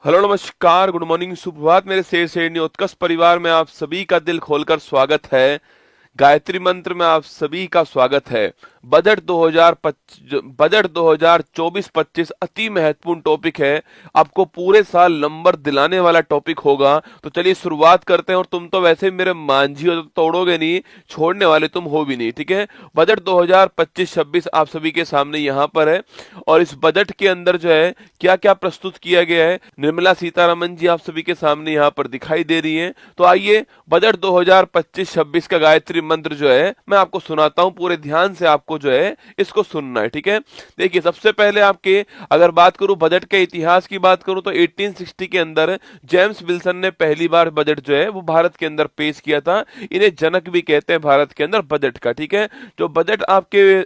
Hello नमस्कार good morning सुप्रभात मेरे शेर शेरनी उत्कर्ष परिवार में आप सभी का दिल खोलकर स्वागत है। गायत्री मंत्र में आप सभी का स्वागत है। बजट 2024-25 अति महत्वपूर्ण टॉपिक है। आपको पूरे साल नंबर दिलाने वाला टॉपिक होगा। तो चलिए शुरुआत करते हैं। और तुम तो वैसे भी मेरे मांझी हो, तो तोड़ोगे नहीं, छोड़ने वाले तुम हो भी नहीं, ठीक है। बजट 2025-26 आप सभी के सामने यहाँ पर है। और इस बजट के अंदर जो है क्या क्या प्रस्तुत किया गया है, निर्मला सीतारमन जी आप सभी के सामने यहाँ पर दिखाई दे रही हैं। तो आइए बजट 2025-26 का गायत्री मंत्र जो है मैं आपको सुनाता हूं। पूरे ध्यान से आपको जो है इसको सुनना है, ठीक है। देखिए सबसे पहले आपके अगर बात करूं बजट के इतिहास की बात करूं तो 1860 के अंदर जेम्स विल्सन ने पहली बार बजट जो है वो भारत के अंदर पेश किया था। इन्हें जनक भी कहते हैं भारत के अंदर बजट का, ठीक है। जो बजट आपके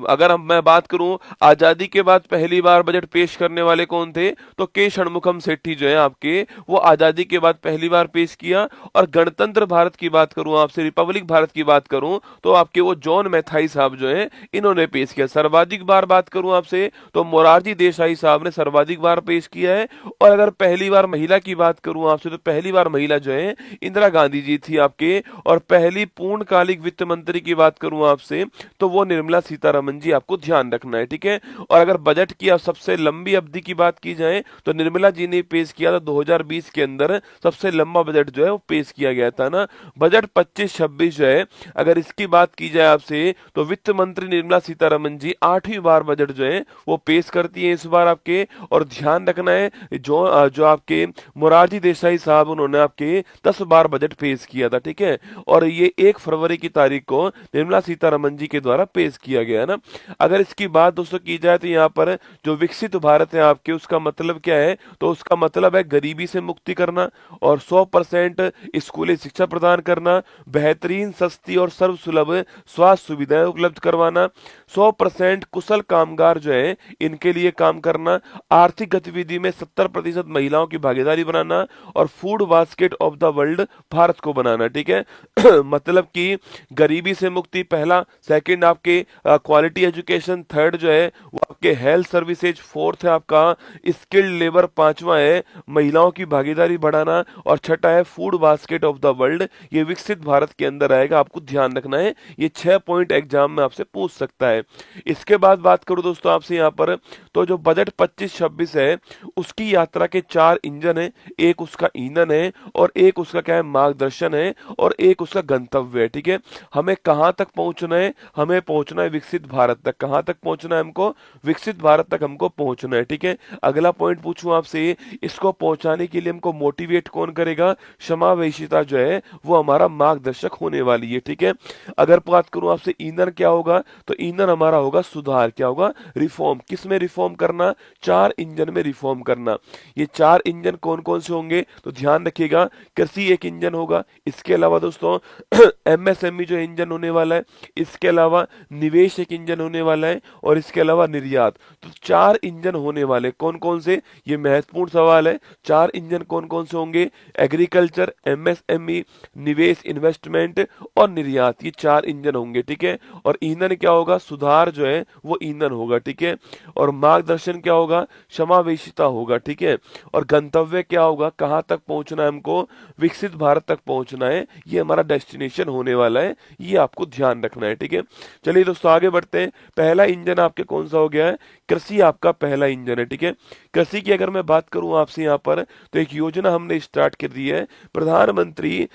अगर हम मैं बात करूं आजादी के बाद पहली बार बजट पेश करने वाले कौन थे, तो के षणमुखम सेठी जो है आपके वो आजादी के बाद पहली बार पेश किया। और गणतंत्र भारत की बात करूं आपसे, रिपब्लिक भारत की बात करूं तो आपके वो जॉन मैथाई साहब जो हैं इन्होंने पेश किया। सर्वाधिक बार बात करूं आपसे तो मोरारजी देसाई साहब ने सर्वाधिक बार पेश किया है। और अगर पहली बार महिला की बात करूं आपसे तो पहली बार महिला जो है इंदिरा गांधी जी थी आपके। और पहली पूर्णकालिक वित्त मंत्री की बात करूं आपसे तो वो निर्मला सीतारमन जी, आपको ध्यान रखना है, ठीक है। और अगर बजट की सबसे लंबी अवधि की बात की जाए तो निर्मला जी ने पेश किया था 2020 के अंदर सबसे लंबा बजट जो है वो पेश किया गया था ना। बजट 25-26 जो है अगर इसकी बात की जाए आपसे तो वित्त मंत्री निर्मला सीतारमन जी 8वीं बार बजट जो है वो पेश करती है इस बार आपके। और ध्यान रखना है जो आपके मोरारजी देसाई साहब उन्होंने आपके 10 बार बजट पेश किया था, ठीक है। और ये 1 फरवरी की तारीख को निर्मला सीतारमन जी के द्वारा पेश किया गया ना। अगर इसकी बात दोस्तों की जाए तो यहाँ पर जो विकसित भारत है आपके उसका मतलब क्या है, तो उसका मतलब है गरीबी से मुक्ति करना और 100% स्कूली शिक्षा प्रदान करना, बेहतरीन सस्ती और सर्वसुलभ स्वास्थ्य सुविधाएं उपलब्ध करवाना, 100% कुशल कामगार जो है इनके लिए काम करना, आर्थिक गतिविधि में 70% महिलाओं की भागीदारी बनाना और food basket of the world Bharat को बनाना, ठीक है। मतलब कि गरीबी से मुक्ति पहला, सेकंड आपके क्वालिटी एजुकेशन, थर्ड जो है वो आपके हेल्थ सर्विसेज, फोर्थ है आपका स्किल्ड लेबर, पांचवा है महिलाओं की भागीदारी बढ़ाना और छठा है food basket of the world. ये विकसित भारत के अंदर आएगा, आपको ध्यान रखना है। ये 6 पॉइंट एग्जाम में आपसे पूछ सकता है। इसके बाद बात करूं दोस्तों आपसे यहाँ पर तो जो बजट 25-26 है उसकी यात्रा के 4 इंजन है। एक उसका ईंधन है और एक उसका क्या है मार्गदर्शन है और एक उसका गंतव्य है, ठीक है। हमें कहाँ तक पहुंचना है, हमें पहुंचना है विकसित भारत तक। कहाँ तक पहुंचना है हमको, विकसित भारत तक हमको पहुंचना है, ठीक है। अगला पॉइंट पूछूं आपसे, इसको पहुंचाने के लिए हमको मोटिवेट कौन करेगा, समावेशिता जो है वो हमारा मार्गदर्शक होने वाली है, ठीक है। अगर बात करूं आपसे ईंधन क्या होगा, तो ईंधन हमारा होगा सुधार, क्या होगा, रिफॉर्म। किस में रिफॉर्म करना, 4 इंजन में रिफॉर्म करना। ये 4 इंजन कौन कौन से होंगे, तो ध्यान रखिएगा, कृषि एक इंजन होगा। इसके अलावा दोस्तों एमएसएमई जो इंजन होने वाला है, इसके अलावा निवेश एक इंजन होने वाला है और इसके अलावा निर्यात। तो 4 इंजन होने वाले कौन कौन से, ये महत्वपूर्ण सवाल है। 4 इंजन कौन कौन से होंगे, एग्रीकल्चर, एमएसएमई, निवेश इन्वेस्टमेंट और निर्यात, ये 4 इंजन होंगे, ठीक है। और ईंधन क्या होगा, सुधार जो है वो ईंधन होगा, ठीक है। और मार्गदर्शन क्या होगा, समावेशिता होगा, ठीक है। और गंतव्य क्या होगा, कहाँ तक पहुंचना है हमको, विकसित भारत तक पहुंचना है, ये हमारा डेस्टिनेशन होने वाला है। ये आपको ध्यान रखना है, ठीक है। चलिए दोस्तों आगे बढ़ते हैं। पहला इंजन आपके कौन सा हो गया है, कृषि आपका पहला इंजन है, ठीक है। कृषि की अगर मैं बात करूं आपसे यहाँ पर तो एक योजना हमने स्टार्ट कर दी है, प्रधानमंत्री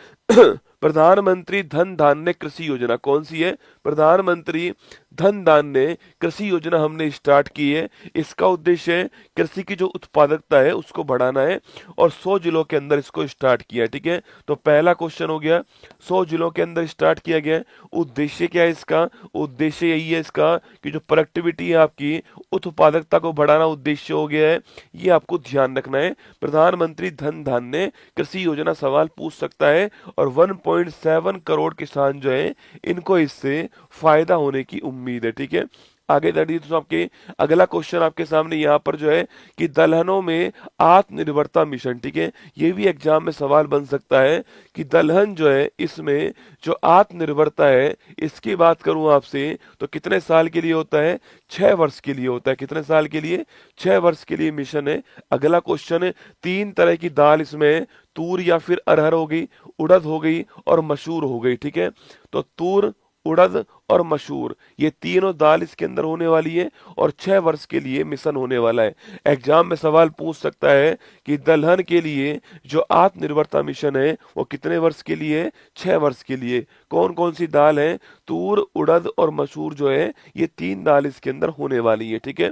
प्रधानमंत्री धन धान्य कृषि योजना। कौन सी है, प्रधानमंत्री धन धान्य कृषि योजना हमने स्टार्ट की है। इसका उद्देश्य है कृषि की जो उत्पादकता है उसको बढ़ाना है और 100 जिलों के अंदर इसको स्टार्ट किया है, ठीक है। तो पहला क्वेश्चन हो गया, 100 जिलों के अंदर स्टार्ट किया गया है। उद्देश्य क्या है इसका, उद्देश्य यही है इसका कि जो प्रोडक्टिविटी है आपकी, उत्पादकता को बढ़ाना उद्देश्य हो गया है। ये आपको ध्यान रखना है। प्रधानमंत्री धन धान्य कृषि योजना सवाल पूछ सकता है और 1.7 करोड़ किसान जो है इनको इससे फायदा होने की उम्मीद है, ठीक है। आगे बढ़िए दोस्तों, आपके अगला क्वेश्चन आपके सामने यहाँ पर जो है कि दलहनों में आत्मनिर्भरता मिशन, ठीक है, ये भी एग्जाम में सवाल बन सकता है कि दलहन जो है इसमें जो आत्मनिर्भरता है, इसकी बात करूं आपसे तो कितने साल के लिए होता है? 6 वर्ष के लिए होता है। कितने साल के लिए? 6 वर्ष के लिए मिशन है। अगला क्वेश्चन है, 3 तरह की दाल इसमें, तूर या फिर अरहर हो गई, उड़द हो गई और मसूर हो गई, ठीक है। तो तूर, उड़द और मसूर, ये तीनों दाल इसके अंदर होने वाली है और 6 वर्ष के लिए मिशन होने वाला है। एग्जाम में सवाल पूछ सकता है कि दलहन के लिए जो आत्मनिर्भरता मिशन है वो कितने वर्ष के लिए? 6 वर्ष के लिए। कौन कौन सी दाल है? तूर, उड़द और मसूर जो है, ये 3 दाल इसके अंदर होने वाली है, ठीक है।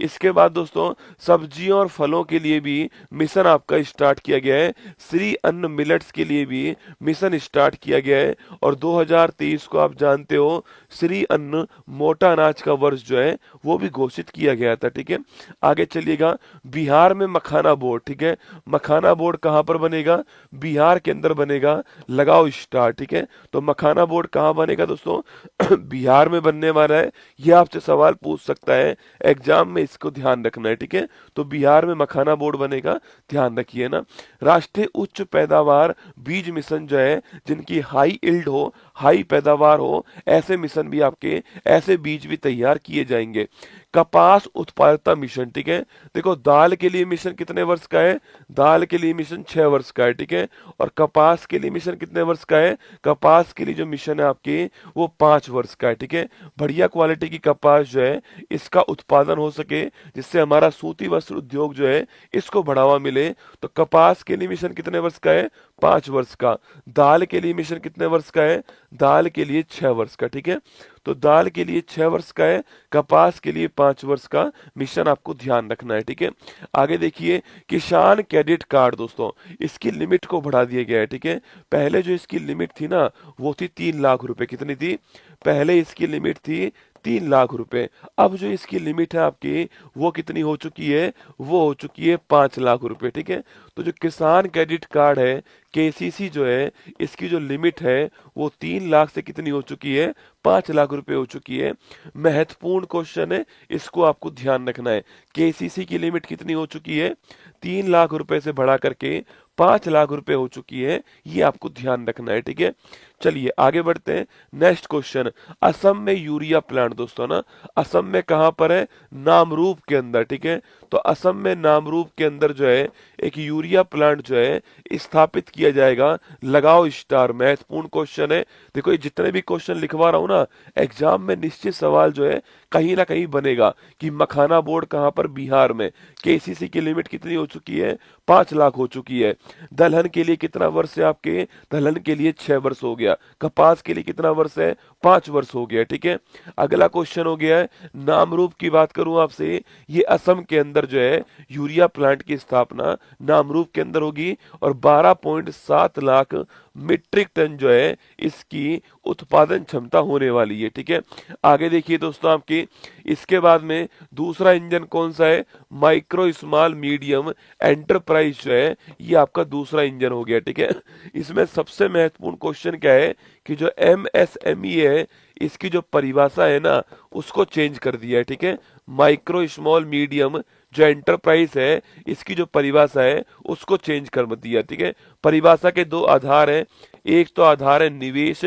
इसके बाद दोस्तों, सब्जियों और फलों के लिए भी मिशन आपका स्टार्ट किया गया है। श्री अन्न मिलेट्स के लिए भी मिशन स्टार्ट किया गया है और 2023 को आप जानते हो श्री अन्न मोटा अनाज का वर्ष जो है वो भी घोषित किया गया था, ठीक है। आगे चलिएगा, बिहार में मखाना बोर्ड, ठीक है। मखाना बोर्ड कहाँ पर बनेगा? बिहार के अंदर बनेगा। लगाओ स्टार, ठीक है। तो मखाना बोर्ड कहाँ बनेगा दोस्तों? बिहार में बनने वाला है। ये आपसे सवाल पूछ सकता है एग्जाम में, इसको ध्यान रखना है, ठीक है। तो बिहार में मखाना बोर्ड बनेगा, ध्यान रखिए ना। राष्ट्रीय उच्च पैदावार बीज मिशन जो है, जिनकी हाई इल्ड हो, हाई पैदावार हो, ऐसे मिशन भी आपके, ऐसे बीज भी तैयार किए जाएंगे। कपास उत्पादकता मिशन, ठीक है। देखो, दाल के लिए मिशन कितने वर्ष का है? दाल के लिए मिशन 6 वर्ष का है, ठीक है। और कपास के लिए मिशन कितने वर्ष का है? कपास के लिए जो मिशन है आपके, वो 5 वर्ष का है, ठीक है। बढ़िया क्वालिटी की कपास जो है, इसका उत्पादन हो सके, जिससे हमारा सूती वस्त्र उद्योग जो है इसको बढ़ावा मिले, तो कपास के लिए मिशन कितने वर्ष का है? 5 वर्ष का। दाल के लिए मिशन कितने वर्ष का है? दाल के लिए 6 वर्ष का, ठीक है। तो दाल के लिए 6 वर्ष का है, कपास के लिए 5 वर्ष का मिशन आपको ध्यान रखना है, ठीक है। आगे देखिए, किसान क्रेडिट कार्ड दोस्तों, इसकी लिमिट को बढ़ा दिया गया है, ठीक है। पहले जो इसकी लिमिट थी ना, वो थी 3 लाख रुपए। कितनी थी? पहले इसकी लिमिट थी 3 लाख रुपए। अब जो इसकी लिमिट है आपकी, वो कितनी हो चुकी है? वो हो चुकी है 5 लाख रुपए, ठीक है। तो जो किसान क्रेडिट कार्ड है, केसीसी जो है, इसकी जो लिमिट है वो 3 लाख से कितनी हो चुकी है? 5 लाख रुपए हो चुकी है। महत्वपूर्ण क्वेश्चन है, इसको आपको ध्यान रखना है। केसीसी की लिमिट कितनी हो चुकी है? 3 लाख रुपए से बढ़ा करके 5 लाख रुपए हो चुकी है। ये आपको ध्यान रखना है, ठीक है। चलिए आगे बढ़ते हैं। नेक्स्ट क्वेश्चन, असम में यूरिया प्लांट दोस्तों ना, असम में कहां पर है? नामरूप के अंदर, ठीक है। तो असम में नामरूप के अंदर जो है एक यूरिया प्लांट जो है स्थापित किया जाएगा। लगाओ स्टार, महत्वपूर्ण क्वेश्चन है। देखो, ये जितने भी क्वेश्चन लिखवा रहा हूं ना, एग्जाम में निश्चित सवाल जो है कहीं ना कहीं बनेगा कि मखाना बोर्ड कहां पर? बिहार में। केसीसी की लिमिट कितनी हो चुकी है? 5 लाख हो चुकी है। दलहन के लिए कितना वर्ष है आपके? दलहन के लिए 6 वर्ष हो गया। कपास के लिए कितना वर्ष है? 5 वर्ष हो गया, ठीक है। अगला क्वेश्चन हो गया है, नामरूप की बात करूं आपसे, ये असम के अंदर जो है यूरिया प्लांट की स्थापना नामरूप के अंदर होगी और 12.7 लाख मीट्रिक टन जो है इसकी उत्पादन क्षमता होने वाली है, ठीक है। आगे देखिए दोस्तों, आपकी इसके बाद में दूसरा इंजन कौन सा है? माइक्रो स्मॉल मीडियम एंटरप्राइज जो है, ये आपका दूसरा इंजन हो गया, ठीक है। इसमें सबसे महत्वपूर्ण क्वेश्चन क्या है कि जो एमएसएमई है, इसकी जो परिभाषा है ना, उसको चेंज कर दिया है, ठीक है। माइक्रो स्मॉल मीडियम जो एंटरप्राइज है, इसकी जो परिभाषा है उसको चेंज कर दिया, ठीक है। परिभाषा के 2 आधार हैं, एक तो आधार है निवेश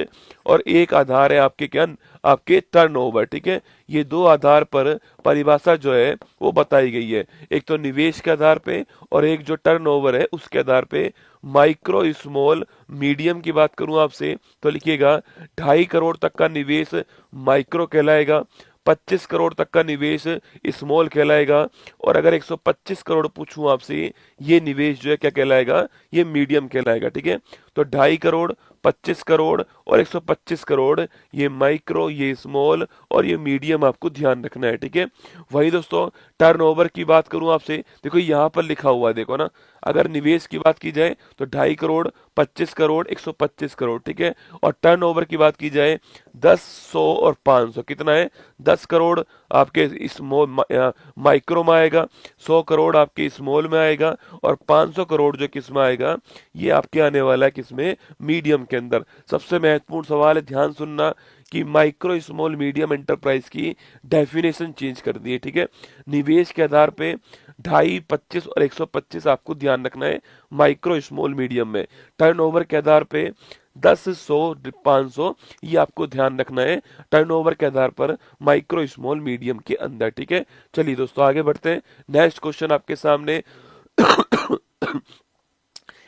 और एक आधार है आपके क्या? आपके टर्नओवर, ठीक है। ये 2 आधार पर परिभाषा जो है वो बताई गई है, एक तो निवेश के आधार पे और एक जो टर्नओवर है उसके आधार पे। माइक्रो स्मॉल मीडियम की बात करूं आपसे तो लिखिएगा 2.5 करोड़ तक का निवेश माइक्रो कहलाएगा, 25 करोड़ तक का निवेश स्मॉल कहलाएगा, और अगर 125 करोड़ पूछूं आपसे, ये निवेश जो है क्या कहलाएगा? ये मीडियम कहलाएगा, ठीक है। तो 2.5 करोड़, 25 करोड़ और 125 करोड़, ये माइक्रो, ये स्मॉल और ये मीडियम आपको ध्यान रखना है, ठीक है। वही दोस्तों, टर्नओवर की बात करूं आपसे, देखो यहाँ पर लिखा हुआ है, देखो ना, अगर निवेश की बात की जाए तो 2.5 करोड़, 25 करोड़, 125 करोड़, ठीक है। और टर्नओवर की बात की जाए 10, 100 और 500, कितना है? 10 करोड़ आपके स्मॉल माइक्रो में आएगा, 100 करोड़ आपके स्मॉल में आएगा और 500 करोड़ जो किस में आएगा? ये आपके आने वाला है किस किस में, मीडियम के अंदर। सबसे महत्वपूर्ण सवाल है, ध्यान सुनना, कि माइक्रो स्मॉल मीडियम एंटरप्राइज की डेफिनेशन चेंज कर दी है, ठीक है। निवेश के आधार पे 2.5, 25 और 125 आपको ध्यान रखना है माइक्रो स्मॉल मीडियम में। टर्नओवर के आधार पे 10, 100, 500, ये आपको ध्यान रखना है टर्नओवर के आधार पर माइक्रो स्मॉल मीडियम के अंदर, ठीक है। चलिए दोस्तों आगे बढ़ते हैं। नेक्स्ट क्वेश्चन आपके सामने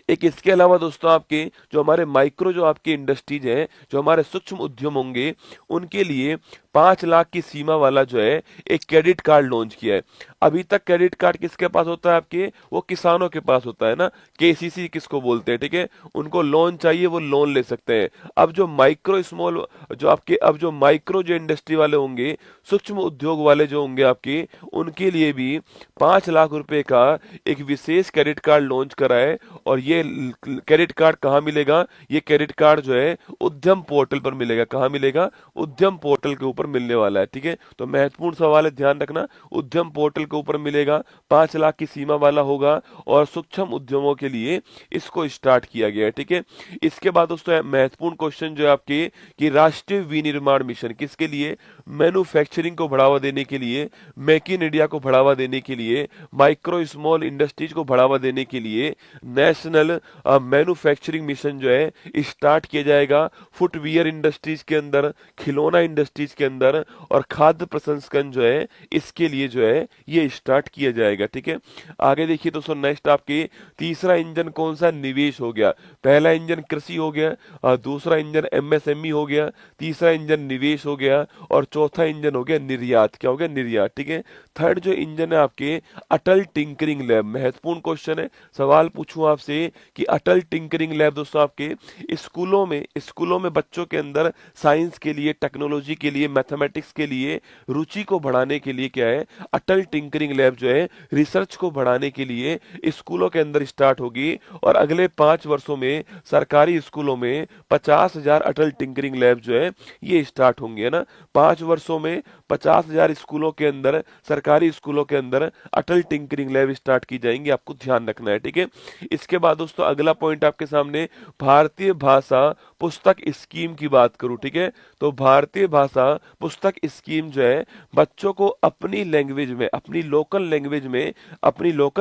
एक इसके अलावा दोस्तों आपके जो हमारे माइक्रो जो आपकी इंडस्ट्रीज है, जो हमारे सूक्ष्म उद्यम होंगे, उनके लिए 5 लाख की सीमा वाला जो है एक क्रेडिट कार्ड लॉन्च किया है। अभी तक क्रेडिट कार्ड किसके पास होता है आपके, वो किसानों के पास होता है ना, केसीसी किसको बोलते हैं, ठीक है। उनको लोन चाहिए, वो लोन ले सकते हैं। अब जो माइक्रो स्मॉल जो आपके, अब जो माइक्रो जो इंडस्ट्री वाले होंगे, सूक्ष्म उद्योग वाले जो होंगे आपके, उनके लिए भी 5 लाख रुपए का एक विशेष क्रेडिट कार्ड लॉन्च करा है। और ये क्रेडिट कार्ड कहाँ मिलेगा, ये क्रेडिट कार्ड जो है उद्यम पोर्टल पर मिलेगा। कहाँ मिलेगा, उद्यम पोर्टल के ऊपर मिलने वाला है, ठीक है। तो महत्वपूर्ण सवाल है, ध्यान रखना, उद्यम पोर्टल के ऊपर मिलेगा, 5 लाख की सीमा वाला होगा और सूक्ष्म उद्यमों के लिए इसको स्टार्ट किया गया है, ठीक है। इसके बाद दोस्तों महत्वपूर्ण क्वेश्चन जो है आपके, कि राष्ट्रीय विनिर्माण मिशन किसके लिए, मैन्युफैक्चरिंग को बढ़ावा देने के लिए, मेक इन इंडिया को बढ़ावा देने के लिए, माइक्रो स्मॉल इंडस्ट्रीज को बढ़ावा देने के लिए नेशनल मैन्युफैक्चरिंग मिशन जो है स्टार्ट किया जाएगा। फुटवियर इंडस्ट्रीज के अंदर, खिलौना इंडस्ट्रीज के अंदर और खाद्य प्रसंस्करण जो है, इसके लिए जो है ये स्टार्ट किया जाएगा, ठीक है। आगे देखिए दोस्तों, नेक्स्ट आपके तीसरा इंजन कौन सा, निवेश हो गया। पहला इंजन कृषि हो गया, दूसरा इंजन एमएसएमई हो गया, तीसरा इंजन निवेश हो गया और चौथा इंजन हो गया निर्यात। क्या हो गया, निर्यात, ठीक है। थर्ड जो इंजन है आपके, अटल टिंकरिंग लैब। महत्वपूर्ण क्वेश्चन है, सवाल पूछूं आपसे कि अटल टिंकरिंग लैब दोस्तों आपके स्कूलों में बच्चों के अंदर साइंस के लिए, टेक्नोलॉजी के लिए, मैथमेटिक्स के लिए रुचि को बढ़ाने के लिए क्या है, अटल टिंकरिंग लैब जो है रिसर्च को बढ़ाने के लिए स्कूलों के अंदर स्टार्ट होगी। और अगले 5 वर्षों में सरकारी स्कूलों में 50,000 अटल टिंकरिंग लैब जो है ये स्टार्ट होंगे, है ना। 5 वर्षों में 50,000 स्कूलों के अंदर, सरकारी स्कूलों के अंदर अटल टिंकरिंग लैब स्टार्ट की जाएंगी, आपको ध्यान रखना है, ठीक है। इसके बाद दोस्तों अगला पॉइंट आपके सामने, भारतीय भाषा पुस्तक स्कीम की बात करूं, ठीक है। तो भारतीय भाषा पुस्तक स्कीम जो है बच्चों को अपनी लैंग्वेज में, अपनी लोकल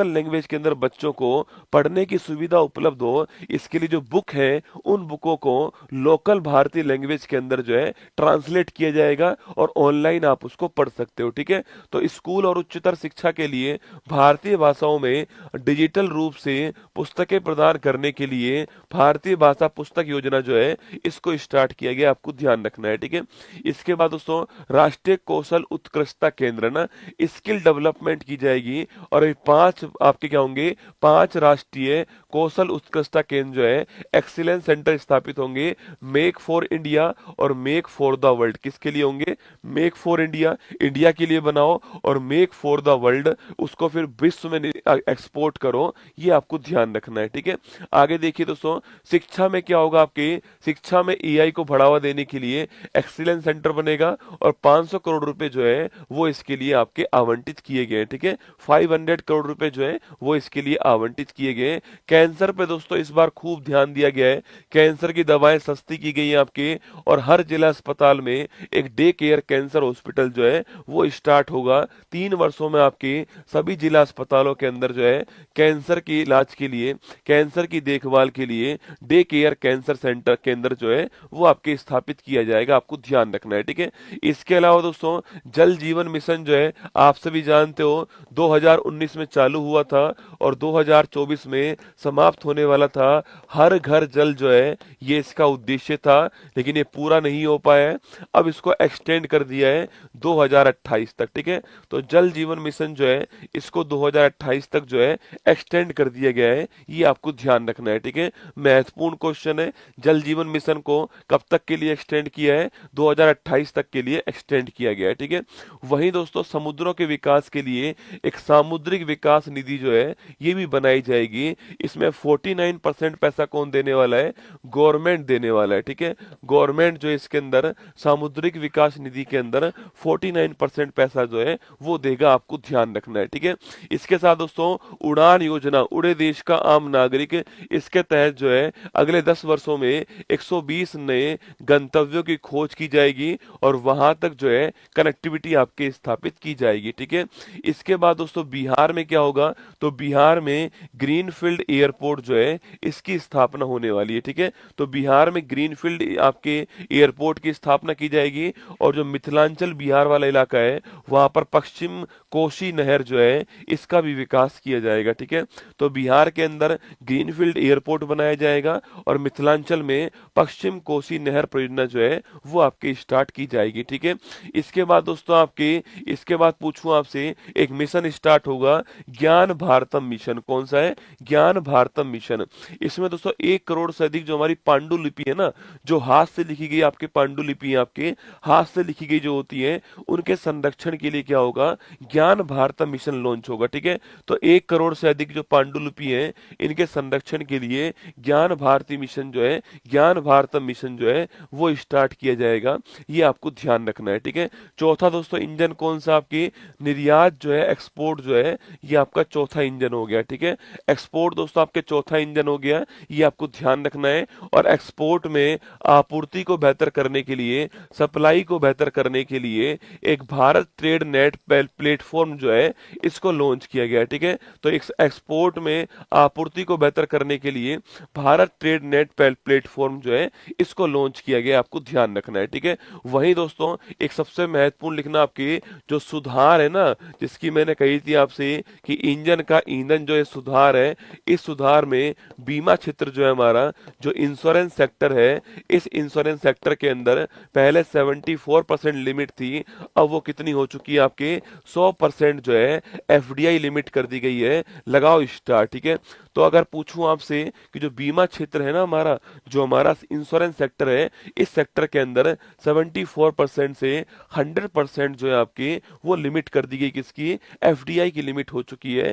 लैंग्वेज के अंदर बच्चों को पढ़ने की सुविधा उपलब्ध हो, इसके लिए जो बुक है उन बुकों को लोकल भारतीय लैंग्वेज के अंदर जो है ट्रांसलेट किया जाएगा और ऑनलाइन आप उसको पढ़ सकते हो, ठीक है। तो स्कूल और उच्चतर शिक्षा के लिए भारतीय भाषाओं में डिजिटल रूप से पुस्तकें प्रदान करने के लिए भारतीय भाषा पुस्तक योजना जो है इसको स्टार्ट किया गया, आपको ध्यान रखना है, ठीक है। इसके बाद दोस्तों राष्ट्रीय कौशल उत्कृष्टता केंद्र ना, स्किल डेवलपमेंट की जाएगी और ये 5 आपके क्या होंगे, 5 राष्ट्रीय कौशल उत्कृष्टता केंद्र जो है एक्सीलेंस सेंटर स्थापित होंगे। मेक फॉर इंडिया और मेक फॉर द वर्ल्ड किसके लिए होंगे, मेक फॉर इंडिया, इंडिया के लिए बनाओ, और मेक फॉर द वर्ल्ड, उसको फिर विश्व में एक्सपोर्ट करो, ये आपको ध्यान रखना है, ठीक है। आगे देखिए दोस्तों, शिक्षा में क्या होगा आपके, शिक्षा में एआई को बढ़ावा देने के लिए एक्सीलेंस सेंटर बनेगा और 500 करोड़ रुपए जो है वो इसके लिए आपके आवंटित किए गए, ठीक है। 500 करोड़ रुपए जो है वो इसके लिए आवंटित किए गए। कैंसर पे दोस्तों इस बार खूब ध्यान दिया गया है, कैंसर की दवाएं सस्ती की गई है आपके, और हर जिला अस्पताल में एक डे केयर कैंसर हॉस्पिटल जो है वो स्टार्ट होगा। 3 वर्षों में आपके सभी जिला अस्पतालों के अंदर जो है कैंसर के इलाज के लिए, कैंसर की देखभाल के लिए डे केयर कैंसर सेंटर केंद्र जो है वो आपके स्थापित किया जाएगा, आपको ध्यान रखना है, ठीक है। इसके अलावा दोस्तों जल जीवन मिशन जो है आप सभी जानते हो 2019 में चालू हुआ था और 2024 में समाप्त होने वाला था। हर घर जल जो है ये इसका उद्देश्य था, लेकिन ये पूरा नहीं हो पाया है। अब इसको एक्सटेंड कर दिया है 2028 तक, ठीक है। तो जल जीवन मिशन जो है इसको 2028 तक जो है एक्सटेंड कर दिया गया है, ये आपको ध्यान रखना है, ठीक है। महत्वपूर्ण क्वेश्चन है, जल जीवन मिशन को कब तक के लिए एक्सटेंड किया है, 2028 तक के लिए एक्सटेंड किया गया है, ठीक है। वहीं दोस्तों समुद्रों के विकास के लिए एक सामुद्रिक विकास निधि जो है ये भी बनाई जाएगी। इसमें 49% पैसा कौन देने वाला है, गवर्नमेंट देने वाला है, ठीक है। गवर्नमेंट जो इसके अंदर सामुद्रिक विकास निधि के अंदर 49% पैसा जो है वो देगा, आपको ध्यान रखना है, ठीक है। इसके साथ दोस्तों उड़ान योजना, उड़े देश का आम नागरिक नागरिक। इसके तहत जो है अगले 10 वर्षों में 120 नए गंतव्यों की खोज की जाएगी और वहां तक जो है कनेक्टिविटी आपके स्थापित की जाएगी। ठीक है, इसके बाद दोस्तों बिहार में क्या होगा, तो बिहार में ग्रीनफील्ड एयरपोर्ट जो है इसकी स्थापना होने वाली है। ठीक है, तो बिहार में ग्रीनफील्ड आपके एयरपोर्ट की स्थापना की जाएगी और जो मिथिलांचल बिहार वाला इलाका है वहां पर पश्चिम कोसी नहर जो है इसका भी विकास किया जाएगा। ठीक है, तो बिहार के अंदर ग्रीनफील्ड एयरपोर्ट बनाया जाएगा और मिथिलांचल में पश्चिम कोसी नहर परियोजना जो है वो आपके स्टार्ट की जाएगी। ठीक है, इसके बाद दोस्तों आपके इसके बाद पूछूं आपसे, एक मिशन स्टार्ट होगा ज्ञान भारतम मिशन। कौन सा है, ज्ञान भारतम मिशन। इसमें दोस्तों 1 करोड़ से अधिक जो हमारी पांडुलिपि है ना, जो हाथ से लिखी गई आपके पांडुलिपि, आपके हाथ से लिखी गई जो होती है उनके संरक्षण के लिए क्या होगा, ज्ञान भारतम मिशन लॉन्च होगा। ठीक है, तो 1 करोड़ से अधिक जो पांडुलिपि है इनके संरक्षण के लिए ज्ञान भारती मिशन जो है, ज्ञान भारतम मिशन जो है वो स्टार्ट किया जाएगा। ये आपको ध्यान रखना है। ठीक है, चौथा दोस्तों इंजन कौन सा, आपकी निर्यात जो है, एक्सपोर्ट जो है, ये आपका चौथा इंजन हो गया। ठीक है, एक्सपोर्ट दोस्तों आपके चौथा इंजन हो गया, ये आपको ध्यान रखना है। और एक्सपोर्ट में आपूर्ति को बेहतर करने के लिए, सप्लाई को बेहतर करने के लिए एक भारत ट्रेड नेट प्लेटफॉर्म जो है इसको लॉन्च किया गया। ठीक है, तो एक्सपोर्ट में आपूर्ति को बेहतर करने के लिए भारत ट्रेड नेट प्लेटफॉर्म जो है इसको लॉन्च किया गया, आपको ध्यान रखना है। ठीक है, वहीं दोस्तों एक सबसे महत्वपूर्ण लिखना आपके जो सुधार है ना, जिसकी मैंने कही थी आपसे कि इंजन का ईंधन जो है सुधार है, इस सुधार में बीमा क्षेत्र जो है हमारा, जो इंश्योरेंस सेक्टर है, इस इंश्योरेंस सेक्टर के अंदर पहले 74% लिमिट थी, अब वो कितनी हो चुकी है आपके 100% जो है एफडीआई लिमिट कर दी गई है। लगाओ स्टार। ठीक है, तो अगर पूछूं आपसे कि जो बीमा क्षेत्र है ना हमारा, जो हमारा इंश्योरेंस सेक्टर है, इस सेक्टर के अंदर 74% से 100% जो है आपकी वो लिमिट कर दी गई, किसकी, एफडीआई की लिमिट हो चुकी है।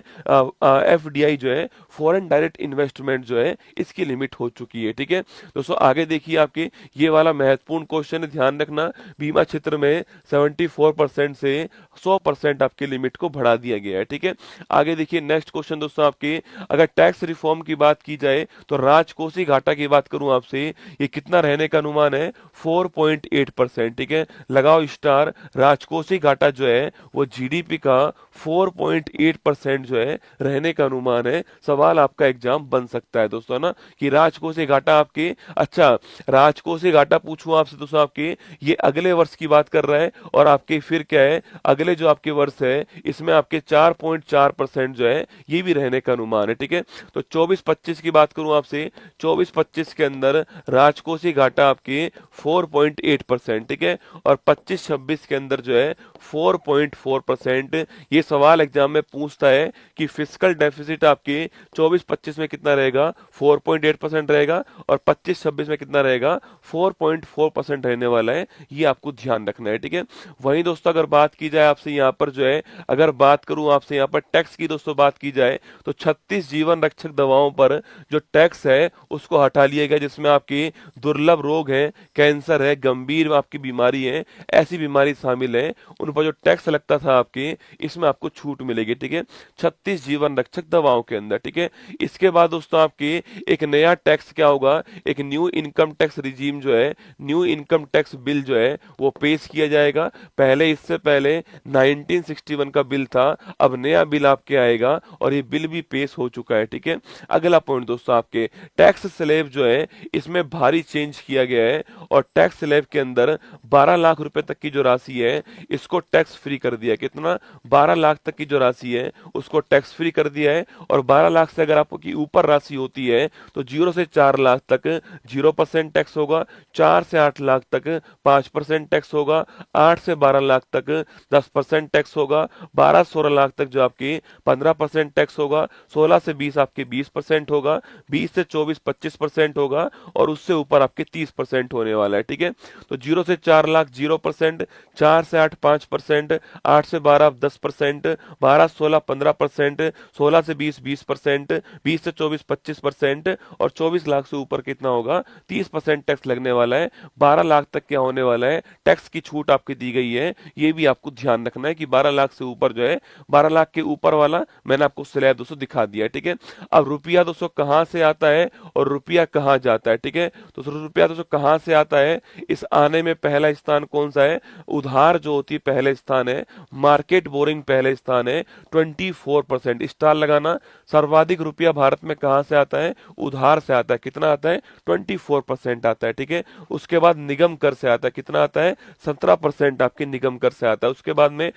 एफडीआई जो है फॉरेन डायरेक्ट इन्वेस्टमेंट जो है इसकी लिमिट हो चुकी है। ठीक है दोस्तों, आगे देखिए आपके ये वाला महत्वपूर्ण क्वेश्चन है, ध्यान रखना। बीमा क्षेत्र में 74% से 100% आपकी लिमिट को बढ़ा दिया गया है। ठीक है, आगे देखिए नेक्स्ट क्वेश्चन दोस्तों आपके, अगर टैक्स रिफॉर्म की बात की जाए तो राजकोषीय घाटा की बात करूं आपसे, ये कितना रहने का अनुमान है, 4.8%। ठीक है, लगाओ स्टार। राजकोषीय घाटा जो है वो जीडीपी का 4.8% जो है रहने का अनुमान है। सवाल आपका एग्जाम बन सकता है दोस्तों ना, कि राजकोषीय घाटा आपके, अच्छा राजकोषीय घाटा पूछूं आपसे दोस्तों आपके, ये अगले वर्ष की बात कर रहा है और आपके फिर क्या है, अगले जो आपके वर्ष है इसमें आपके 4.4% जो है ये भी रहने का अनुमान है। ठीक है, तो 24-25 की बात करूं आपसे, 24-25 के अंदर राजकोषीय घाटा आपके 4.8%। ठीक है, और 25-26 के अंदर जो है 4.4%। ये सवाल एग्जाम में पूछता है कि फिस्कल डेफिसिट आपके 24-25 में कितना रहेगा, 4.8% रहेगा, और 25-26 में कितना रहेगा, 4.4% रहने वाला है। ये आपको ध्यान रखना है। ठीक है, वहीं दोस्तों अगर बात की जाए आपसे यहाँ पर जो है, अगर बात करूं आपसे यहाँ पर टैक्स की दोस्तों बात की जाए तो 36 जीवन रक्षक दवाओं पर जो टैक्स है उसको हटा लिया गया, जिसमें आपकी दुर्लभ रोग है, कैंसर है, गंभीर आपकी बीमारी है, ऐसी बीमारी शामिल है, उन पर जो टैक्स लगता था आपके, इसमें आपको छूट मिलेगी। ठीक है, 36 जीवन रक्षक दवाओं के अंदर। ठीक है, इसके बाद दोस्तों आपके एक नया टैक्स क्या होगा, एक न्यू इनकम टैक्स रिजीम जो है, न्यू इनकम टैक्स बिल जो है वो पेश किया जाएगा। पहले इससे पहले 1961 का बिल था, अब नया बिल आपके आएगा और ये बिल भी पेश हो चुका है। ठीक है, अगला पॉइंट दोस्तों आपके टैक्स स्लैब जो है इसमें भारी चेंज किया गया है और टैक्स स्लैब के अंदर 12 लाख रुपए तक की जो राशि है इसको टैक्स फ्री कर दिया है। कितना, 12 लाख तक की जो राशि है उसको टैक्स फ्री कर दिया है। और 12 लाख से अगर आपकी ऊपर राशि होती है तो 0 से 4 लाख तक 0% टैक्स होगा, 4 से 8 लाख तक 5% टैक्स होगा, 8 से 12 लाख तक 10% टैक्स होगा, 12-16 लाख तक जो आपकी 15% टैक्स होगा, 16 से 20 आपके 20% होगा, 20 से 24 25% होगा, और उससे ऊपर आपके 30% होने वाला है। ठीक है, तो 0 से 4 लाख 0%, 4 से 8 5%, 8 से 12 10%, 12-16 15%, 16 से 20 20%, 20 से 24 25%, और 24 लाख से ऊपर कितना होगा, 30% टैक्स लगने वाला है। 12 लाख तक क्या होने वाला है, टैक्स की छूट आपकी दी गई है। ये भी आपको ध्यान रखना है कि 12 लाख से ऊपर जो है, 12 लाख के ऊपर वाला मैंने आपको स्लैब दोस्तों दिखा दिया है। ठीक है, अब रुपया दोस्तों कहाँ से आता है और रुपया कहाँ जाता है, ठीक है। तो रुपया दोस्तों कहाँ से आता है, इस आने में पहला स्थान कौन सा है, उधार जो होती है पहले स्थान है, मार्केट बोरिंग पहले स्थान है 24%, स्टार लगाना। सर्वाधिक रुपया भारत में कहाँ से आता है, उधार से आता है, कितना आता है 24% आता है, ठीक है। उसके बाद निगम कर से आता है, कितना आता है 17% आपके निगम कर से आता है। उसके बाद में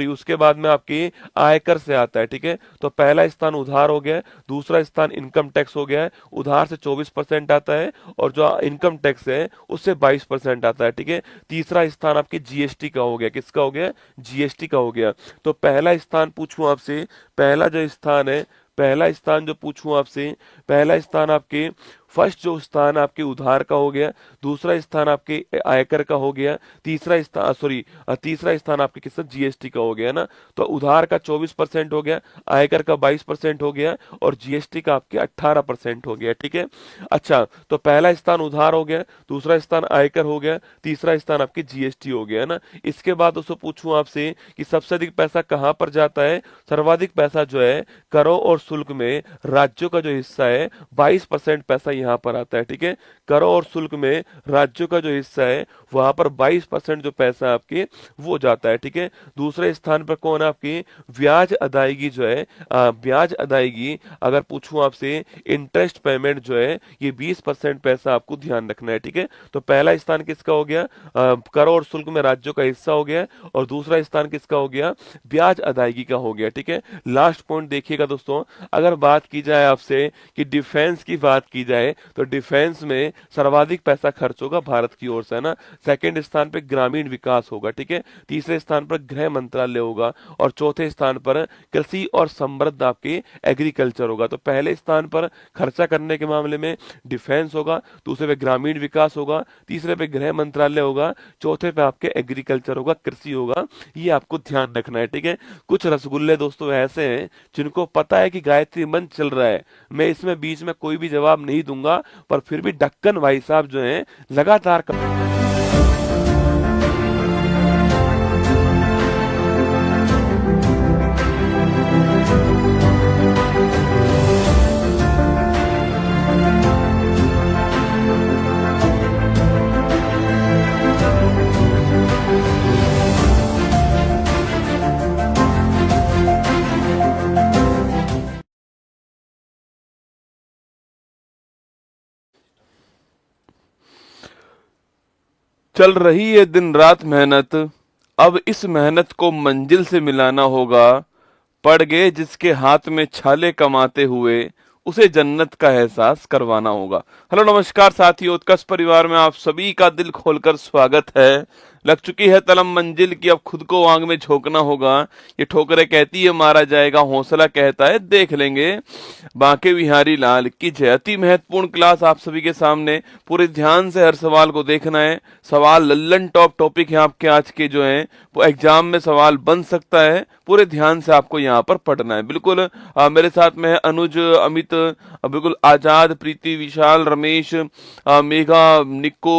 उसके बाद में आपकी आयकर से आता है, ठीक है। तो पहला स्थान उधार हो गया, दूसरा स्थान इनकम टैक्स हो गया है, उधार से 24% आता है और जो इनकम टैक्स है उससे 22% आता है, ठीक है। तीसरा स्थान आपके जीएसटी का हो गया, किसका हो गया, जीएसटी का हो गया। तो पहला स्थान पूछूं आपसे, पहला जो स्थान है, पहला स्थान जो पूछूं आपसे, पहला स्थान आपके फर्स्ट जो स्थान आपके उधार का हो गया, दूसरा स्थान आपके आयकर का हो गया, तीसरा स्थान आपके किसका, जीएसटी का हो गया ना। तो उधार का 24% हो गया, आयकर का 22% हो गया और जीएसटी का आपके 18% हो गया, ठीक है। अच्छा, तो पहला स्थान उधार हो गया, दूसरा स्थान आयकर हो गया, तीसरा स्थान आपके जीएसटी हो गया ना। इसके बाद दोस्तों पूछूं आपसे कि सबसे अधिक पैसा कहां पर जाता है, सर्वाधिक पैसा जो है करों और शुल्क में राज्यों का जो हिस्सा है 22% पैसा यहाँ पर आता है, ठीक है। करों और शुल्क में राज्यों का जो हिस्सा है वहां पर 22% जो पैसा आपके वो जाता है, ठीक है। दूसरे स्थान पर कौन है आपकी, ब्याज अदायगी जो है, ब्याज अदायगी अगर पूछूं आपसे, इंटरेस्ट पेमेंट जो है ये 20% पैसा आपको ध्यान रखना है, ठीक है। तो पहला स्थान किसका हो गया, करों और शुल्क में राज्यों का हिस्सा हो गया और दूसरा स्थान किसका हो गया, ब्याज अदायगी का हो गया, ठीक है। लास्ट पॉइंट देखिएगा दोस्तों, अगर बात की जाए आपसे कि डिफेंस की बात की जाए तो डिफेंस में सर्वाधिक पैसा खर्च होगा भारत की ओर से, है ना। सेकंड स्थान पे ग्रामीण विकास होगा, ठीक है। तीसरे स्थान पर गृह मंत्रालय होगा और चौथे स्थान पर कृषि और समृद्ध आपके एग्रीकल्चर होगा। तो पहले स्थान पर खर्चा करने के मामले में डिफेंस होगा, दूसरे पे ग्रामीण विकास होगा, तीसरे पे गृह मंत्रालय होगा, चौथे पे आपके एग्रीकल्चर होगा, कृषि होगा। ये आपको ध्यान रखना है, ठीक है। कुछ रसगुल्ले दोस्तों ऐसे हैं जिनको पता है कि गायत्री मंत्र चल रहा है, मैं इसमें बीच में कोई भी जवाब नहीं दूंगा, पर फिर भी ढक्कन भाई साहब जो हैं लगातार चल रही है दिन रात मेहनत, अब इस मेहनत को मंजिल से मिलाना होगा, पड़ गए जिसके हाथ में छाले कमाते हुए, उसे जन्नत का एहसास करवाना होगा। हेलो नमस्कार साथियों, उत्कर्ष परिवार में आप सभी का दिल खोलकर स्वागत है। लग चुकी है तलम मंजिल की, अब खुद को आंग में झोंकना होगा। ये ठोकरें कहती है मारा जाएगा, हौसला कहता है देख लेंगे। बांके बिहारी लाल की जय। अति महत्वपूर्ण क्लास आप सभी के सामने, पूरे ध्यान से हर सवाल को देखना है। सवाल लल्लन टॉप टॉपिक है आपके आज के जो हैं, वो एग्जाम में सवाल बन सकता है, पूरे ध्यान से आपको यहाँ पर पढ़ना है। बिल्कुल मेरे साथ में है अनुज, अमित, बिल्कुल आजाद, प्रीति, विशाल, रमेश, मेघा, निक्को,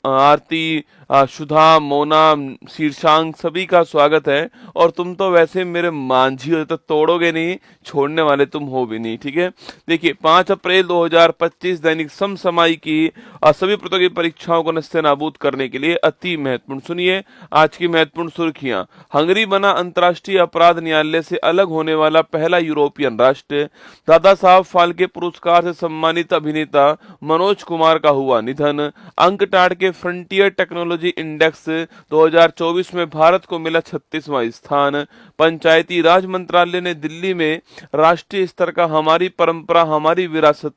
आरती, सुधा, मोना, शीर्षांक, सभी का स्वागत है। और तुम तो वैसे मेरे मांझी हो, तो तोड़ोगे नहीं, छोड़ने वाले तुम हो भी नहीं, ठीक है। देखिए 5 अप्रैल 2025 दैनिक समसामयिक की सभी प्रतियोगी परीक्षाओं को नस्ते नाबूद करने के लिए अति महत्वपूर्ण, सुनिए आज की महत्वपूर्ण सुर्खियां। हंगरी बना अंतर्राष्ट्रीय अपराध न्यायालय से अलग होने वाला पहला यूरोपियन राष्ट्र। दादा साहब फाल्के पुरस्कार से सम्मानित अभिनेता मनोज कुमार का हुआ निधन। अंकटाड के फ्रंटियर टेक्नोलॉजी इंडेक्स 2024 में भारत को मिला 36वां स्थान। पंचायती राज मंत्रालय ने दिल्ली में राष्ट्रीय स्तर का हमारी परंपरा हमारी विरासत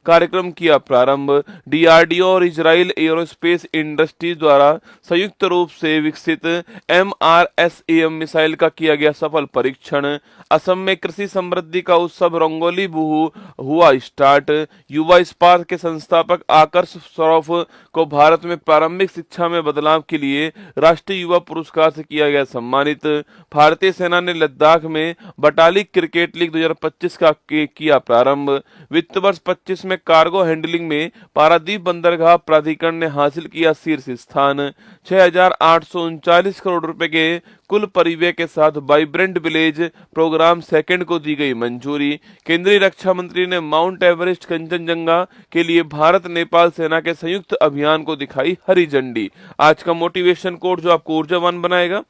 कार्यक्रम किया प्रारंभ। डीआरडीओ और इजराइल एरोस्पेस इंडस्ट्रीज द्वारा संयुक्त रूप से विकसित एमआरएसएएम मिसाइल का किया गया सफल परीक्षण। असम में कृषि समृद्धि का उत्सव रंगोली बिहू हुआ स्टार्ट। युवा इस्पात के संस्थापक आकर्ष सौरभ को भारत में प्रारंभिक शिक्षा में बदलाव के लिए राष्ट्रीय युवा पुरस्कार से किया गया सम्मानित। भारतीय सेना ने लद्दाख में बटालिक क्रिकेट लीग 2025 का किया प्रारंभ। वित्त वर्ष 25 में कार्गो हैंडलिंग में पारादीप बंदरगाह प्राधिकरण ने हासिल किया शीर्ष स्थान। 6,839 करोड़ रुपए के कुल परिव्यय के साथ वाइब्रेंट विलेज प्रोग्राम सेकंड को दी गई मंजूरी। केंद्रीय रक्षा मंत्री ने माउंट एवरेस्ट कंचनजंगा के लिए भारत नेपाल सेना के संयुक्त अभियान को दिखाई हरी झंडी। आज का मोटिवेशन कोट जो आपको ऊर्जावान बनाएगा,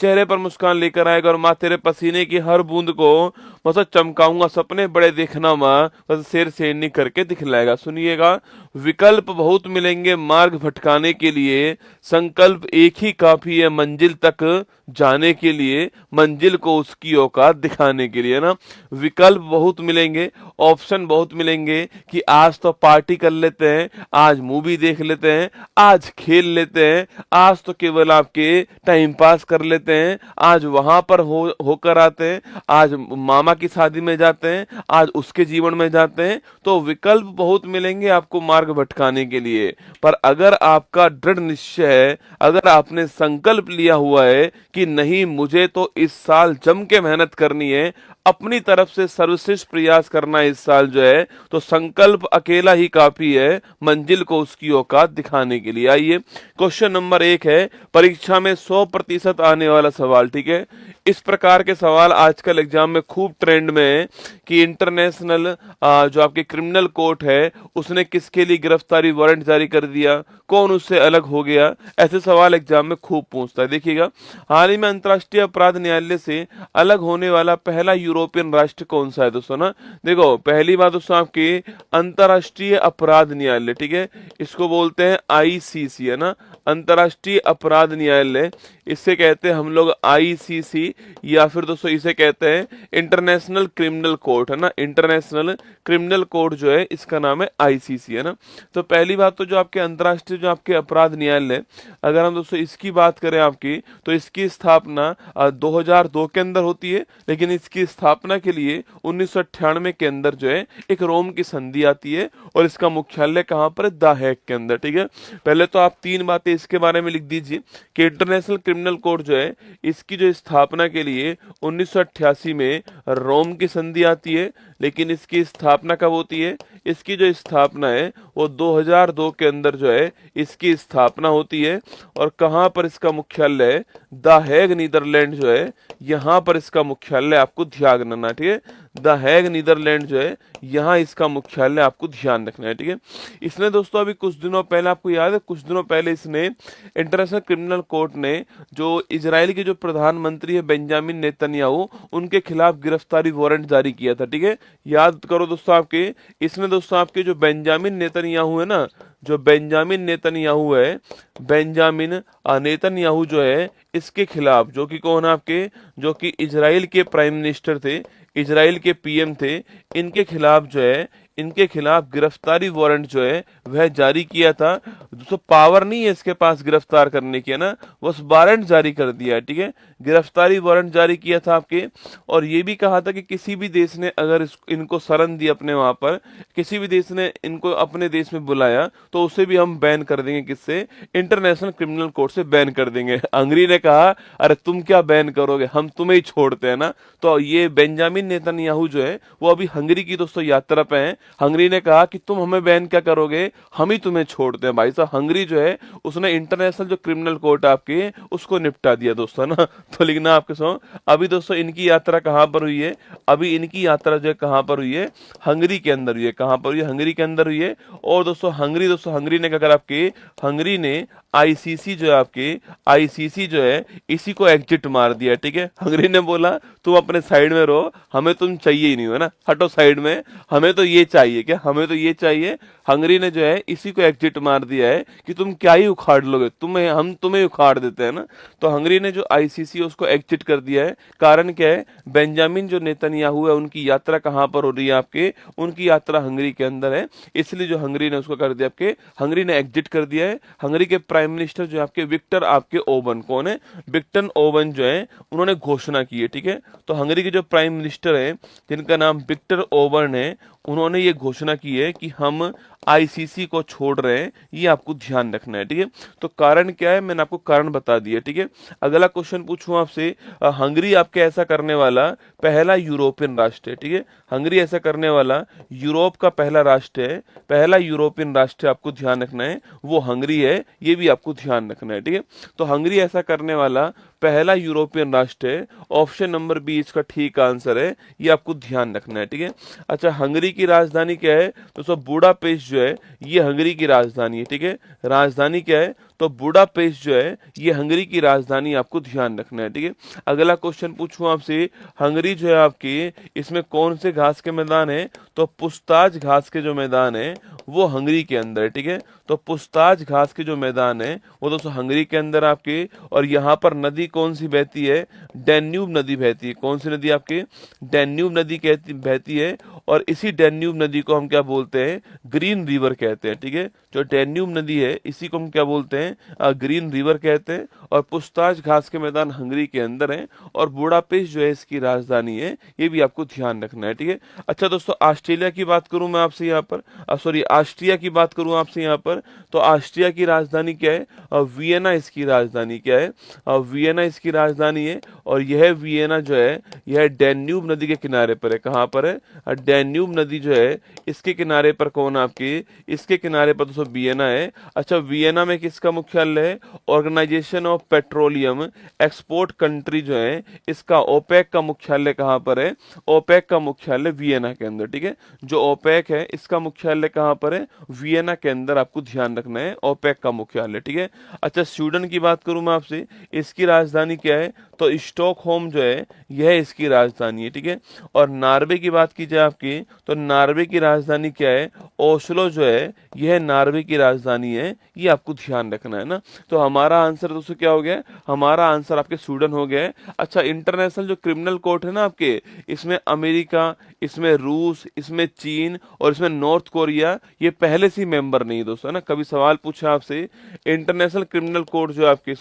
चेहरे पर मुस्कान लेकर आएगा और माँ तेरे पसीने की हर बूंद को मतलब चमकाऊंगा, सपने बड़े देखना माँ, बस शेर शेरनी करके दिखलाएगा। सुनिएगा, विकल्प बहुत मिलेंगे मार्ग भटकाने के लिए, संकल्प एक ही काफी है मंजिल तक जाने के लिए, मंजिल को उसकी औकात दिखाने के लिए ना। विकल्प बहुत मिलेंगे, ऑप्शन बहुत मिलेंगे कि आज तो पार्टी कर लेते हैं, आज मूवी देख लेते हैं, आज खेल लेते हैं, आज तो केवल आपके टाइम पास कर लेते हैं, आज वहां पर होकर आते हैं, आज मामा की शादी में जाते हैं, आज उसके जीवन में जाते हैं। तो विकल्प बहुत मिलेंगे आपको मार्ग भटकाने के लिए, पर अगर आपका दृढ़ निश्चय है, अगर आपने संकल्प लिया हुआ है कि नहीं मुझे तो इस साल जम के मेहनत करनी है, अपनी तरफ से सर्वश्रेष्ठ प्रयास करना है इस साल जो है, तो संकल्प अकेला ही काफी है मंजिल को उसकी औकात दिखाने के लिए। आइए, क्वेश्चन नंबर 1 है, परीक्षा में 100% आने वाला सवाल। ठीक है, इस प्रकार के सवाल आजकल एग्जाम में खूब ट्रेंड में है कि इंटरनेशनल जो आपके क्रिमिनल कोर्ट है उसने किसके लिए गिरफ्तारी वारंट जारी कर दिया, कौन उससे अलग हो गया, ऐसे सवाल एग्जाम में खूब पूछता है। देखिएगा, हाल ही में अंतर्राष्ट्रीय अपराध न्यायालय से अलग होने वाला पहला यूरोपियन राष्ट्र कौन सा है दोस्तों ना। देखो, पहली बात दोस्तों आपकी अंतर्राष्ट्रीय अपराध न्यायालय, ठीक है, इसको बोलते हैं आईसीसी, है ना, अंतर्राष्ट्रीय अपराध न्यायालय, इससे कहते हैं हम लोग आईसीसी, या फिर दोस्तों इसे कहते हैं इंटरनेशनल क्रिमिनल कोर्ट, है ना, इंटरनेशनल क्रिमिनल कोर्ट जो है इसका नाम है आईसीसी, है ना। तो पहली बात तो जो आपके अंतर्राष्ट्रीय जो आपके अपराध न्यायालय, अगर हम दोस्तों इसकी बात करें आपकी, तो इसकी स्थापना 2002 के अंदर होती है, लेकिन इसकी स्थापना के लिए 1998 के अंदर जो है एक रोम की संधि आती है और इसका मुख्यालय कहाँ पर है, द हेग के अंदर। ठीक है, पहले तो आप 3 बातें इसके बारे में लिख दीजिए कि इंटरनेशनल क्रिमिनल कोर्ट जो है इसकी जो स्थापना के लिए 1988 में रोम की संधि आती है, लेकिन इसकी स्थापना कब होती है, इसकी जो स्थापना है वो 2002 के अंदर जो है इसकी स्थापना होती है। और कहाँ पर इसका मुख्यालय है, द हेग नीदरलैंड जो है, यहाँ पर इसका मुख्यालय आपको ध्यान रखना। ठीक है, द हेग नीदरलैंड जो है यहाँ इसका मुख्यालय आपको ध्यान रखना है। ठीक है, इसने दोस्तों अभी कुछ दिनों पहले, आपको याद है कुछ दिनों पहले इसने इंटरनेशनल क्रिमिनल कोर्ट ने जो इजराइल के जो प्रधानमंत्री है बेंजामिन नेतन्याहू, उनके खिलाफ गिरफ्तारी वारंट जारी किया था। ठीक है, याद करो दोस्तों आपके, इसमें दोस्तों आपके जो बेंजामिन नेतन्याहू है ना, जो बेंजामिन नेतन्याहू है, बेंजामिन नेतन्याहू जो है इसके खिलाफ, जो कि कौन है आपके, जो कि इजराइल के प्राइम मिनिस्टर थे, इजराइल के पीएम थे, इनके खिलाफ जो है, इनके खिलाफ गिरफ्तारी वारंट जो है वह जारी किया था। दोस्तों पावर नहीं है इसके पास गिरफ्तार करने की, है ना, बस वारंट जारी कर दिया है। ठीक है, गिरफ्तारी वारंट जारी किया था आपके, और ये भी कहा था कि किसी भी देश ने अगर इनको शरण दी अपने वहां पर, किसी भी देश ने इनको अपने देश में बुलाया तो उसे भी हम बैन कर देंगे, किससे, इंटरनेशनल क्रिमिनल कोर्ट से बैन कर देंगे। हंगरी ने कहा अरे तुम क्या बैन करोगे, हम तुम्हें ही छोड़ते हैं ना। तो ये बेंजामिन नेतन्याहू जो है वो अभी हंगरी की दोस्तों यात्रा पे हैं। हंगरी ने कहा कि तुम हमें बैन क्या करोगे, हम ही तुम्हें छोड़ते हैं। भाई साहब, हंगरी जो है उसने इंटरनेशनल जो क्रिमिनल कोर्ट आपके उसको निपटा दिया दोस्तों ना। तो लिखना आपके सो, अभी दोस्तों इनकी यात्रा कहाँ पर हुई है, अभी इनकी यात्रा जो है कहाँ पर हुई है, हंगरी के अंदर हुई है। कहाँ पर हुई है, हंगरी के अंदर हुई है। और दोस्तों हंगरी ने क्या करा आपके, हंगरी ने आईसीसी जो है आपके, आईसीसी जो है इसी को एग्जिट मार दिया। ठीक है, हंगरी ने बोला तुम अपने साइड में रहो, हमें तुम चाहिए ही नहीं, है ना, हटो साइड में, हमें तो ये चाहिए, क्या हमें तो ये चाहिए। हंगरी ने जो है इसी को एग्जिट मार दिया है कि तुम क्या ही उखाड़ लोगे, तुम्हें हम तुम्हें उखाड़ देते हैं ना। तो हंगरी ने जो आईसीसी उसको एग्जिट कर दिया है। कारण क्या है, बेंजामिन जो नेतन्याहू है उनकी यात्रा कहाँ पर हो रही है आपके, उनकी यात्रा हंगरी के अंदर है, इसलिए जो हंगरी ने उसको कर दिया आपके, हंगरी ने एग्जिट कर दिया है। हंगरी के प्राइम मिनिस्टर जो आपके विक्टर आपके ओबन, कौन है, विक्टर ओबन जो है उन्होंने घोषणा की है। ठीक है, तो हंगरी के जो प्राइम मिनिस्टर है जिनका नाम विक्टर ओबन है, उन्होंने ये घोषणा की है कि हम आईसीसी को छोड़ रहे हैं, ये आपको ध्यान रखना है। ठीक है, तो कारण क्या है, मैंने आपको कारण बता दिया। ठीक है, अगला क्वेश्चन पूछूं आपसे, हंगरी आपके ऐसा करने वाला पहला यूरोपियन राष्ट्र है। ठीक है, हंगरी ऐसा करने वाला यूरोप का पहला राष्ट्र है, पहला यूरोपियन राष्ट्र आपको ध्यान रखना है, वो हंगरी है, ये भी आपको ध्यान रखना है। ठीक है, तो हंगरी ऐसा करने वाला पहला यूरोपियन राष्ट्र है। ऑप्शन नंबर बी इसका ठीक आंसर है, ये आपको ध्यान रखना है, ठीक है। अच्छा, हंगरी की राजधानी क्या है? दोस्तों बुडापेस्ट जो है ये हंगरी की राजधानी है, ठीक है। राजधानी क्या है? तो बुडापेस्ट जो है ये हंगरी की राजधानी, आपको ध्यान रखना है, ठीक है। अगला क्वेश्चन पूछूं आपसे, हंगरी जो है आपकी, इसमें कौन से घास के मैदान है? तो पुस्ताज घास के जो मैदान है वो हंगरी के अंदर है, ठीक है। तो पुस्ताज घास के जो मैदान है वो दोस्तों हंगरी के अंदर आपके। और यहाँ पर नदी कौन सी बहती है? डैन्यूब नदी बहती है। कौन सी नदी आपकी? डैन्यूब नदी कहती बहती है। और इसी डैन्यूब नदी को हम क्या बोलते हैं? ग्रीन रिवर कहते हैं, ठीक है। जो डैन्यूब नदी है इसी को हम क्या बोलते हैं? ग्रीन रिवर कहते हैं। और पुस्ताज घास के मैदान हंगरी के अंदर है। और बुडापेस्ट जो है इसकी राजधानी है, ये भी आपको ध्यान रखना है, ठीक है। अच्छा दोस्तों, ऑस्ट्रेलिया की बात करूं मैं आपसे यहाँ पर, सॉरी ऑस्ट्रिया की बात करूं आपसे यहाँ पर, तो ऑस्ट्रिया की राजधानी क्या है? वियना इसकी राजधानी क्या है? वियना इसकी राजधानी है। और यह वियना जो है यह डैन्यूब नदी के किनारे पर है। कहाँ पर है? डैन्यूब नदी जो है इसके किनारे पर कौन आपकी? इसके किनारे पर दोस्तों वियना है। अच्छा, वियना में किसका मुख्यालय है? Organisation of petroleum export country जो है इसका ओपेक का मुख्यालय कहाँ पर है? ओपेक का मुख्यालय वियना के अंदर, ठीक है। जो ओपेक है इसका मुख्यालय कहाँ पर है? वियना के अंदर, आपको ध्यान रखना है, ओपेक का मुख्यालय, ठीक है। अच्छा, स्वीडन की बात करूं मैं आपसे, इसकी राजधानी क्या है? तो स्टॉकहोम जो है यह इसकी राजधानी है, ठीक है। और नॉर्वे की बात की जाए आपकी, तो नॉर्वे की राजधानी क्या है? ओस्लो जो है यह नॉर्वे की राजधानी है, ये आपको ध्यान रखना है ना। तो हमारा आंसर दोस्तों क्या हो गया? हमारा आंसर आपके स्वीडन हो गया है। अच्छा, इंटरनेशनल जो क्रिमिनल कोर्ट है ना आपके, इसमें अमेरिका, इसमें रूस, इसमें चीन और इसमें नॉर्थ कोरिया ये पहले से ही मेंबर नहीं है दोस्तों, है ना। कभी सवाल पूछा आपसे इंटरनेशनल क्रिमिनल कोर्ट जो आपके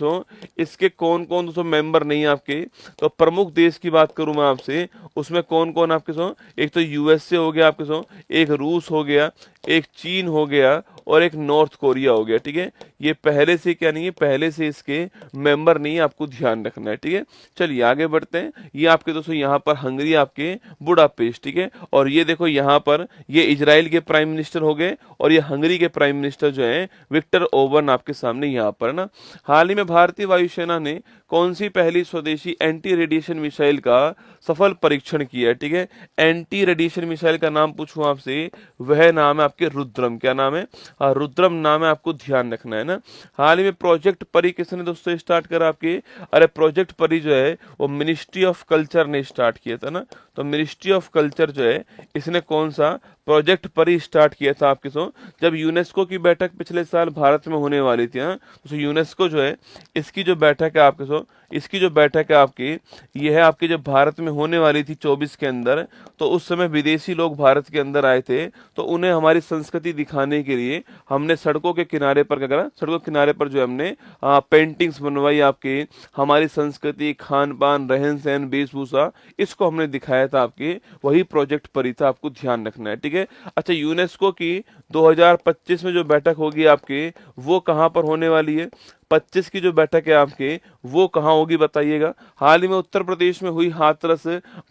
इसके कौन कौन दोस्तों मेंबर नहीं है आपके? तो प्रमुख देश की बात करूं मैं आपसे, उसमें कौन कौन आपके एक तो यूएसए हो गया आपके एक रूस हो गया, एक चीन हो गया और एक नॉर्थ कोरिया हो गया, ठीक है। ये पहले से क्या नहीं है? पहले से इसके मेंबर नहीं है, आपको ध्यान रखना है, ठीक है। चलिए आगे बढ़ते हैं। ये आपके दोस्तों यहाँ पर हंगरी आपके बुडापेस्ट, ठीक है। और ये देखो यहाँ पर ये इजराइल के प्राइम मिनिस्टर हो गए और ये हंगरी के प्राइम मिनिस्टर जो है विक्टर ओबर्न आपके सामने यहाँ पर ना। हाल ही में भारतीय वायुसेना ने कौन सी पहली स्वदेशी एंटी रेडिएशन मिसाइल का सफल परीक्षण किया है, ठीक है। एंटी रेडिएशन मिसाइल का नाम पूछूं आपसे, वह नाम है आपके रुद्रम। क्या नाम है? रुद्रम नाम है, आपको ध्यान रखना है ना। हाल ही में प्रोजेक्ट परी किसने दोस्तों स्टार्ट करा आपके? अरे प्रोजेक्ट परी जो है वो मिनिस्ट्री ऑफ कल्चर ने स्टार्ट किया था ना। तो मिनिस्ट्री ऑफ कल्चर जो है इसने कौन सा प्रोजेक्ट परी स्टार्ट किया था आपके जब यूनेस्को की बैठक पिछले साल भारत में होने वाली थी, हाँ। तो यूनेस्को जो है इसकी जो बैठक है आपके इसकी जो बैठक है आपकी, ये है आपकी जब भारत में होने वाली थी 24 के अंदर, तो उस समय विदेशी लोग भारत के अंदर आए थे। तो उन्हें हमारी संस्कृति दिखाने के लिए हमने सड़कों के किनारे पर क्या करा? सड़कों के किनारे पर जो हमने पेंटिंग्स बनवाई आपकी, हमारी संस्कृति, खान पान, रहन सहन, वेशभूषा, इसको हमने दिखाया था आपकी। वही प्रोजेक्ट परी था, आपको ध्यान रखना है, ठीक है। अच्छा, यूनेस्को की 2025 में जो बैठक होगी आपकी, वो कहाँ पर होने वाली है? 25 की जो बैठक है आपके, वो कहाँ होगी बताइएगा? हाल ही में उत्तर प्रदेश में हुई हाथरस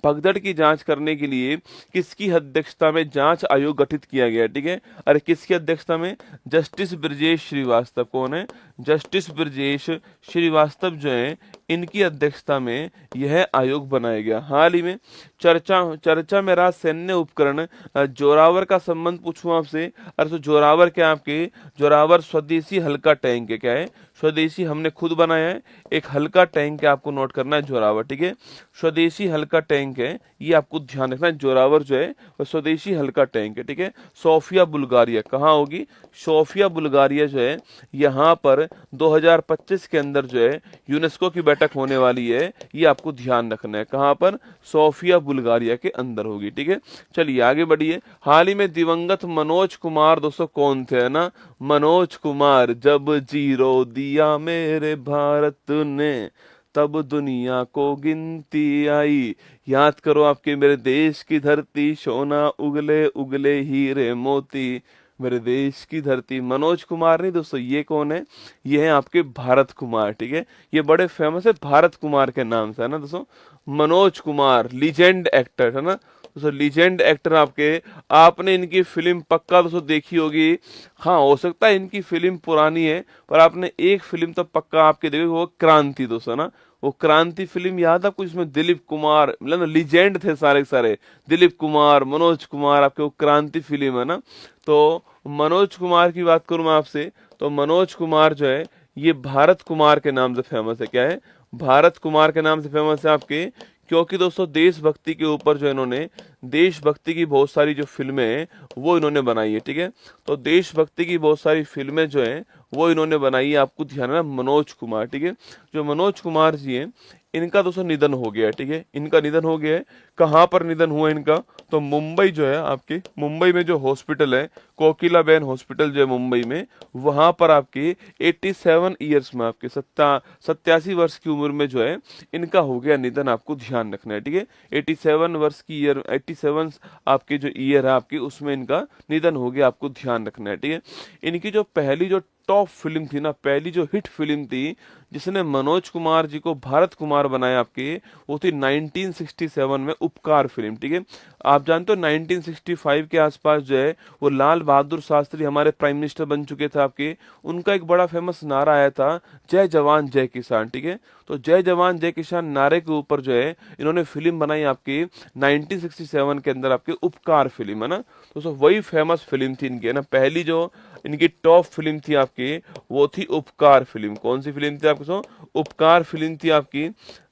भगदड़ की जांच करने के लिए किसकी अध्यक्षता में जांच आयोग गठित किया गया, ठीक है। अरे किसकी अध्यक्षता में? जस्टिस ब्रजेश श्रीवास्तव। कौन है? जस्टिस ब्रजेश श्रीवास्तव जो है इनकी अध्यक्षता में यह आयोग बनाया गया। हाल ही में चर्चा में रहा सैन्य उपकरण जोरावर का संबंध पूछूं आपसे। अरे तो जोरावर क्या आपके? जोरावर स्वदेशी हल्का टैंक है। क्या है? स्वदेशी, हमने खुद बनाया है एक हल्का टैंक है, आपको नोट करना है जोरावर, ठीक है। स्वदेशी हल्का टैंक है, ये आपको ध्यान रखना है। जोरावर जो है वो स्वदेशी हल्का टैंक है, ठीक है। सोफिया बुल्गारिया कहाँ होगी? सोफिया बुल्गारिया जो है यहाँ पर 2025 के अंदर जो है यूनेस्को की बैठक होने वाली है, ये आपको ध्यान रखना है। कहाँ पर? सोफिया बुल्गारिया के अंदर होगी, ठीक है। चलिए आगे बढ़िए। हाल ही में दिवंगत मनोज कुमार दोस्तों कौन थे, है ना? मनोज कुमार, जब जीरो दिया मेरे भारत ने तब दुनिया को गिनती आई। याद करो आपके, मेरे देश की धरती सोना उगले उगले हीरे मोती, मेरे देश की धरती। मनोज कुमार नहीं दोस्तों, ये कौन है? ये है आपके भारत कुमार, ठीक है। ये बड़े फेमस है भारत कुमार के नाम से, है ना दोस्तों। मनोज कुमार लीजेंड एक्टर, है ना। दोस्तों लीजेंड एक्टर आपके, आपने इनकी फिल्म पक्का दोस्तों देखी होगी। हाँ, हो सकता है इनकी फिल्म पुरानी है, पर आपने एक फिल्म तो पक्का आपके देखी, वो क्रांति दोस्तों ना। वो क्रांति फिल्म याद है आपको, इसमें दिलीप कुमार, मतलब लीजेंड थे सारे के सारे, दिलीप कुमार, मनोज कुमार, आपके वो क्रांति फिल्म है ना। तो मनोज कुमार की बात करूं मैं आपसे, तो मनोज कुमार जो है ये भारत कुमार के नाम से फेमस है। क्या है? भारत कुमार के नाम से फेमस है आपके, क्योंकि दोस्तों देशभक्ति के ऊपर जो इन्होंने, देशभक्ति की बहुत सारी जो फिल्में हैं वो इन्होंने बनाई है। ठीक है, तो देशभक्ति की बहुत सारी फिल्में जो हैं वो इन्होंने बनाई है, आपको ध्यान है मनोज कुमार। ठीक है, जो मनोज कुमार जी हैं इनका दोस्तों निधन हो गया है। ठीक है, इनका निधन हो गया है। कहाँ पर निधन हुआ इनका? तो मुंबई जो है आपके, मुंबई में जो हॉस्पिटल है, कोकिलाबेन हॉस्पिटल जो है मुंबई में, वहां पर आपके 87 ईयर्स में, आपके 87 वर्ष की उम्र में जो है इनका हो गया निधन, आपको ध्यान रखना है। ठीक है, 87 वर्ष की ईयर, 87 आपके जो ईयर है आपकी, उसमें इनका निधन हो गया, आपको ध्यान रखना है। ठीक है, इनकी जो पहली जो टॉप फिल्म थी ना, पहली जो हिट फिल्म थी जिसने मनोज कुमार जी को भारत कुमार बनाया आपके, वो थी 1967 में उपकार फिल्म। ठीक है, आप जानते हो 1965 के आसपास जो है वो लाल बहादुर शास्त्री हमारे प्राइम मिनिस्टर बन चुके थे आपके, उनका एक बड़ा फेमस नारा आया था, जय जवान जय किसान। ठीक है, तो जय जवान जय किसान नारे के ऊपर जो है इन्होंने फिल्म बनाई आपकी 1967 के अंदर, आपके उपकार फिल्म है ना। तो वही फेमस फिल्म थी इनकी है ना, पहली जो इनकी टॉप फिल्म थी आपकी वो थी उपकार फिल्म। कौन सी फिल्म थी आपके? उपकार फिल्म थी आपकी,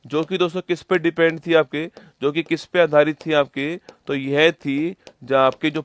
जो कि दोस्तों किस पे डिपेंड थी आपके, जो कि किस पे आधारित थी आपके? तो यह थी जो आपके जो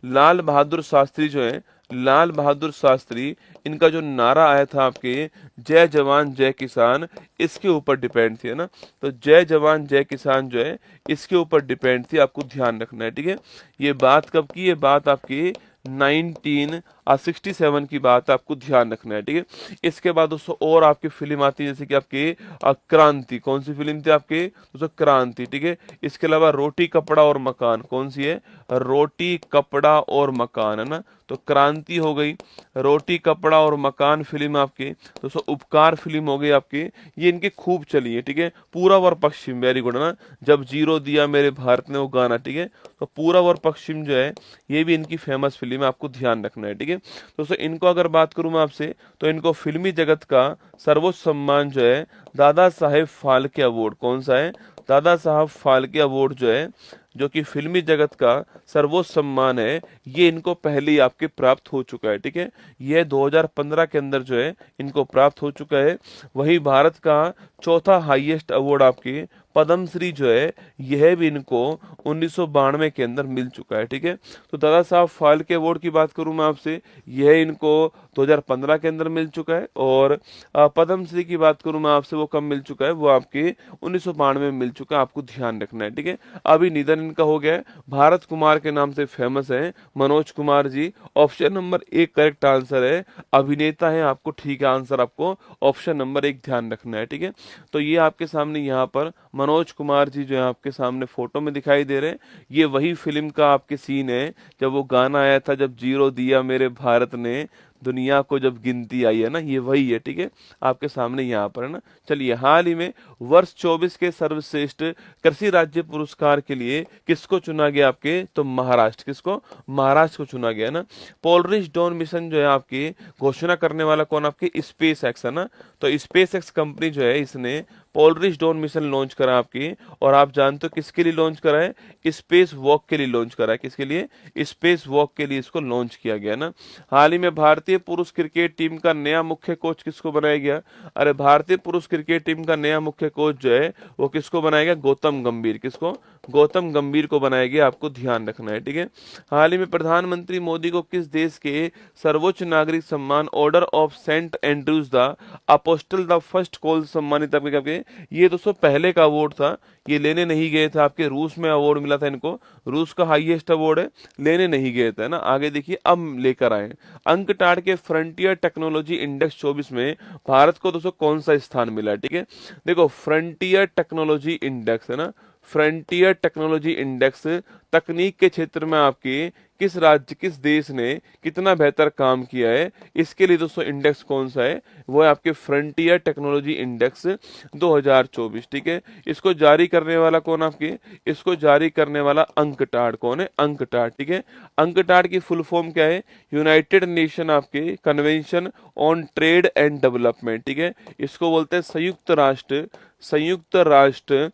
लाल बहादुर शास्त्री जो है, लाल बहादुर शास्त्री, इनका जो नारा आया था आपके, जय जवान जय किसान, इसके ऊपर डिपेंड थी है ना। तो जय जवान जय किसान जो है इसके ऊपर डिपेंड थी, आपको ध्यान रखना है। ठीक है, ये बात कब की? ये बात आपकी 1967 की बात है, आपको ध्यान रखना है। ठीक है, इसके बाद दोस्तों और आपकी फिल्म आती है, जैसे कि आपके क्रांति। कौन सी फिल्म थी आपके दोस्तों? क्रांति। ठीक है, इसके अलावा रोटी कपड़ा और मकान। कौन सी है? रोटी कपड़ा और मकान है ना। तो क्रांति हो गई, रोटी कपड़ा और मकान फिल्म आपकी, दोस्तों उपकार फिल्म हो गई आपकी, ये इनकी खूब चली है। ठीक है, पूरब और पश्चिम, वेरी गुड है ना, जब जीरो दिया मेरे भारत ने, वो गाना। ठीक है, तो पूरब और पश्चिम जो है ये भी इनकी फेमस फिल्म है, आपको ध्यान रखना है। ठीक है, दोस्तों इनको अगर बात करूं मैं आपसे, तो इनको फिल्मी जगत का सर्वोच्च सम्मान जो है दादा साहेब फाल्के अवार्ड। कौन सा है? दादा साहब फाल्के अवार्ड जो है, जो कि फिल्मी जगत का सर्वोच्च सम्मान है, ये इनको पहले ही आपके प्राप्त हो चुका है। ठीक है, यह 2015 के अंदर जो है इनको प्राप्त हो चुका है। वही भारत का चौथा हाईएस्ट अवार्ड आपके पद्मश्री जो है, यह भी इनको 1992 के अंदर मिल चुका है। ठीक है, तो दादा साहब फाल्के अवार्ड की बात करूं मैं आपसे, यह इनको 2015 के अंदर मिल चुका है। और पद्मश्री की बात करूं मैं आपसे, वो कब मिल चुका है? वो आपके 1992 में मिल चुका है, आपको ध्यान रखना है। ठीक है, अभी निधन इनका हो गया है। भारत कुमार के नाम से फेमस है Manoj Kumar ji. Option number 1 correct answer है, अभिनेता है, आपको ठीक है आंसर, आपको ऑप्शन नंबर 1 ध्यान रखना है। ठीक है, तो ये आपके सामने यहाँ पर मनोज कुमार जी जो है आपके सामने फोटो में दिखाई दे रहे हैं, ये वही फिल्म का आपके सीन है जब वो गाना आया था, जब जीरो दिया मेरे भारत ने, दुनिया को जब गिनती आई है ना, ये वही है। ठीक है, आपके सामने यहाँ पर है ना। चलिए, हाल ही में वर्ष 24 के सर्वश्रेष्ठ कृषि राज्य पुरस्कार के लिए किसको चुना गया आपके? तो महाराष्ट्र। किसको? महाराष्ट्र को चुना गया ना। पोलरिस डॉन मिशन जो है आपकी घोषणा करने वाला कौन? आपके स्पेस एक्स है ना। तो स्पेस एक्स कंपनी जो है इसने पोलरिस डॉन मिशन लॉन्च करा आपकी, और आप जानते हो किसके लिए लॉन्च करा है? स्पेस वॉक के लिए लॉन्च करा है। किसके लिए? स्पेस वॉक के लिए इसको लॉन्च किया गया ना। हाल ही में भारतीय पुरुष क्रिकेट टीम का नया मुख्य कोच किसको बनाया गया? अरे भारतीय पुरुष क्रिकेट टीम का नया मुख्य कोच जो है वो किसको बनाया गया? गौतम गंभीर। किसको? गौतम गंभीर को बनाया गया, आपको ध्यान रखना है। ठीक है, हाल ही में प्रधानमंत्री मोदी को किस देश के सर्वोच्च नागरिक सम्मान order of saint Andrews the apostle the first call सम्मानित आपके? ये दोस्तों पहले का अवार्ड था, ये लेने नहीं गए थे, आपके रूस में अवार्ड मिला था इनको, रूस का हाईएस्ट अवार्ड है, लेने नहीं गए थे ना। आगे देखिए अब लेकर आए। अंकटाड के फ्रंटियर टेक्नोलॉजी इंडेक्स 24 में भारत को दोस्तों कौन सा स्थान मिला है? ठीक है, देखो फ्रंटियर टेक्नोलॉजी इंडेक्स है ना, फ्रंटियर टेक्नोलॉजी इंडेक्स तकनीक के क्षेत्र में आपके किस राज्य किस देश ने कितना बेहतर काम किया है, इसके लिए दोस्तों इंडेक्स कौन सा है, वो है आपके फ्रंटियर टेक्नोलॉजी इंडेक्स 2024। ठीक है, इसको जारी करने वाला कौन आपके, इसको जारी करने वाला अंकटाड कौन है, अंकटाड। ठीक है, अंकटाड की फुल फॉर्म क्या है, यूनाइटेड नेशन आपके convention on trade and development. ठीक है, इसको बोलते हैं संयुक्त राष्ट्र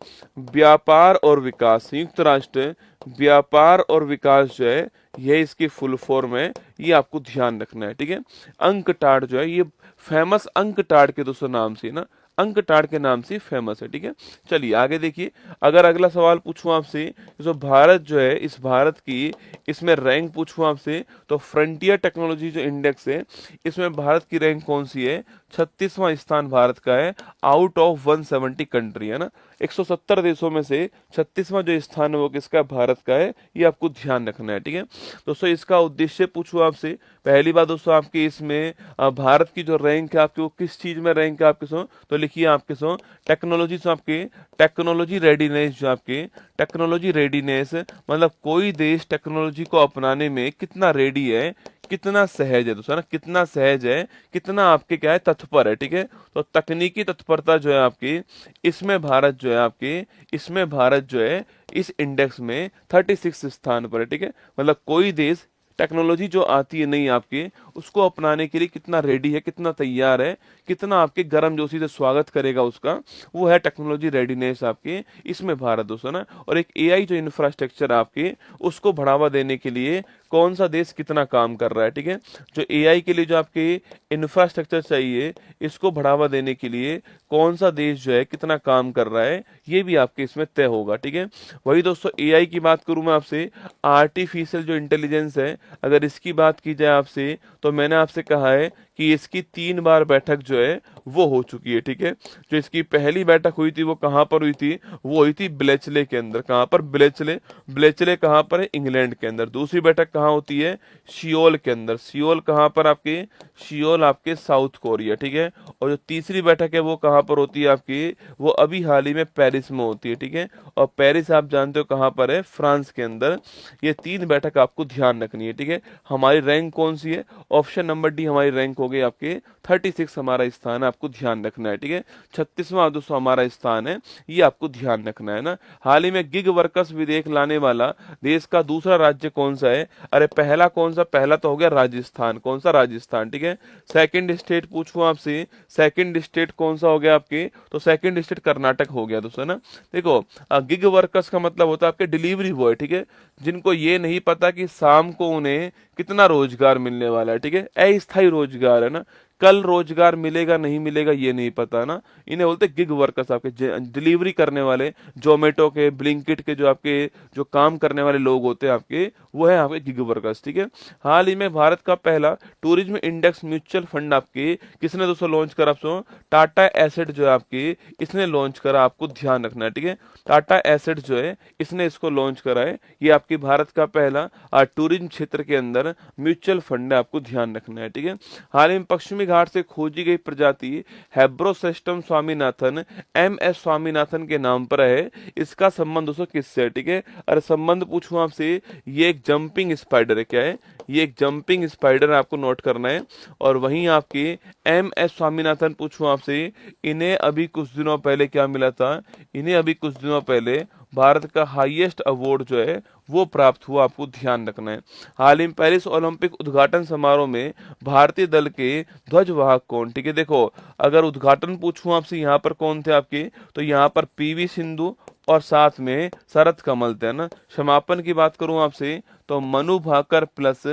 व्यापार और विकास, संयुक्त राष्ट्र व्यापार और विकास जो है यह इसकी फुल फॉर्म है, ये आपको ध्यान रखना है। ठीक है, अंकटाड जो है ये फेमस अंकटाड के दोस्तों नाम से ना, अंकटाड के नाम से फेमस है। ठीक है, चलिए आगे देखिए, अगर अगला सवाल पूछूं आपसे, जो भारत जो है इस भारत की इसमें रैंक पूछूं आपसे, तो फ्रंटियर टेक्नोलॉजी जो इंडेक्स है इसमें भारत की रैंक कौन सी है, 36वां स्थान भारत का है आउट ऑफ 170 कंट्री, है ना, 170 देशों में से 36वां जो स्थान है वो किसका, भारत का है, ये आपको ध्यान रखना है। ठीक है दोस्तों, इसका उद्देश्य पूछूं आपसे, पहली बात दोस्तों आपकी इसमें भारत की जो रैंक है आपकी वो किस चीज में रैंक है आपके सो, तो लिखिए आपके सो टेक्नोलॉजी से आपके टेक्नोलॉजी रेडीनेस, जो आपके टेक्नोलॉजी रेडीनेस मतलब कोई देश टेक्नोलॉजी को अपनाने में कितना रेडी है, कितना सहज है दोस्तों ना, कितना सहज है, कितना आपके क्या है तत्पर है। ठीक है, तो तकनीकी तत्परता जो है आपकी इसमें भारत जो है आपके इसमें भारत जो है इस इंडेक्स में 36 स्थान पर है। ठीक है, मतलब कोई देश टेक्नोलॉजी जो आती है नहीं आपके उसको अपनाने के लिए कितना रेडी है, कितना तैयार है, कितना आपके गर्मजोशी से स्वागत करेगा उसका, वो है टेक्नोलॉजी रेडीनेस आपके इसमें भारत दोस्तों ना। और एक एआई जो इंफ्रास्ट्रक्चर आपके उसको बढ़ावा देने के लिए कौन सा देश कितना काम कर रहा है। ठीक है, जो एआई के लिए जो आपके इंफ्रास्ट्रक्चर चाहिए इसको बढ़ावा देने के लिए कौन सा देश जो है कितना काम कर रहा है, ये भी आपके इसमें तय होगा। ठीक है, वही दोस्तों एआई की बात करूं मैं आपसे, आर्टिफिशियल जो इंटेलिजेंस है अगर इसकी बात की जाए आपसे, तो मैंने आपसे कहा है कि इसकी 3 बार बैठक जो है वो हो चुकी है। ठीक है, जो इसकी पहली बैठक हुई थी वो कहां पर हुई थी, वो हुई थी ब्लेचले के अंदर, कहां पर, ब्लेचले, ब्लेचले कहां पर है, इंग्लैंड के अंदर। दूसरी बैठक कहां होती है, सियोल के अंदर, सियोल कहां पर आपके, सियोल आपके साउथ कोरिया। ठीक है, और जो तीसरी बैठक है वो कहां पर होती है आपकी, वो अभी हाल ही में पेरिस में होती है। ठीक है, और पेरिस आप जानते हो कहां पर है, फ्रांस के अंदर। ये 3 बैठक आपको ध्यान रखनी है। ठीक है, हमारी रैंक कौन सी है, ऑप्शन नंबर डी हमारी रैंक हो गई आपके 36 हमारा स्थान है, आपको ध्यान रखना है। ठीक है, 36वां दोस्तों हमारा स्थान है, ये आपको ध्यान रखना है ना। हाल ही में गिग वर्कर्स विधेयक लाने वाला देश का दूसरा राज्य कौन सा है, अरे पहला कौन सा, पहला तो हो गया राजस्थान, कौन सा, राजस्थान। ठीक है, सेकंड स्टेट पूछूं आपसे, सेकंड स्टेट कौन सा हो गया आपके, तो सेकंड स्टेट कर्नाटक हो गया दोस्तों ना। देखो गिग वर्कर्स का मतलब होता है आपके डिलीवरी बॉय। ठीक है, जिनको ये नहीं पता कि शाम को उन्हें कितना रोजगार मिलने वाला है। ठीक है, अस्थायी रोजगार है ना, कल रोजगार मिलेगा नहीं मिलेगा ये नहीं पता ना, इन्हें बोलते गिग वर्कर्स, आपके डिलीवरी करने वाले, जोमेटो के, ब्लिंकिट के जो आपके जो काम करने वाले लोग होते हैं आपके, वो है आपके गिग वर्कर्स। ठीक है, हाल ही में भारत का पहला टूरिज्म इंडेक्स म्यूचुअल फंड आपके किसने दोस्तों लॉन्च करा, आप टाटा एसेट जो है आपके इसने लॉन्च करा, आपको ध्यान रखना है। ठीक है, टाटा एसेट जो है इसने इसको लॉन्च करा है, ये आपकी भारत का पहला टूरिज्म क्षेत्र के अंदर म्यूचुअल फंड है, आपको ध्यान रखना है। ठीक है, हाल ही में पश्चिमी घाट से खोजी गई प्रजाति हेब्रोसेस्टम स्वामीनाथन, MS स्वामीनाथन के नाम पर है, इसका संबंध दोस्तों किससे है। ठीक है, अरे संबंध पूछूं आपसे, ये एक जंपिंग स्पाइडर है, क्या है, ये एक जंपिंग स्पाइडर है, आपको नोट करना है। और वहीं आपके MS स्वामीनाथन पूछूं आपसे, इन्हें अभी कुछ दिनों पहले क्या मिला था, इन्हें अभी कुछ दिनों पहले भारत का हाईएस्ट अवार्ड जो है वो प्राप्त हुआ, आपको ध्यान रखना है। हाल ही में पेरिस ओलंपिक उद्घाटन समारोह में भारतीय दल के ध्वजवाहक कौन। ठीक है, देखो अगर उद्घाटन पूछूं आपसे यहाँ पर कौन थे आपके, तो यहाँ पर PV सिंधु और साथ में शरत कमल थे ना। समापन की बात करूं आपसे तो मनु भाकर प्लस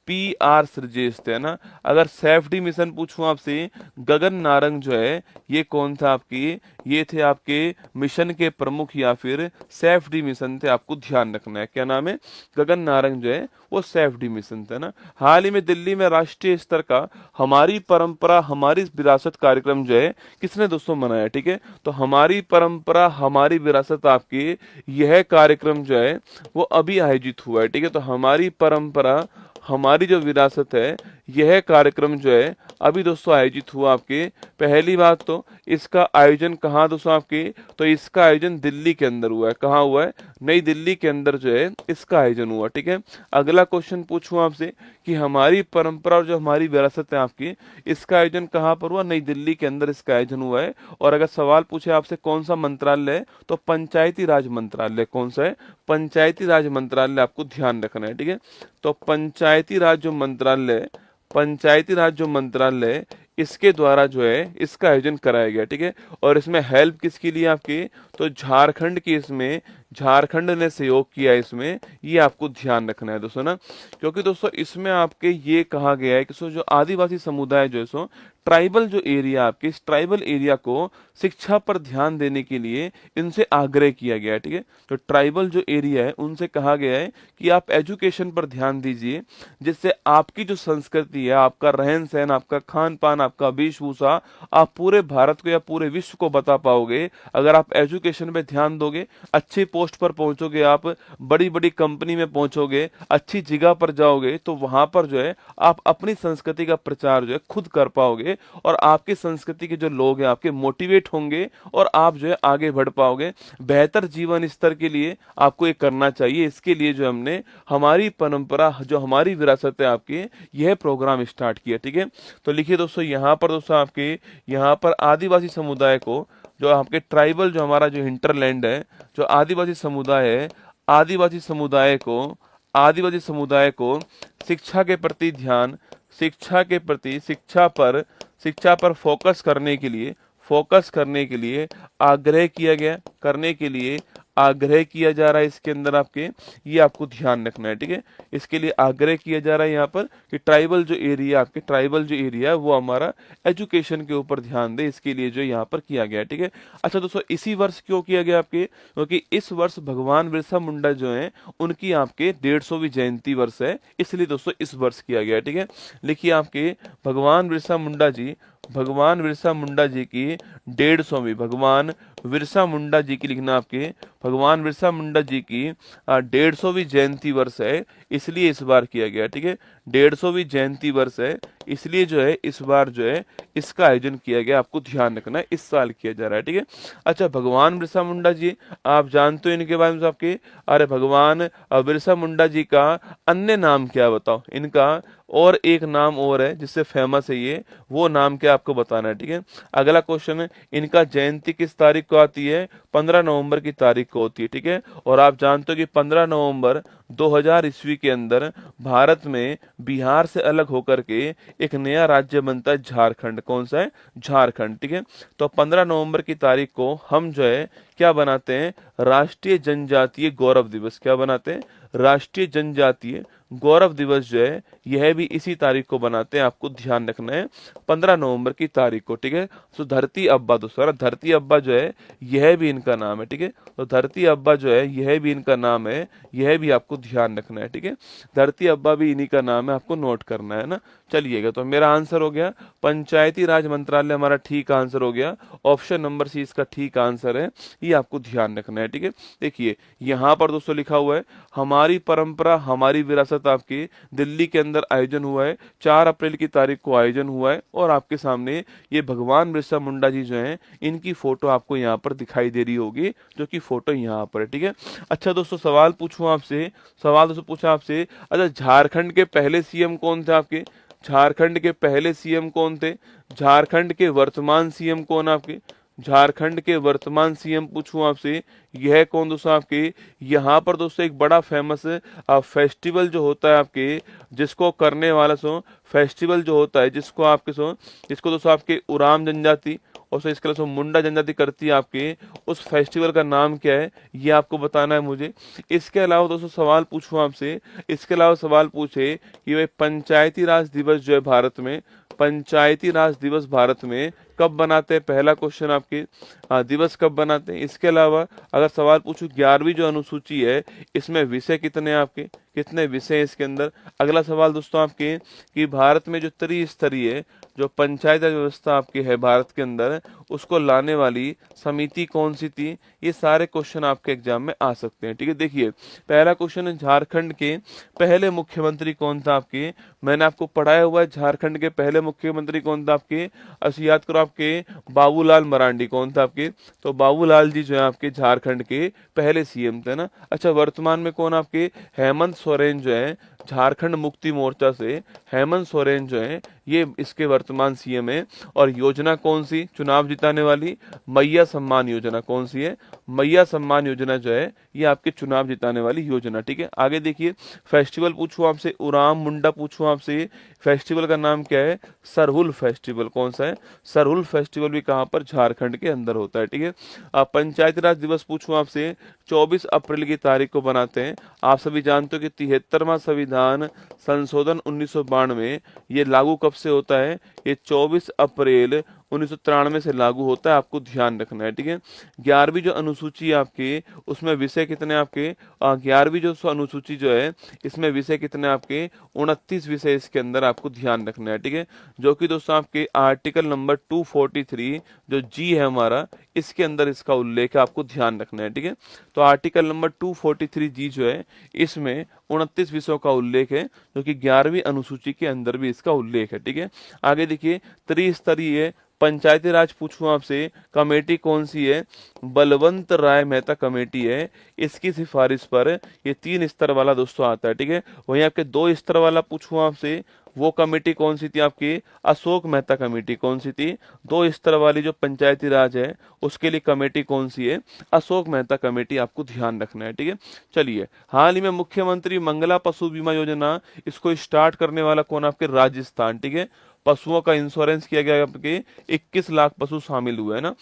PR श्रीजेश थे ना। अगर सेफ्टी मिशन पूछूं आपसे, गगन नारंग जो है ये कौन था आपकी, ये थे आपके मिशन के प्रमुख या फिर सेफ्टी मिशन थे, आपको ध्यान रखना है। क्या नाम है, गगन नारंग जो है वो सेफ्टी मिशन थे ना। हाल ही में दिल्ली में राष्ट्रीय स्तर का हमारी परंपरा हमारी विरासत कार्यक्रम जो है किसने दोस्तों मनाया। ठीक है, तो हमारी परंपरा हमारी विरासत आपकी यह कार्यक्रम जो है वो अभी आयोजित हुआ है। ठीक है, तो हमारी परंपरा हमारी जो विरासत है यह कार्यक्रम जो है अभी दोस्तों आयोजित हुआ आपके। पहली बात तो इसका आयोजन कहाँ दोस्तों आपके, तो इसका आयोजन दिल्ली के अंदर हुआ है। कहाँ हुआ है, नई दिल्ली के अंदर जो है इसका आयोजन हुआ। ठीक है, अगला क्वेश्चन पूछूं आपसे कि हमारी परंपरा और जो हमारी विरासत है आपकी, इसका आयोजन कहाँ पर हुआ, नई दिल्ली के अंदर इसका आयोजन हुआ है। और अगर सवाल पूछे आपसे कौन सा मंत्रालय है, तो पंचायती राज मंत्रालय। कौन सा है, पंचायती राज मंत्रालय, आपको ध्यान रखना है। ठीक है, तो पंचायती राज जो मंत्रालय है, पंचायती राज जो मंत्रालय है, इसके द्वारा जो है इसका आयोजन कराया गया। ठीक है, और इसमें हेल्प किसकी ली आपकी, तो झारखंड की, इसमें झारखंड ने सहयोग किया इसमें, ये आपको ध्यान रखना है दोस्तों ना। क्योंकि दोस्तों इसमें आपके ये कहा गया है कि जो आदिवासी समुदाय जो है सो ट्राइबल जो एरिया आपके, इस ट्राइबल एरिया को शिक्षा पर ध्यान देने के लिए इनसे आग्रह किया गया है। ठीक है, तो ट्राइबल जो एरिया है उनसे कहा गया है कि आप एजुकेशन पर ध्यान दीजिए, जिससे आपकी जो संस्कृति है, आपका रहन सहन, आपका खान पान, आपका वेशभूषा, आप पूरे भारत को या पूरे विश्व को बता पाओगे। अगर आप एजुकेशन पे ध्यान दोगे, अच्छी पोस्ट पर पहुंचोगे, आप बड़ी बड़ी कंपनी में पहुंचोगे, अच्छी जगह पर जाओगे, तो वहां पर जो है आप अपनी संस्कृति का प्रचार जो है खुद कर पाओगे, और आपकी संस्कृति के जो लोग हैं आपके मोटिवेट होंगे, और आप जो है आगे बढ़ पाओगे। बेहतर जीवन स्तर के लिए आपको ये करना चाहिए। इसके लिए जो हमने हमारी परंपरा, जो हमारी विरासत है आपकी, यह प्रोग्राम स्टार्ट किया। ठीक है, तो लिखिए दोस्तों यहाँ पर, दोस्तों आपके यहाँ पर आदिवासी समुदाय को, जो आपके ट्राइबल, जो हमारा जो हिंटरलैंड है, जो आदिवासी समुदाय है, आदिवासी समुदाय को, आदिवासी समुदाय को शिक्षा के प्रति ध्यान, शिक्षा के प्रति, शिक्षा पर फोकस करने के लिए आग्रह किया गया, करने के लिए आग्रह किया जा रहा है इसके अंदर आपके, ये आपको ध्यान रखना है। ठीक है, इसके लिए आग्रह किया जा रहा है यहाँ पर कि ट्राइबल जो एरिया, आपके ट्राइबल जो एरिया है वो हमारा एजुकेशन के ऊपर ध्यान दे, इसके लिए जो यहाँ पर किया गया है। ठीक है, अच्छा दोस्तों इसी वर्ष क्यों किया गया आपके, क्योंकि इस वर्ष भगवान बिरसा मुंडा जो है उनकी आपके 150वीं जयंती वर्ष है, इसलिए दोस्तों इस वर्ष किया गया है। ठीक है, लिखिए आपके भगवान बिरसा मुंडा जी, भगवान बिरसा मुंडा जी की 150वीं, भगवान बिरसा मुंडा जी की, लिखना आपके भगवान बिरसा मुंडा जी की 150वीं जयंती वर्ष है, इसलिए इस बार किया गया। ठीक है, 150वीं जयंती वर्ष है, इसलिए जो है इस बार जो है इसका आयोजन किया गया। आपको ध्यान रखना है, इस साल किया जा रहा है। ठीक है, अच्छा भगवान बिरसा मुंडा जी आप जानते हो इनके बारे में आपके, अरे भगवान बिरसा मुंडा जी का अन्य नाम क्या बताओ, इनका और एक नाम और है जिससे फेमस है ये, वो नाम क्या आपको बताना है। ठीक है, अगला क्वेश्चन है, इनका जयंती किस तारीख को आती है, 15 नवंबर की तारीख को होती है। ठीक है, और आप जानते हो कि 15 नवंबर 2000 ईस्वी के अंदर भारत में बिहार से अलग होकर के एक नया राज्य बनता है झारखंड। कौन सा है, झारखंड। ठीक है, तो 15 नवंबर की तारीख को हम जो है क्या बनाते हैं, राष्ट्रीय जनजातीय गौरव दिवस। क्या बनाते हैं, राष्ट्रीय जनजातीय गौरव दिवस जो है यह भी इसी तारीख को बनाते हैं। आपको ध्यान रखना है 15 नवंबर की तारीख को। ठीक है, तो धरती अब्बा, दोस्तों धरती अब्बा जो है यह भी इनका नाम है। ठीक है, तो धरती अब्बा जो है यह भी इनका नाम है, यह भी आपको ध्यान रखना है। ठीक है, धरती अब्बा भी इन्हीं का नाम है, आपको नोट करना है ना। चलिएगा, तो मेरा आंसर हो गया पंचायती राज मंत्रालय, हमारा ठीक आंसर हो गया। ऑप्शन नंबर सी इसका ठीक आंसर है, ये आपको ध्यान रखना है। ठीक है, देखिए यहाँ पर दोस्तों लिखा हुआ है हमारी परंपरा हमारी विरासत, आपकी दिल्ली के अंदर आयोजन हुआ है, 4 अप्रैल की तारीख को आयोजन हुआ है। और आपके सामने ये भगवान बिरसा मुंडा जी जो हैं इनकी फोटो आपको यहाँ पर दिखाई दे रही होगी, जो कि फोटो यहाँ पर है। ठीक है, अच्छा दोस्तों सवाल पूछूं आपसे, सवाल दोस्तों पूछा आपसे, अच्छा झारखंड के पहले सीएम कौन थे आपके, झारखंड के पहले सीएम कौन थे, झारखंड के वर्तमान सीएम कौन आपके, झारखंड के वर्तमान सीएम पूछूं आपसे, यह कौन दोस्तों आपके, यहाँ पर दोस्तों एक बड़ा फेमस फेस्टिवल जो होता है आपके, जिसको करने वाला फेस्टिवल जो होता है, जिसको आपके जिसको दोस्तों आपके उराम जनजाति और इसके अलावा मुंडा जनजाति करती है आपके, उस फेस्टिवल का नाम क्या है ये आपको बताना है मुझे। इसके अलावा दोस्तों सवाल पूछूं आपसे, इसके अलावा सवाल पूछे कि भाई पंचायती राज दिवस जो है भारत में, पंचायती राज दिवस भारत में कब बनाते हैं, पहला क्वेश्चन आपके दिवस कब बनाते हैं। इसके अलावा अगर सवाल पूछूं 11वीं जो अनुसूची है इसमें विषय कितने हैं आपके, कितने विषय हैं इसके अंदर। अगला सवाल दोस्तों आपके कि भारत में जो त्रिस्तरीय जो पंचायत राज व्यवस्था आपकी है भारत के अंदर, उसको लाने वाली समिति कौन सी थी। ये सारे क्वेश्चन आपके एग्जाम में आ सकते हैं, ठीक है। देखिए पहला क्वेश्चन है झारखंड के पहले मुख्यमंत्री कौन था आपके। मैंने आपको पढ़ाया हुआ है झारखंड के पहले मुख्यमंत्री कौन था आपके, अच्छा याद करो आपके बाबूलाल मरांडी कौन था आपके। तो बाबूलाल जी जो है आपके झारखंड के पहले सीएम थे ना। अच्छा वर्तमान में कौन आपके, हेमंत सोरेन जो है झारखंड मुक्ति मोर्चा से, हेमंत सोरेन जो है ये इसके वर्तमान सीएम है। और योजना कौन सी चुनाव जिताने वाली, मैया सम्मान योजना कौन सी है, मैया सम्मान योजना जो है ये आपके चुनाव जिताने वाली योजना, ठीक है। आगे देखिए फेस्टिवल पूछूं आपसे, उराम मुंडा पूछूं आपसे, फेस्टिवल का नाम क्या है, सरहुल फेस्टिवल कौन सा है, सरहुल फेस्टिवल भी कहां पर, झारखंड के अंदर होता है, ठीक है। अब पंचायती राज दिवस पूछूं आपसे, 24 अप्रैल की तारीख को बनाते हैं। आप सभी जानते हो कि 73वां संविधान संशोधन 1992 ये लागू कब से होता है, ये 24 अप्रैल 1993 से लागू होता है, आपको ध्यान रखना है, ठीक है। 11वीं जो अनुसूची है आपके उसमें विषय कितने आपके, 11वीं जो अनुसूची जो है इसमें विषय कितने आपके, 29 विषय इसके अंदर आपको ध्यान रखना है, ठीक है। जो कि दोस्तों आपके आर्टिकल नंबर 243 जो जी है हमारा इसके अंदर इसका उल्लेख है, आपको ध्यान रखना है, ठीक है। तो आर्टिकल नंबर 243 जी जो है इसमें 29 विषयों का उल्लेख है, जो कि 11वीं अनुसूची के अंदर भी इसका उल्लेख है, ठीक है। आगे देखिए त्रिस्तरीय पंचायती राज पूछूं आपसे, कमेटी कौन सी है, बलवंत राय मेहता कमेटी है। इसकी सिफारिश पर ये 3 स्तर वाला दोस्तों आता है, ठीक है। वहीं आपके 2 स्तर वाला पूछूं आपसे, वो कमेटी कौन सी थी आपकी, अशोक मेहता कमेटी कौन सी थी। 2 स्तर वाली जो पंचायती राज है उसके लिए कमेटी कौन सी है, अशोक मेहता कमेटी, आपको ध्यान रखना है, ठीक है। चलिए हाल ही में मुख्यमंत्री मंगला पशु बीमा योजना इसको स्टार्ट करने वाला कौन, आपके राजस्थान, ठीक है। पशुओं का इंश्योरेंस किया गया आपके 21 लाख पशु शामिल हुए हैं ना।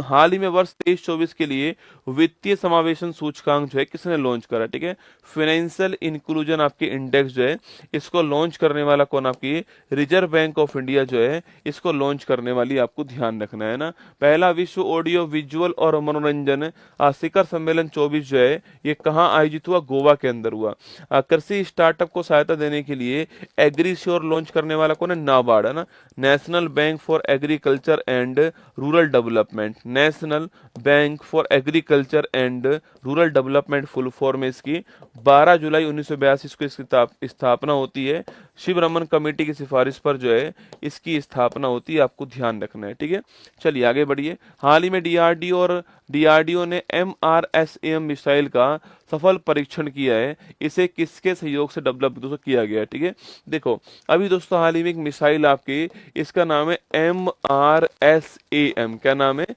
हाल ही में वर्ष 23-24 के लिए वित्तीय समावेशन सूचकांक जो है किसने लॉन्च करा, ठीक है। फाइनेंशियल इंक्लूजन आपके इंडेक्स जो है इसको लॉन्च करने वाला कौन, आपकी रिजर्व बैंक ऑफ इंडिया जो है इसको लॉन्च करने वाली, आपको ध्यान रखना है ना। पहला विश्व ऑडियो विजुअल और मनोरंजन शिखर सम्मेलन 24 जो है ये कहाँ आयोजित हुआ, गोवा के अंदर हुआ। कृषि स्टार्टअप को सहायता देने के लिए एग्रीश्योर लॉन्च करने वाला कौन है, नाबार्ड है ना। National bank for agriculture and rural development, national bank for agriculture and rural development full form में इसकी 12 जुलाई 1982 को इसकी स्थापना होती है। शिव रमन कमेटी की सिफारिश पर जो है इसकी स्थापना होती है, आपको ध्यान रखना है, ठीक है। चलिए आगे बढ़िए। हाल ही में डीआरडीओ ने MRSAM मिसाइल का सफल परीक्षण किया है। इसे किसके सहयोग से डेवलप दोस्तों किया गया है, ठीक है। देखो अभी दोस्तों हाल ही में एक मिसाइल आपके इसका नाम है MRSAM, क्या नाम है,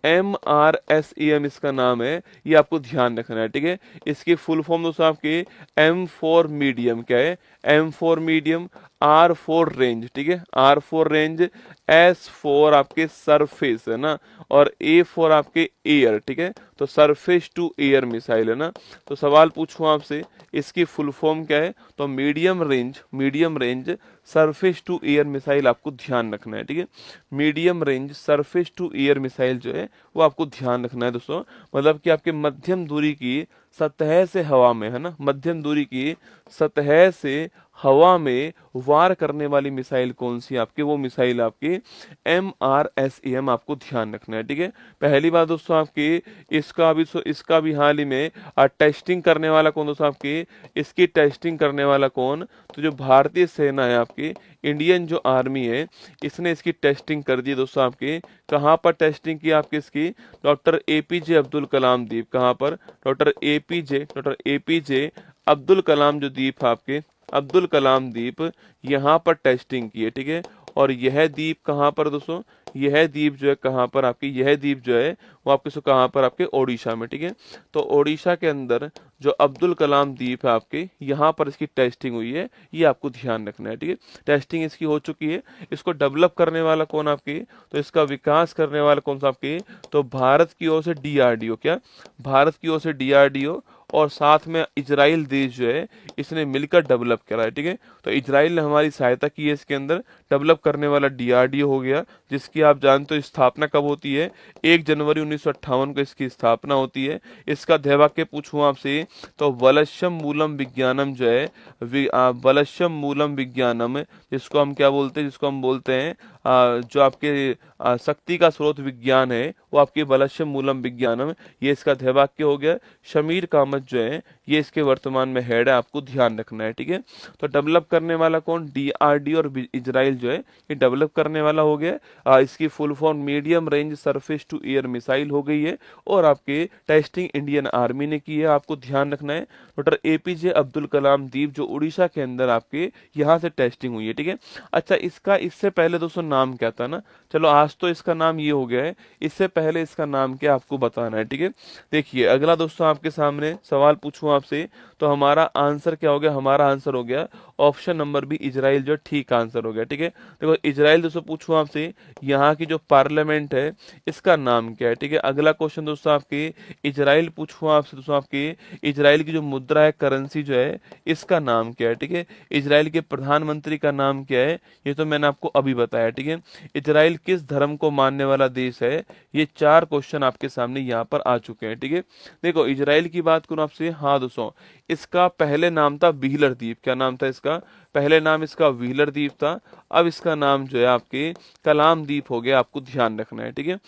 MRSAM इसका नाम है, ये आपको ध्यान रखना है, ठीक है। इसकी फुल फॉर्म दोस्तों आपके M4 मीडियम, क्या है, M4 मीडियम, R4 रेंज, ठीक है, R4 रेंज, S4 आपके सरफेस है ना, और A4 आपके एयर, ठीक है। तो सरफेस टू एयर मिसाइल है ना। तो सवाल पूछूं आपसे इसकी फुल फॉर्म क्या है, तो medium range surface to air missile, आपको ध्यान रखना है, ठीक है। Medium range surface to air missile जो है वो आपको ध्यान रखना है दोस्तों। मतलब कि आपके मध्यम दूरी की सतह से हवा में, है ना, मध्यम दूरी की सतह से हवा में वार करने वाली मिसाइल कौन सी आपकी, वो मिसाइल आपकी MRSAM, आपको ध्यान रखना है, ठीक है। पहली बात दोस्तों आपकी इसका भी हाल ही में टेस्टिंग करने वाला कौन दोस्तों आपकी, इसकी टेस्टिंग करने वाला कौन, तो जो भारतीय सेना है आपकी, इंडियन जो आर्मी है इसने इसकी टेस्टिंग कर दी दोस्तों आपकी। कहाँ पर टेस्टिंग की आपकी इसकी, डॉक्टर APJ अब्दुल कलाम द्वीप, कहाँ पर, डॉक्टर APJ अब्दुल कलाम जो द्वीप है आपके, अब्दुल कलाम द्वीप, यहाँ पर टेस्टिंग की है, ठीक है। और यह द्वीप कहाँ पर दोस्तों, यह द्वीप जो है कहाँ पर आपकी, यह द्वीप जो है वो आपके कहाँ पर, आपके ओडिशा में, ठीक है। तो ओडिशा के अंदर जो अब्दुल कलाम द्वीप है आपके, यहाँ पर इसकी टेस्टिंग हुई है, ये आपको ध्यान रखना है, ठीक है। टेस्टिंग इसकी हो चुकी है। इसको डेवलप करने वाला कौन आपकी, तो इसका विकास करने वाला कौन सा आपकी, तो भारत की ओर से DRDO, क्या, भारत की ओर से DRDO, और साथ में इजराइल देश जो है इसने मिलकर डेवलप करा है, ठीक है। तो इजराइल ने हमारी सहायता की है इसके अंदर डेवलप करने वाला डीआरडीओ हो गया, जिसकी आप जानते हो स्थापना कब होती है, 1 जनवरी 1958 को इसकी स्थापना होती है। इसका ध्येयवाक्य पूछूं आपसे तो वलशम मूलम विज्ञानम जो है, वलशम मूलम विज्ञानम, जिसको हम क्या बोलते हैं, जिसको हम बोलते हैं जो आपके शक्ति का स्रोत विज्ञान है, वो आपके वलशम मूलम विज्ञानम, ये इसका ध्येयवाक्य हो गया। शमीर कामत जो है ये इसके वर्तमान में हेड है, आपको ध्यान रखना है, ठीक है। तो डेवलप करने वाला कौन, डीआरडी और इजराइल जो है ये डेवलप करने वाला हो गया। इसकी full form medium range surface to air missile हो गई है, और आपके टेस्टिंग इंडियन आर्मी ने की है, आपको ध्यान रखना है। डॉक्टर एपीजे अब्दुल कलाम द्वीप जो उड़ीसा के अंदर आपके यहाँ से टेस्टिंग हुई है, ठीक है। अच्छा, इसका इससे पहले दोस्तों नाम क्या था ना, चलो आज तो इसका नाम ये हो गया है, इससे पहले इसका नाम क्या आपको बताना है, ठीक है। देखिए अगला दोस्तों आपके सामने सवाल पूछूं आपसे, तो हमारा आंसर क्या हो गया, हमारा आंसर हो गया ऑप्शन नंबर बी इजराइल, जो ठीक आंसर हो गया, ठीक है। देखो इजराइल दोस्तों पूछूं आपसे, यहाँ की जो पार्लियामेंट है इसका नाम क्या है, ठीक है। अगला क्वेश्चन दोस्तों आपके इजराइल पूछूं आपसे दोस्तों, आपके इजराइल की जो मुद्रा है, करेंसी जो है, इसका नाम क्या है, ठीक है। इजराइल के प्रधानमंत्री का नाम क्या है, ये तो मैंने आपको अभी बताया, ठीक है। इजराइल किस धर्म को मानने वाला देश है, ये 4 क्वेश्चन आपके सामने यहाँ पर आ चुके हैं, ठीक है। देखो इजराइल की बात करूं आपसे, हाँ दोस्तों इसका पहले नाम था व्हीलर द्वीप, क्या नाम था इसका, पहले नाम इसका व्हीलर द्वीप था, अब इसका नाम जो है आपके कलाम द्वीप हो गया, आपको ध्यान रखना है, ठीक है।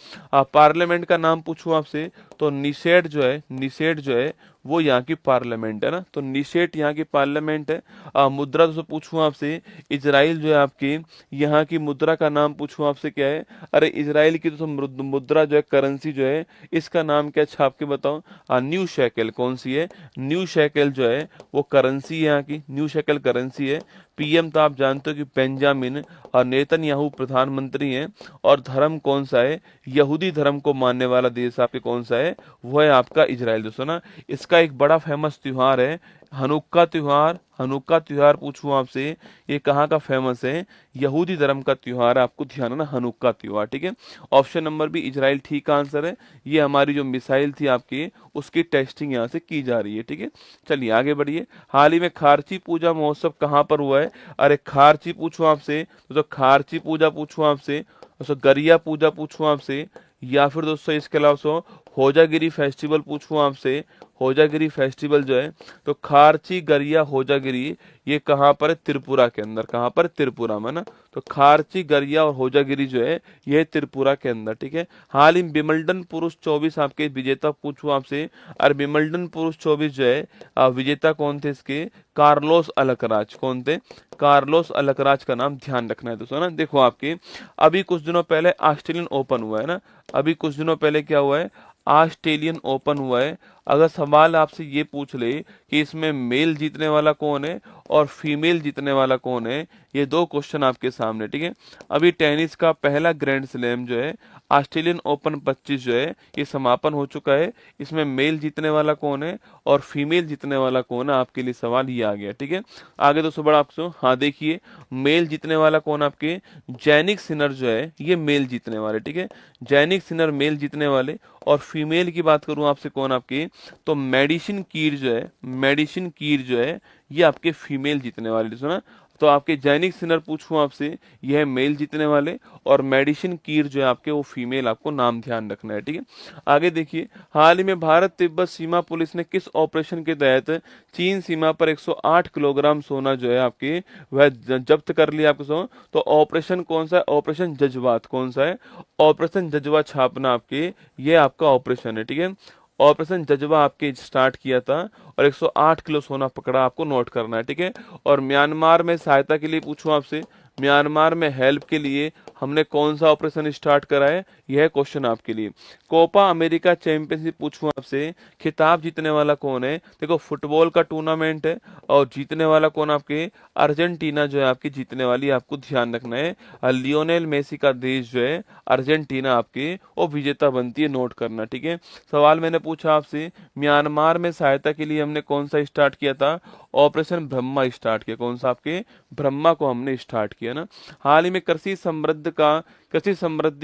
पार्लियामेंट का नाम पूछूं आपसे तो निषेध जो है, निषेध जो है वो यहाँ की पार्लियामेंट है ना, तो निषेध यहाँ की पार्लियामेंट है। मुद्रा दोस्तों पूछूं आपसे, इजराइल जो है आपकी यहाँ की मुद्रा का नाम पूछूं आपसे क्या है, अरे इजराइल की दोस्तों मुद्रा जो है, करेंसी जो है, इसका नाम क्या छाप के बताओ, न्यू शेकेल, कौन सी है, न्यू शेकेल जो है वो करेंसी यहाँ की, न्यू शेकेल करेंसी है। पीएम तो आप जानते हो कि बेंजामिन और नेतन्याहू प्रधानमंत्री हैं, और धर्म कौन सा है, यहूदी धर्म को मानने वाला देश आपके कौन सा है, वो है आपका इजराइल दोस्तों ना। इसका एक बड़ा फेमस त्योहार है हनुक्का त्योहार, हनुक्का त्योहार पूछूं आपसे ये कहाँ का फेमस है, यहूदी धर्म का त्योहार है, आपको ध्यान है ना, हनुक्का त्योहार, ठीक है। ऑप्शन नंबर बी इजराइल ठीक आंसर है। ये हमारी जो मिसाइल थी आपकी उसकी टेस्टिंग यहाँ से की जा रही है, ठीक है। चलिए आगे बढ़िए। हाल ही में खारची पूजा महोत्सव कहाँ पर हुआ है, अरे खारची पूछूं आपसे तो खारची पूजा पूछूं आपसे, दोस्तों गरिया पूजा पूछूं आपसे, या फिर दोस्तों इसके अलावा होजागिरी फेस्टिवल पूछूं आपसे, होजागिरी फेस्टिवल जो है, तो खारची गरिया होजागिरी ये कहाँ पर है, त्रिपुरा के अंदर, कहाँ पर, त्रिपुरा में ना, तो खारची गरिया और होजागिरी जो है ये त्रिपुरा के अंदर, ठीक है। हाल ही विमल्डन पुरुष 24 आपके विजेता पूछूं आपसे, और विमल्डन पुरुष 24 जो है विजेता कौन थे इसके, कार्लोस अलकराज, कौन थे, कार्लोस अलकराज का नाम ध्यान रखना है दोस्तों ना। देखो आपके अभी कुछ दिनों पहले ऑस्ट्रेलियन ओपन हुआ है ना, अभी कुछ दिनों पहले क्या हुआ है, ऑस्ट्रेलियन ओपन हुआ है। अगर सवाल आपसे ये पूछ ले कि इसमें मेल जीतने वाला कौन है और फीमेल जीतने वाला कौन है, ये 2 क्वेश्चन आपके सामने, ठीक है। अभी टेनिस का पहला ग्रैंड स्लैम जो है ऑस्ट्रेलियन ओपन 25 जो है ये समापन हो चुका है, इसमें मेल जीतने वाला कौन है और फीमेल जीतने वाला कौन है, आपके लिए सवाल ये आ गया, ठीक है। आगे दोस्तों बड़ा आपसे, हाँ देखिए मेल जीतने वाला कौन, आपके जैनिक सिनर जो है ये मेल जीतने वाले, ठीक है, जैनिक सिनर मेल जीतने वाले। और फीमेल की बात करूं आपसे कौन आपकी, तो मेडिसिन कीर जो है, मेडिसिन कीर जो है ये आपके फीमेल जीतने वाले, सुना। तो आपके जैनिक सिनर पूछूं आपसे यह है मेल जीतने वाले, और मेडिसिन कीर जो है आपके वो फीमेल, आपको नाम ध्यान रखना है, ठीक है। आगे देखिए, हाल ही में भारत तिब्बत सीमा पुलिस ने किस ऑपरेशन के तहत चीन सीमा पर 108 किलोग्राम सोना जो है आपके वह जब्त कर लिया आपके तो ऑपरेशन कौन सा है, ऑपरेशन जज्बात, कौन सा है, ऑपरेशन जज्बा छापना आपके, ये आपका ऑपरेशन है, ठीक है। ऑपरेशन जज्बा आपके स्टार्ट किया था और 108 किलो सोना पकड़ा, आपको नोट करना है, ठीक है। और म्यांमार में सहायता के लिए पूछूं आपसे, म्यांमार में हेल्प के लिए हमने कौन सा ऑपरेशन स्टार्ट करा है, यह क्वेश्चन आपके लिए। कोपा अमेरिका चैंपियनशिप पूछूं आपसे, खिताब जीतने वाला कौन है, देखो फुटबॉल का टूर्नामेंट है और जीतने वाला कौन, आपके अर्जेंटीना जो है आपकी जीतने वाली, आपको ध्यान रखना है। लियोनेल मेसी का देश जो है अर्जेंटीना आपके वो विजेता बनती है, नोट करना, ठीक है। सवाल मैंने पूछा आपसे म्यांमार में सहायता के लिए हमने कौन सा स्टार्ट किया था, ऑपरेशन ब्रह्मा स्टार्ट किया। कौन सा? आपके ब्रह्मा को हमने स्टार्ट किया ना। हाल ही में कृषि समृद्धि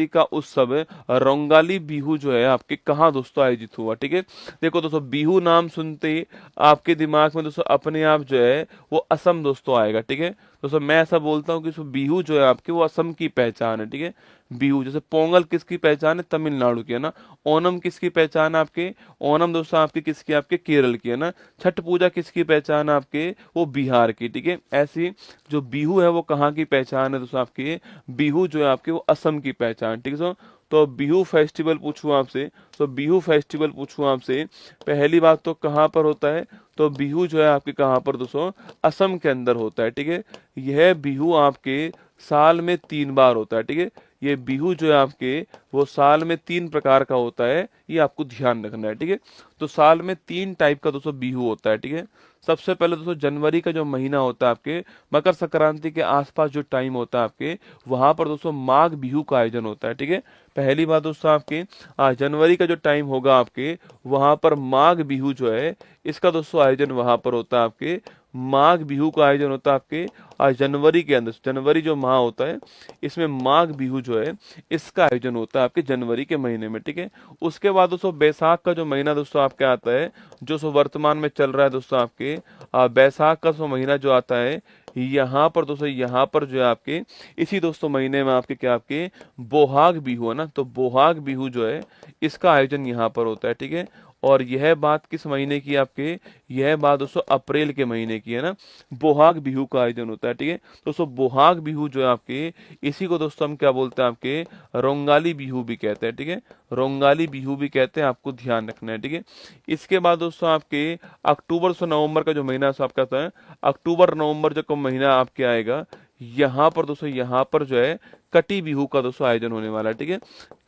का उत्सव रोंगाली बिहू जो है आपके कहाँ दोस्तों आयोजित हुआ? ठीक है, देखो दोस्तों, बिहू नाम सुनते ही आपके दिमाग में दोस्तों अपने आप जो है वो असम दोस्तों आएगा। ठीक है दोस्तों, मैं ऐसा बोलता हूँ कि बिहू जो है आपके वो असम की पहचान है। ठीक है, बिहू जैसे पोंगल किसकी पहचान है? तमिलनाडु की है ना। ओनम किसकी पहचान है? आपके ओनम दोस्तों आपके किसकी? आपके केरल की है ना। छठ पूजा किसकी पहचान है? आपके वो बिहार की। ठीक है, ऐसी जो बिहू है वो कहाँ की पहचान है दोस्तों? आपके बिहू जो है आपके वो असम की पहचान। ठीक है दोस्तों, तो बिहू फेस्टिवल पूछूं आपसे, तो बिहू फेस्टिवल पूछूं आपसे, पहली बात तो कहाँ पर होता है? तो बिहू जो है आपके कहाँ पर दोस्तों? असम के अंदर होता है। ठीक है, यह बिहू आपके साल में 3 बार होता है। ठीक है, ये बिहू जो है आपके वो साल में 3 प्रकार का होता है, ये आपको ध्यान रखना है। ठीक है, तो साल में 3 टाइप का दोस्तों बिहू होता है। ठीक है, सबसे पहले दोस्तों जनवरी का जो महीना होता है आपके मकर संक्रांति के आसपास जो टाइम होता है आपके, वहां पर दोस्तों माघ बिहू का आयोजन होता है। ठीक है, पहली बात दोस्तों आपके जनवरी का जो टाइम होगा आपके वहां पर माघ बिहू जो है इसका दोस्तों आयोजन वहां पर होता है। आपके माघ बिहू का आयोजन होता है आपके जनवरी के अंदर। जनवरी जो माह होता है इसमें माघ बिहू जो है इसका आयोजन होता है आपके जनवरी के महीने में। ठीक है, उसके बाद दोस्तों बैसाख का जो महीना दोस्तों आपके आता है, जो सो वर्तमान में चल रहा है दोस्तों आपके बैसाख का सो महीना जो आता है, यहाँ पर दोस्तों यहाँ पर जो है आपके इसी दोस्तों महीने में आपके क्या आपके बोहाग बिहू है ना। तो बोहाग बिहू जो है इसका आयोजन यहाँ पर होता है। ठीक है, और यह बात किस महीने की? आपके यह बात दोस्तों अप्रैल के महीने की है ना। बोहाग बिहू का आयोजन होता है। ठीक है दोस्तों, बोहाग बिहू जो है आपके इसी को दोस्तों हम क्या बोलते हैं? आपके रोंगाली बिहू भी कहते हैं। ठीक है, रोंगाली बिहू भी कहते हैं, आपको ध्यान रखना है। ठीक है, इसके बाद दोस्तों आपके अक्टूबर से नवंबर का जो महीना है आपका होता है, अक्टूबर नवंबर जो महीना आपके आएगा, यहाँ पर दोस्तों यहाँ पर जो है कटी बिहू का दोस्तों आयोजन होने वाला है। ठीक है,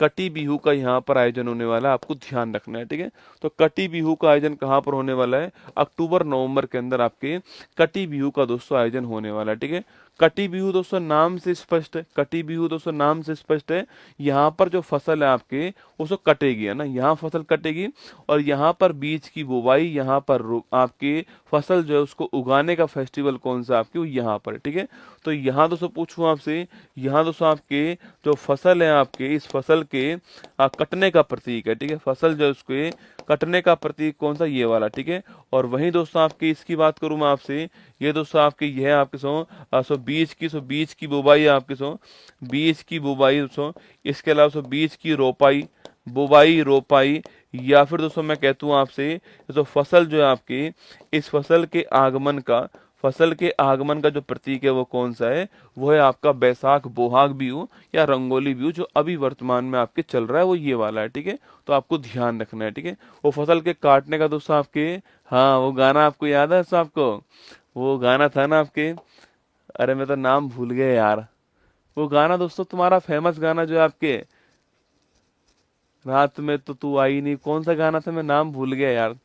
कटी बिहू का यहाँ पर आयोजन होने वाला है, आपको ध्यान रखना है। ठीक है, तो कटी बिहू का आयोजन कहाँ पर होने वाला है? अक्टूबर नवंबर के अंदर आपके कटी बिहू का दोस्तों आयोजन होने वाला है। ठीक है, कटी बिहू दोस्तों नाम से स्पष्ट है, कटी बिहू दोस्तों नाम से स्पष्ट है, यहाँ पर जो फसल है आपके उसको कटेगी है ना, यहाँ फसल कटेगी और यहाँ पर बीज की बुवाई, यहाँ पर आपके फसल जो है उसको उगाने का फेस्टिवल कौन सा आपके वो यहाँ पर। ठीक है, तो यहाँ दोस्तों पूछूं आपसे, यहाँ दोस्तों आपके जो फसल है आपके इस फसल के कटने का प्रतीक है। ठीक है, फसल जो है उसके कटने का प्रतीक कौन सा? ये वाला। ठीक है, और वहीं दोस्तों आपकी इसकी बात करूं मैं आपसे, ये दोस्तों आपके यह आपके बीज की बुवाई है आपके बीज की बुवाई इसके अलावा बीज की रोपाई, बुवाई रोपाई, या फिर दोस्तों मैं कहता हूँ आपसे तो फसल जो है आपकी इस फसल के आगमन का जो प्रतीक है वो कौन सा है? वो है आपका बैसाख बोहाग बिहू या रंगोली बिहू, जो अभी वर्तमान में आपके चल रहा है वो ये वाला है। ठीक है, तो आपको ध्यान रखना है। ठीक है, वो फसल के काटने का दोस्तों आपके, हाँ वो गाना आपको याद है दोस्तों? आपको वो गाना था ना आपके, अरे मैं तो नाम भूल गया यार, वो गाना दोस्तों तुम्हारा फेमस गाना जो है आपके रात में तो तू आई नहीं, कौन सा गाना था? मैं नाम भूल गया यार,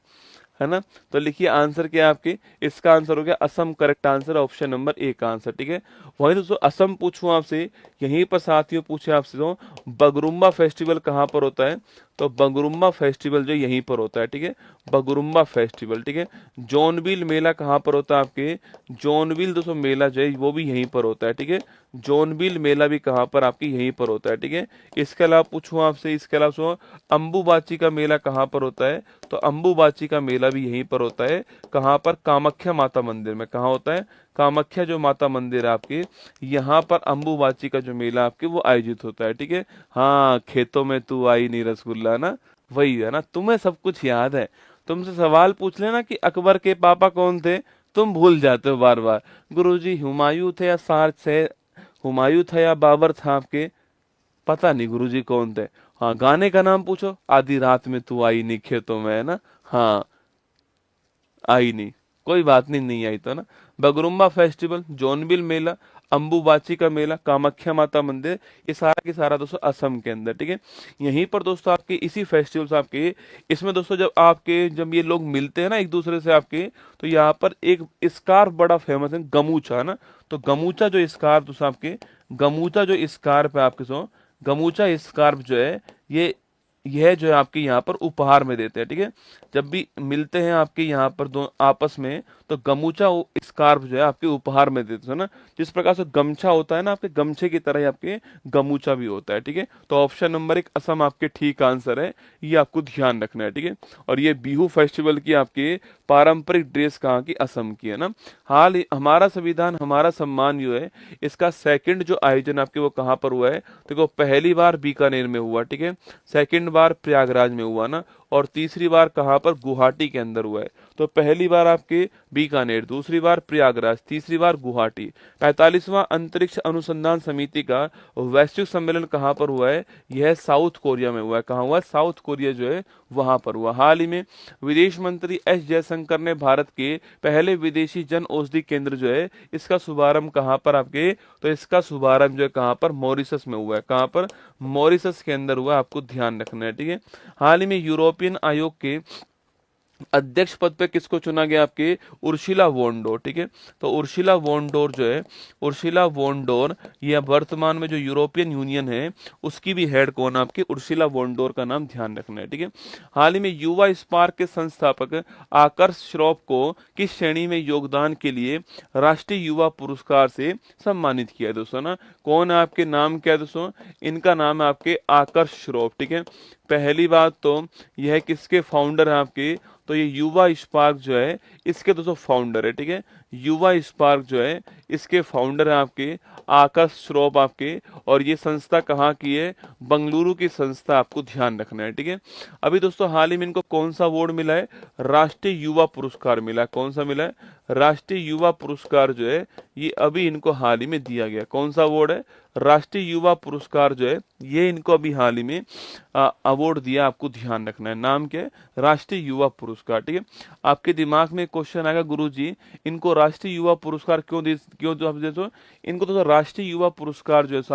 है ना। तो लिखिए आंसर क्या है आपके, इसका आंसर हो गया Assam, correct answer option number A का आंसर। ठीक है, वही दोस्तों असम पूछूं आपसे, यहीं पर साथियों पूछे आपसे तो बगरुम्बा फेस्टिवल कहाँ पर होता है? तो बगरुम्बा फेस्टिवल जो यहीं पर होता है। ठीक है, बगरुम्बा फेस्टिवल। ठीक है, जोनबिल मेला कहाँ पर होता है आपके? जोनबिल दोस्तों मेला जो है वो भी यहीं पर होता है। ठीक है, जोनबिल मेला भी कहाँ पर आपके यहीं पर होता है। ठीक है, इसके अलावा पूछूं आपसे, इसके अलावा अम्बुबाची का मेला कहाँ पर होता है? तो अम्बुबाची का मेला भी यहीं पर होता है, कहाँ पर? कामाख्या माता मंदिर में। कहाँ होता है? कामाख्या जो माता मंदिर है आपके, यहाँ पर अम्बुबाची का जो मेला आपके वो आयोजित होता है। ठीक है, हाँ खेतों में तू आई नी रसगुल्ला ना, वही है ना। तुम्हें सब कुछ याद है, तुमसे सवाल पूछ लेना कि अकबर के पापा कौन थे, तुम भूल जाते हो बार बार। गुरुजी हुमायूं थे या सार से, हुमायूं था या बाबर था आपके? पता नहीं गुरुजी कौन थे। हाँ गाने का नाम पूछो, आधी रात में तू आई नहीं खेतों में, है ना। हाँ आई नहीं, कोई बात नहीं, नहीं आई तो ना। बगरुम्बा फेस्टिवल, जोनबिल मेला, अम्बुबाची का मेला, कामाख्या माता मंदिर, ये सारा की सारा दोस्तों असम के अंदर। ठीक है, यहीं पर दोस्तों आपके इसी फेस्टिवल्स आपके इसमें दोस्तों जब ये लोग मिलते हैं ना एक दूसरे से आपके, तो यहाँ पर एक स्कार्फ बड़ा फेमस है, गमूचा, है ना। तो गमूचा जो स्कार्फ दोस्तों आपके, गमूचा जो स्कार्फ है आपके गमूचा स्कार्फ जो है ये यह जो है आपके यहाँ पर उपहार में देते हैं, ठीक है। जब भी मिलते हैं आपके यहाँ पर दो आपस में, तो गमूचा स्कार्फ जो है आपके उपहार में देते हैं ना। जिस प्रकार से गमछा होता है ना, आपके गमछे की तरह ही आपके गमूचा भी होता है, ठीक है। तो ऑप्शन नंबर 1 असम आपके ठीक आंसर है, ये आपको ध्यान रखना है, ठीक है। और ये बिहू फेस्टिवल की आपके पारंपरिक ड्रेस कहाँ की, असम की है ना। हमारा संविधान हमारा सम्मान जो है, इसका सेकंड जो आयोजन आपके वो कहाँ पर हुआ है, देखो पहली बार बीकानेर में हुआ, ठीक है। सेकंड बार प्रयागराज में हुआ ना, और तीसरी बार कहाँ पर, गुवाहाटी के अंदर हुआ है। तो पहली बार आपके बीकानेर, दूसरी बार प्रयागराज, तीसरी बार गुवाहाटी। 45वां अंतरिक्ष अनुसंधान समिति का वैश्विक सम्मेलन कहाँ पर हुआ है, यह साउथ कोरिया में हुआ है। कहाँ हुआ है, साउथ कोरिया जो है वहां पर हुआ। हाल ही में विदेश मंत्री एस जयशंकर ने भारत के पहले विदेशी जन औषधि केंद्र जो है, इसका शुभारंभ कहाँ पर आपके, तो इसका शुभारंभ जो है कहाँ पर, मॉरिशस में हुआ है। कहाँ पर, मॉरिशस के अंदर हुआ, आपको ध्यान रखना है, ठीक है। हाल ही में यूरोपियन आयोग के अध्यक्ष पद पे किसको चुना गया, आपके उर्शिला वोन डोर, ठीक है। तो उर्शिला वोन डोर जो है, उर्शिला वोन डोर, ये वर्तमान में जो यूरोपियन यूनियन है उसकी भी हेड कौन, आपकी उर्शिला वोन डोर का नाम ध्यान रखना है, ठीक है। हाल ही में युवा स्पार्क के संस्थापक आकर्ष श्रॉफ को किस श्रेणी में योगदान के लिए राष्ट्रीय युवा पुरस्कार से सम्मानित किया है दोस्तों ना। कौन है आपके, नाम क्या है दोस्तों, इनका नाम है आपके आकर्ष श्रॉफ, ठीक है। पहली बात तो यह किसके फाउंडर है आपके, तो ये युवा स्पार्क जो है इसके दोस्तों फाउंडर है, ठीक है। युवा स्पार्क जो है इसके फाउंडर है आपके आकाश श्रॉफ आपके, और ये संस्था कहाँ की है, बंगलुरु की संस्था, आपको ध्यान रखना है, ठीक है। अभी दोस्तों हाल ही में इनको कौन सा अवार्ड मिला है, राष्ट्रीय युवा पुरस्कार मिला है। कौन सा मिला है, राष्ट्रीय युवा पुरस्कार जो है ये अभी इनको हाल ही में दिया गया। कौन सा अवार्ड है, राष्ट्रीय युवा पुरस्कार जो है ये इनको अभी हाल ही में अवार्ड दिया, आपको ध्यान रखना है। नाम क्या है, राष्ट्रीय युवा पुरस्कार, ठीक है। आपके दिमाग में क्वेश्चन आएगा, गुरुजी इनको राष्ट्रीय युवा पुरस्कार क्यों जो आप देखो, इनको तो राष्ट्रीय युवा पुरस्कार जो है सो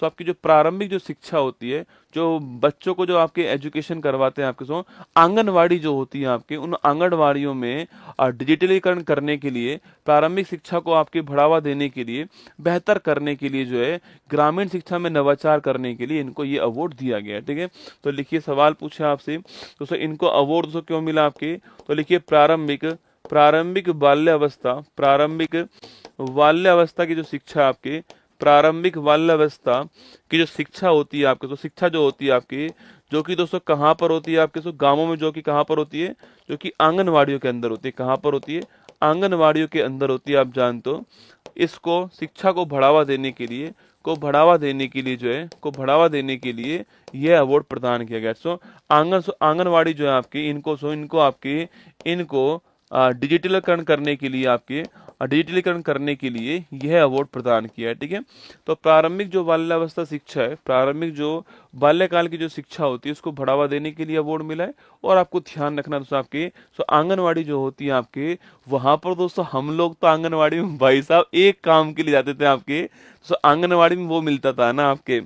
आपकी जो प्रारंभिक जो शिक्षा होती है, जो बच्चों को जो आपके एजुकेशन करवाते हैं आपके सो आंगनवाड़ी जो होती है आपके, उन आंगनवाड़ियों में डिजिटलीकरण करने के लिए, प्रारंभिक शिक्षा को आपके बढ़ावा देने के लिए, बेहतर करने के लिए जो है, ग्रामीण शिक्षा में नवाचार करने के लिए इनको ये अवार्ड दिया गया है, ठीक है। तो लिखिए, सवाल पूछा आपसे दोस्तों, इनको अवार्ड दोस्तों क्यों मिला आपके, तो लिखिए प्रारंभिक बाल्यावस्था की जो शिक्षा आपके, प्रारंभिक बाल्यावस्था की जो शिक्षा होती है आपके, तो शिक्षा जो होती है आपकी, जो कि दोस्तों कहाँ पर होती है आपके, तो गांवों में, जो कि कहाँ पर होती है, जो कि आंगनवाड़ियों के अंदर होती है। कहाँ पर होती है, आंगनवाड़ियों के अंदर होती है, आप जानते हो। इसको शिक्षा को बढ़ावा देने के लिए, बढ़ावा देने के लिए यह अवार्ड प्रदान किया गया। आंगनवाड़ी जो है आपकी, इनको डिजिटलीकरण करने के लिए यह अवार्ड प्रदान किया है, ठीक है। तो प्रारंभिक जो बाल्यावस्था शिक्षा है, प्रारंभिक जो बाल्यकाल की जो शिक्षा होती है उसको बढ़ावा देने के लिए अवार्ड मिला है। और आपको ध्यान रखना दोस्तों, आपके आंगनवाड़ी जो होती है आपके, वहां पर दोस्तों हम लोग तो आंगनवाड़ी में भाई साहब एक काम के लिए जाते थे आपके, तो आंगनवाड़ी में वो मिलता था ना, आपके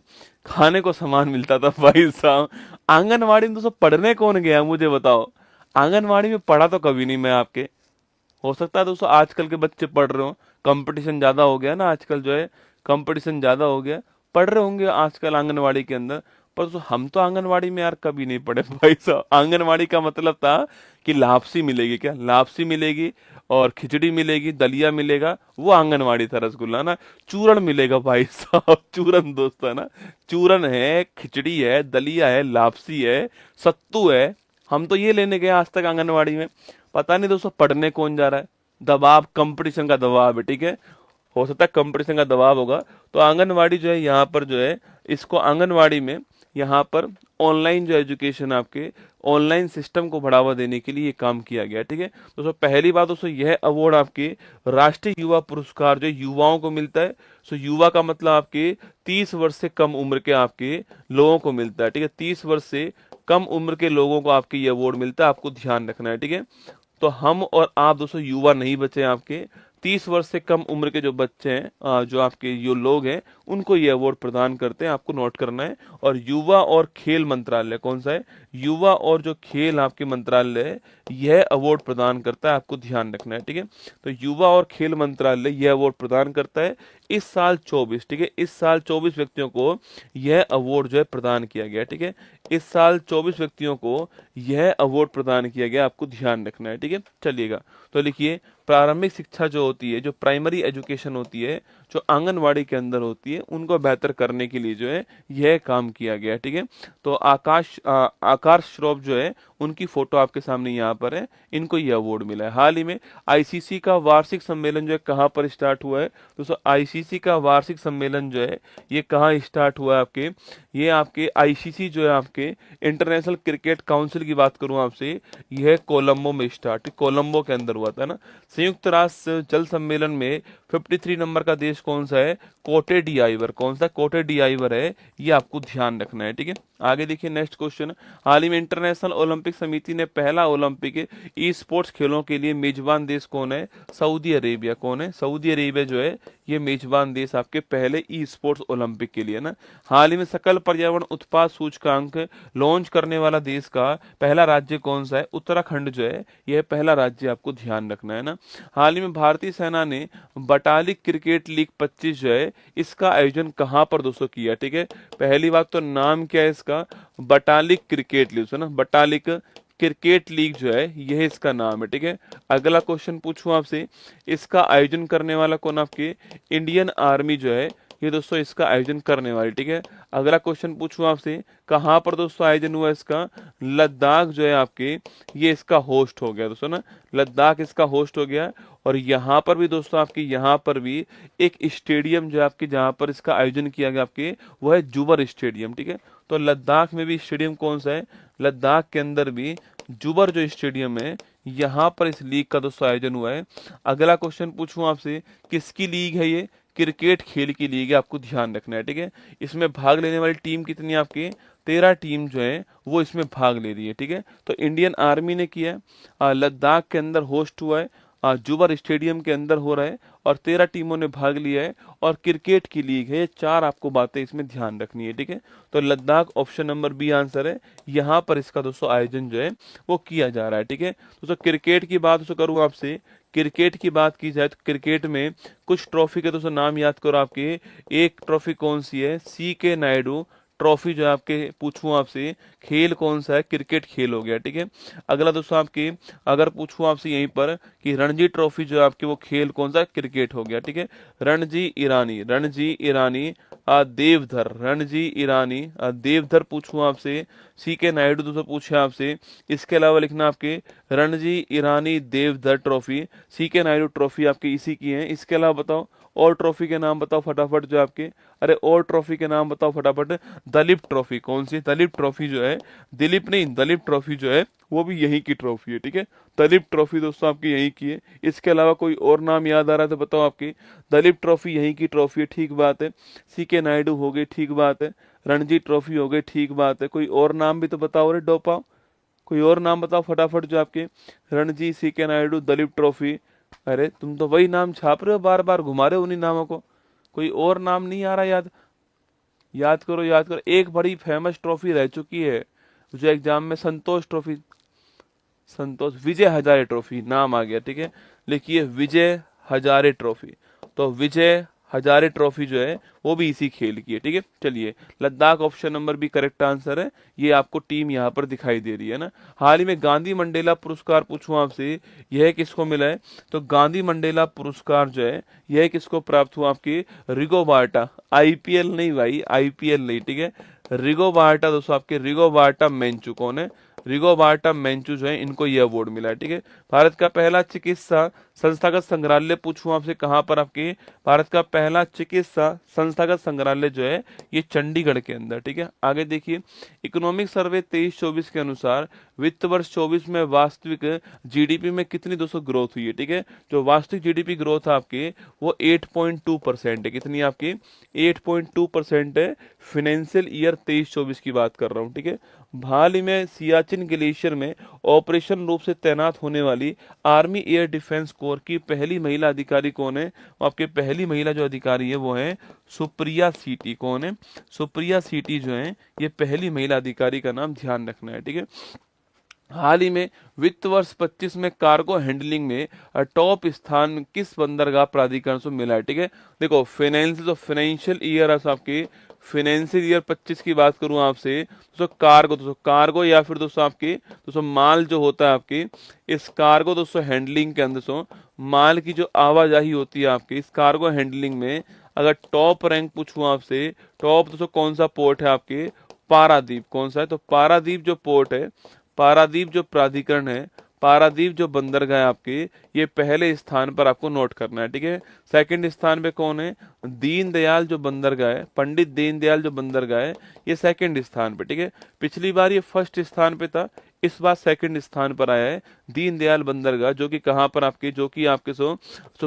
खाने को सामान मिलता था भाई साहब। आंगनवाड़ी में दोस्तों पढ़ने कौन गया, मुझे बताओ। आंगनवाड़ी में पढ़ा तो कभी नहीं मैं आपके। हो सकता है दोस्तों आजकल के बच्चे पढ़ रहे हो, कंपटीशन ज्यादा हो गया ना आजकल, जो है कंपटीशन ज्यादा हो गया, पढ़ रहे होंगे आजकल आंगनवाड़ी के अंदर। पर तो हम तो आंगनवाड़ी में यार कभी नहीं पढ़े भाई साहब। आंगनवाड़ी का मतलब था कि लापसी मिलेगी, क्या लापसी मिलेगी, और खिचड़ी मिलेगी, दलिया मिलेगा, वो आंगनवाड़ी था। रसगुल्ला ना, चूरन मिलेगा भाई साहब, चूरन दोस्त है ना, चूरन है, खिचड़ी है, दलिया है, लापसी है, सत्तू है। हम तो ये लेने गए आज तक आंगनवाड़ी में। पता नहीं दोस्तों पढ़ने कौन जा रहा है, दबाव, कंपटीशन का दबाव है, ठीक है। हो सकता है कंपटीशन का दबाव होगा। तो आंगनवाड़ी जो है यहाँ पर जो है, इसको आंगनवाड़ी में यहाँ पर ऑनलाइन जो एजुकेशन आपके, ऑनलाइन सिस्टम को बढ़ावा देने के लिए ये काम किया गया, ठीक है। दोस्तों पहली बात दोस्तों, यह अवार्ड आपके राष्ट्रीय युवा पुरस्कार जो युवाओं को मिलता है। सो युवा का मतलब आपके 30 वर्ष से कम उम्र के आपके लोगों को मिलता है, ठीक है। 30 वर्ष से कम उम्र के लोगों को आपके ये अवार्ड मिलता है, आपको ध्यान रखना है, ठीक है। तो हम और आप दोस्तों युवा नहीं बचे आपके, 30 वर्ष से कम उम्र के जो बच्चे हैं, जो आपके जो लोग हैं, उनको ये अवार्ड प्रदान करते हैं, आपको नोट करना है। और युवा और खेल मंत्रालय कौन सा है, युवा और जो खेल आपके मंत्रालय है, यह अवार्ड प्रदान करता है, आपको ध्यान रखना है, ठीक है। तो युवा और खेल मंत्रालय यह अवार्ड प्रदान करता है इस साल 24, ठीक है, इस साल 24 व्यक्तियों को यह अवार्ड जो है प्रदान किया गया, ठीक है। इस साल 24 व्यक्तियों को यह अवार्ड प्रदान किया गया, आपको ध्यान रखना है, ठीक है। चलिएगा, तो लिखिए, प्रारंभिक शिक्षा जो होती है, जो प्राइमरी एजुकेशन होती है, जो आंगनवाड़ी के अंदर होती है, उनको बेहतर करने के लिए जो है यह काम किया गया, ठीक है। तो आकाश श्रॉफ जो है, उनकी फोटो आपके सामने यहाँ पर है, इनको यह अवार्ड मिला है। हाल ही में आईसीसी का वार्षिक सम्मेलन जो है कहाँ पर स्टार्ट हुआ है दोस्तों? आईसीसी का वार्षिक सम्मेलन जो है ये कहाँ स्टार्ट हुआ है आपके? ये आपके आईसीसी जो है आपके इंटरनेशनल क्रिकेट काउंसिल की बात करूं आपसे, यह कोलंबो में स्टार्ट, कोलंबो के अंदर हुआ था ना। संयुक्त राष्ट्र जल सम्मेलन में 53 नंबर का देश कौन सा है? कोटे डी आइवर। कौन सा? कोटे डी आइवर है, ये आपको ध्यान रखना है, ठीक है। आगे देखिए नेक्स्ट क्वेश्चन, हाल ही में इंटरनेशनल ओलंपिक समिति ने पहला ओलंपिक ई स्पोर्ट्स खेलों के लिए मेजबान देश कौन है? Saudi Arabia. कौन है? सऊदी अरेबिया जो है ये मेजबान देश आपके पहले ई स्पोर्ट्स ओलंपिक के लिए ना। हाल ही में सकल पर्यावरण उत्पाद सूचकांक लॉन्च करने वाला देश का पहला राज्य कौन सा है? उत्तराखंड जो है यह पहला राज्य, आपको ध्यान रखना है ना। हाल ही में भारतीय सेना ने बटालिक क्रिकेट लीग 25 जो है इसका आयोजन कहां पर दोस्तों किया? ठीक है, पहली बात तो नाम क्या है इसका? बटालिक क्रिकेट लीग है ना, बटालिक क्रिकेट लीग जो है यह इसका नाम है, ठीक है। अगला क्वेश्चन पूछूं आपसे, इसका आयोजन करने वाला कौन? आपके इंडियन आर्मी जो है ये दोस्तों इसका आयोजन करने वाली, ठीक है। अगला क्वेश्चन पूछूं आपसे, कहां पर दोस्तों आयोजन हुआ इसका? लद्दाख जो है आपके ये इसका होस्ट हो गया दोस्तों ना, लद्दाख इसका होस्ट हो गया। और यहाँ पर भी दोस्तों आपके यहाँ पर भी एक स्टेडियम जो है आपके जहाँ पर इसका आयोजन किया गया आपके, वो है जुबर स्टेडियम, ठीक है। तो लद्दाख में भी स्टेडियम कौन सा है? लद्दाख के अंदर भी जुबर जो स्टेडियम है, यहाँ पर इस लीग का दोस्तों आयोजन हुआ है। अगला क्वेश्चन पूछूं आपसे, किसकी लीग है ये? क्रिकेट खेल की लीग है, आपको ध्यान रखना है, ठीक है। इसमें भाग लेने वाली टीम कितनी है आपकी? 13 टीम जो है वो इसमें भाग ले रही है, ठीक है। तो इंडियन आर्मी ने किया है, लद्दाख के अंदर होस्ट हुआ है, जुबर स्टेडियम के अंदर हो रहा है और 13 टीमों ने भाग लिया है और क्रिकेट की लीग है। ये चार आपको बातें इसमें ध्यान रखनी है, ठीक है। तो Ladakh option number B answer है, यहाँ पर इसका दोस्तों आयोजन जो है वो किया जा रहा है, ठीक है। दोस्तों क्रिकेट की बात दोस्तों करूँ आपसे, क्रिकेट की बात की जाए तो क्रिकेट में कुछ ट्रॉफी के दोस्तों नाम याद करो आपके। एक ट्रॉफी कौन सी है? CK नायडू ट्रॉफी जो है आपके, पूछूं आपसे खेल कौन सा है? क्रिकेट खेल हो गया, ठीक है। अगला दोस्तों आपके अगर पूछूं आपसे यहीं पर कि रणजी ट्रॉफी जो है आपके वो खेल कौन सा? क्रिकेट हो गया, ठीक है। रणजी ईरानी, रणजी ईरानी देवधर, रणजी ईरानी देवधर पूछूं आपसे। CK नायडू दोस्तों पूछे आपसे, इसके अलावा लिखना आपके Ranji Irani Deodhar trophy, CK Naidu trophy आपकी इसी की है। इसके अलावा बताओ और ट्रॉफी के नाम बताओ फटाफट जो आपके, अरे और ट्रॉफी के नाम बताओ फटाफट। दलीप ट्रॉफी, कौन सी? दलीप ट्रॉफी जो है, दिलीप नहीं, दलीप ट्रॉफी जो है वो भी यहीं की ट्रॉफी है, ठीक है। दलीप ट्रॉफी दोस्तों आपकी यहीं की है। इसके अलावा कोई और नाम याद आ रहा है तो बताओ आपकी। दलीप ट्रॉफी यहीं की ट्रॉफी है, ठीक बात है। CK नायडू हो गई, ठीक बात है। रणजी ट्रॉफी हो गई, ठीक बात है। कोई और नाम भी तो बताओ रे डोपाओ, कोई और नाम बताओ फटाफट जो आपके। रणजी, CK नायडू, दलीप ट्रॉफी, अरे तुम तो वही नाम छाप रहे हो, बार बार घुमा रहे हो उन्हीं नामों को। कोई और नाम नहीं आ रहा याद? याद करो, याद करो। एक बड़ी फेमस ट्रॉफी रह चुकी है जो एग्जाम में, संतोष ट्रॉफी, संतोष, विजय हजारे ट्रॉफी नाम आ गया, ठीक है। लिखिए विजय हजारे ट्रॉफी। तो विजय हजारे ट्रॉफी जो है वो भी इसी खेल की है, ठीक है। चलिए, Ladakh option number B correct answer है। ये आपको टीम यहाँ पर दिखाई दे रही है ना। हाल ही में गांधी मंडेला पुरस्कार पूछूं आपसे, यह किसको मिला है? तो गांधी मंडेला पुरस्कार जो है यह किसको प्राप्त हुआ? आपकी रिगोबार्टा, IPL नहीं भाई, IPL नहीं, ठीक है। रिगोबार्टा दोस्तों आपके, रिगोबार्टा मेंचू। कौन है? रिगोबार्टा मेंचू जो है इनको यह अवार्ड मिला है, ठीक है। भारत का पहला चिकित्सा संस्थागत संग्रहालय पूछूं आपसे, कहां पर आपके? भारत का पहला चिकित्सा संस्थागत संग्रहालय जो है ये चंडीगढ़ के अंदर, ठीक है। आगे देखिए, इकोनॉमिक सर्वे 23-24 के अनुसार वित्त वर्ष 24 में वास्तविक जीडीपी में कितनी दोस्तों ग्रोथ हुई है, ठीक है। जो वास्तविक जीडीपी ग्रोथ है आपकी वो 8.2% है। कितनी आपकी 8.2% है। फाइनेंशियल ईयर 23-24 की बात कर रहा हूँ, ठीक है। हाल ही में सियाचिन ग्लेशियर में ऑपरेशन रूप से तैनात होने वाली आर्मी एयर डिफेंस कोर की पहली महिला अधिकारी कौन है? आपके पहली महिला जो अधिकारी है वो है सुप्रिया सीटी। कौन है? सुप्रिया सीटी जो है ये पहली महिला अधिकारी का नाम ध्यान रखना है, ठीक है। हाल ही में वित्त वर्ष 25 में कार्गो हैंडलिंग में टॉप स्थान किस बंदरगाह प्राधिकरण से मिला है, ठीक है। देखो फाइनेंशियल ईयर आपके फाइनेंशियल ईयर 25 की बात करूं आपसे, दोस्तों कार्गो या फिर दोस्तों आपके दोस्तों माल जो होता है आपके, इस कार्गो दोस्तों हैंडलिंग के अंदर दोस्तों माल की जो आवाजाही होती है आपकी इस कार्गो हैंडलिंग में, अगर टॉप रैंक पूछूं आपसे, टॉप दोस्तों कौन सा पोर्ट है आपके? पारादीप। कौन सा है? तो पारादीप जो पोर्ट है, पारादीप जो प्राधिकरण है, पारादीप जो बंदरगाह है आपके, ये पहले स्थान पर आपको नोट करना है, ठीक है। सेकंड स्थान पे कौन है? दीनदयाल जो बंदरगाह है, पंडित दीनदयाल जो बंदरगाह है, ये सेकंड स्थान पे, ठीक है। पिछली बार ये फर्स्ट स्थान पे था, इस बार सेकंड स्थान पर आया है दीनदयाल बंदरगाह, जो कि कहाँ पर आपके, जो कि आपके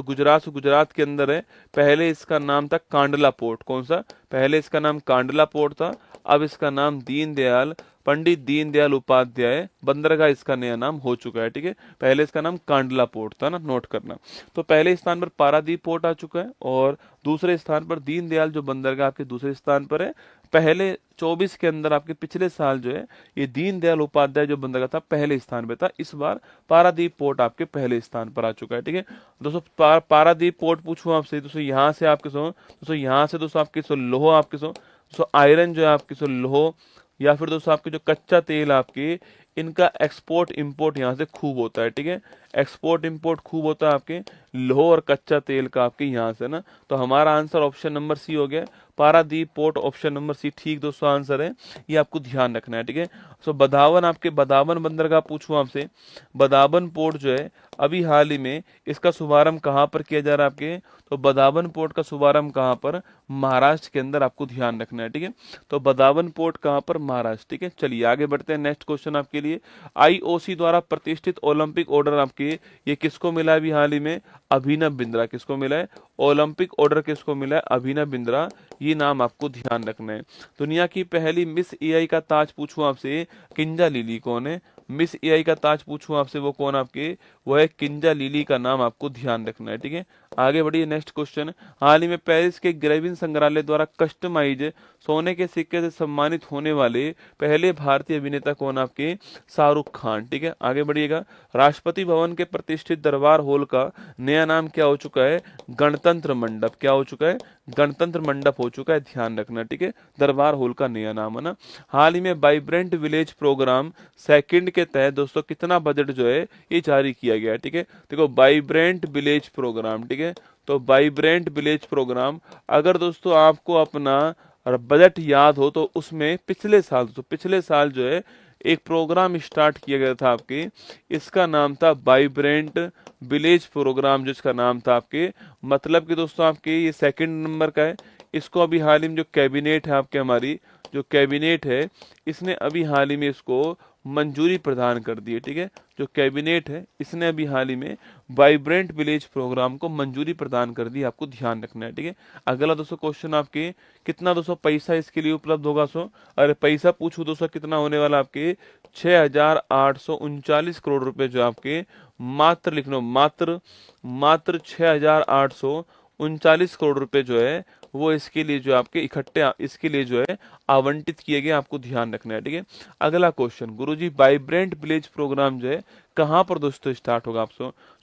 गुजरात के अंदर है। पहले इसका नाम था कांडला पोर्ट। कौन सा? पहले इसका नाम कांडला पोर्ट था, अब इसका नाम दीनदयाल पंडित दीनदयाल उपाध्याय बंदरगाह इसका नया नाम हो चुका है, ठीक है। पहले इसका नाम कांडला पोर्ट था ना, नोट करना। तो पहले स्थान पर पारादीप पोर्ट आ चुका है और दूसरे स्थान पर दीनदयाल जो बंदरगाह आपके दूसरे स्थान पर है। पहले 24 के अंदर आपके पिछले साल जो है ये दीनदयाल उपाध्याय जो बंदरगाह था पहले स्थान पे था, इस बार पारादीप पोर्ट आपके पहले स्थान पर आ चुका है, ठीक है। दोस्तों पारादीप पोर्ट पूछूं आपसे, दोस्तों यहाँ से आपके दोस्तों यहाँ से दोस्तों आपके लोह आपके दोस्तों आयरन जो है आपके लोह या फिर दोस्तों आपके जो कच्चा तेल आपके, इनका एक्सपोर्ट इंपोर्ट यहाँ से खूब होता है, ठीक है। एक्सपोर्ट इंपोर्ट खूब होता है आपके लोह और कच्चा तेल का आपके यहाँ से ना। तो हमारा आंसर ऑप्शन नंबर सी हो गया, Paradip port option number C ठीक दोस्तों आंसर है। ये आपको ध्यान रखना है, ठीक है। सो बदावन आपके बदावन बंदरगाह पूछूं आपसे, बदावन पोर्ट जो है अभी हाल ही में इसका शुभारंभ कहाँ पर किया जा रहा है आपके? तो बदावन पोर्ट का शुभारंभ कहाँ पर? महाराष्ट्र के अंदर आपको ध्यान रखना है, ठीक है। तो बदावन पोर्ट कहाँ पर? महाराष्ट्र, ठीक है। चलिए आगे बढ़ते हैं, नेक्स्ट क्वेश्चन आपके लिए। आईओसी द्वारा प्रतिष्ठित ओलंपिक ऑर्डर आपके ये किसको मिला है अभी हाल ही में? अभिनव बिंद्रा। किसको मिला है? ओलंपिक ऑर्डर किसको मिला है? अभिनव बिंद्रा। ये नाम आपको ध्यान रखना है। दुनिया की पहली मिस एआई का ताज पूछूं आपसे, किंजा लिली कौन है? मिस एआई का ताज पूछूं आपसे वो कौन आपके? वो है किंजा लिली का नाम आपको ध्यान रखना है, ठीक है। आगे बढ़िए, नेक्स्ट क्वेश्चन। हाल ही में पेरिस के ग्रेविन संग्रहालय द्वारा कस्टमाइज सोने के सिक्के से सम्मानित होने वाले पहले भारतीय अभिनेता कौन आपके? शाहरुख खान, ठीक है। आगे बढ़िएगा। राष्ट्रपति भवन के प्रतिष्ठित दरबार हॉल का नया नाम क्या हो चुका है? गणतंत्र मंडप। क्या हो चुका है? गणतंत्र मंडप हो चुका है, ध्यान रखना, ठीक है। दरबार हॉल का नया नाम है ना। हाल ही में वाइब्रेंट विलेज प्रोग्राम सेकंड के तहत दोस्तों कितना बजट जो है ये जारी किया गया है, ठीक है। देखो वाइब्रेंट विलेज प्रोग्राम, ठीक है। तो वाइब्रेंट विलेज प्रोग्राम, अगर दोस्तों आपको अपना बजट याद हो तो उसमें पिछले साल जो है एक प्रोग्राम स्टार्ट किया गया था आपके, इसका नाम था वाइब्रेंट विलेज प्रोग्राम, जिसका नाम था आपके, मतलब कि दोस्तों आपके ये सेकंड नंबर का है। इसको अभी हाल ही में जो कैबिनेट है आपके, हमारी जो कैबिनेट है इसने अभी हाल ही में इसको मंजूरी प्रदान कर दी है, ठीक है। जो कैबिनेट है इसने अभी हाल ही में वाइब्रेंट विलेज प्रोग्राम को मंजूरी प्रदान कर दी, आपको ध्यान रखना है, ठीक है। अगला दोस्तों क्वेश्चन आपके, कितना दोस्तों पैसा इसके लिए उपलब्ध होगा? अरे पैसा पूछू दोस्तों कितना होने वाला आपके? 6,839 करोड़ रुपए जो आपके, मात्र लिख लो, मात्र 6,839 करोड़ रुपए जो है वो इसके लिए जो आपके इकट्ठे इसके लिए जो है आवंटित किए गए, आपको ध्यान रखना है, ठीक है। अगला क्वेश्चन, गुरुजी वाइब्रेंट विलेज प्रोग्राम जो है कहाँ पर दोस्तों स्टार्ट होगा?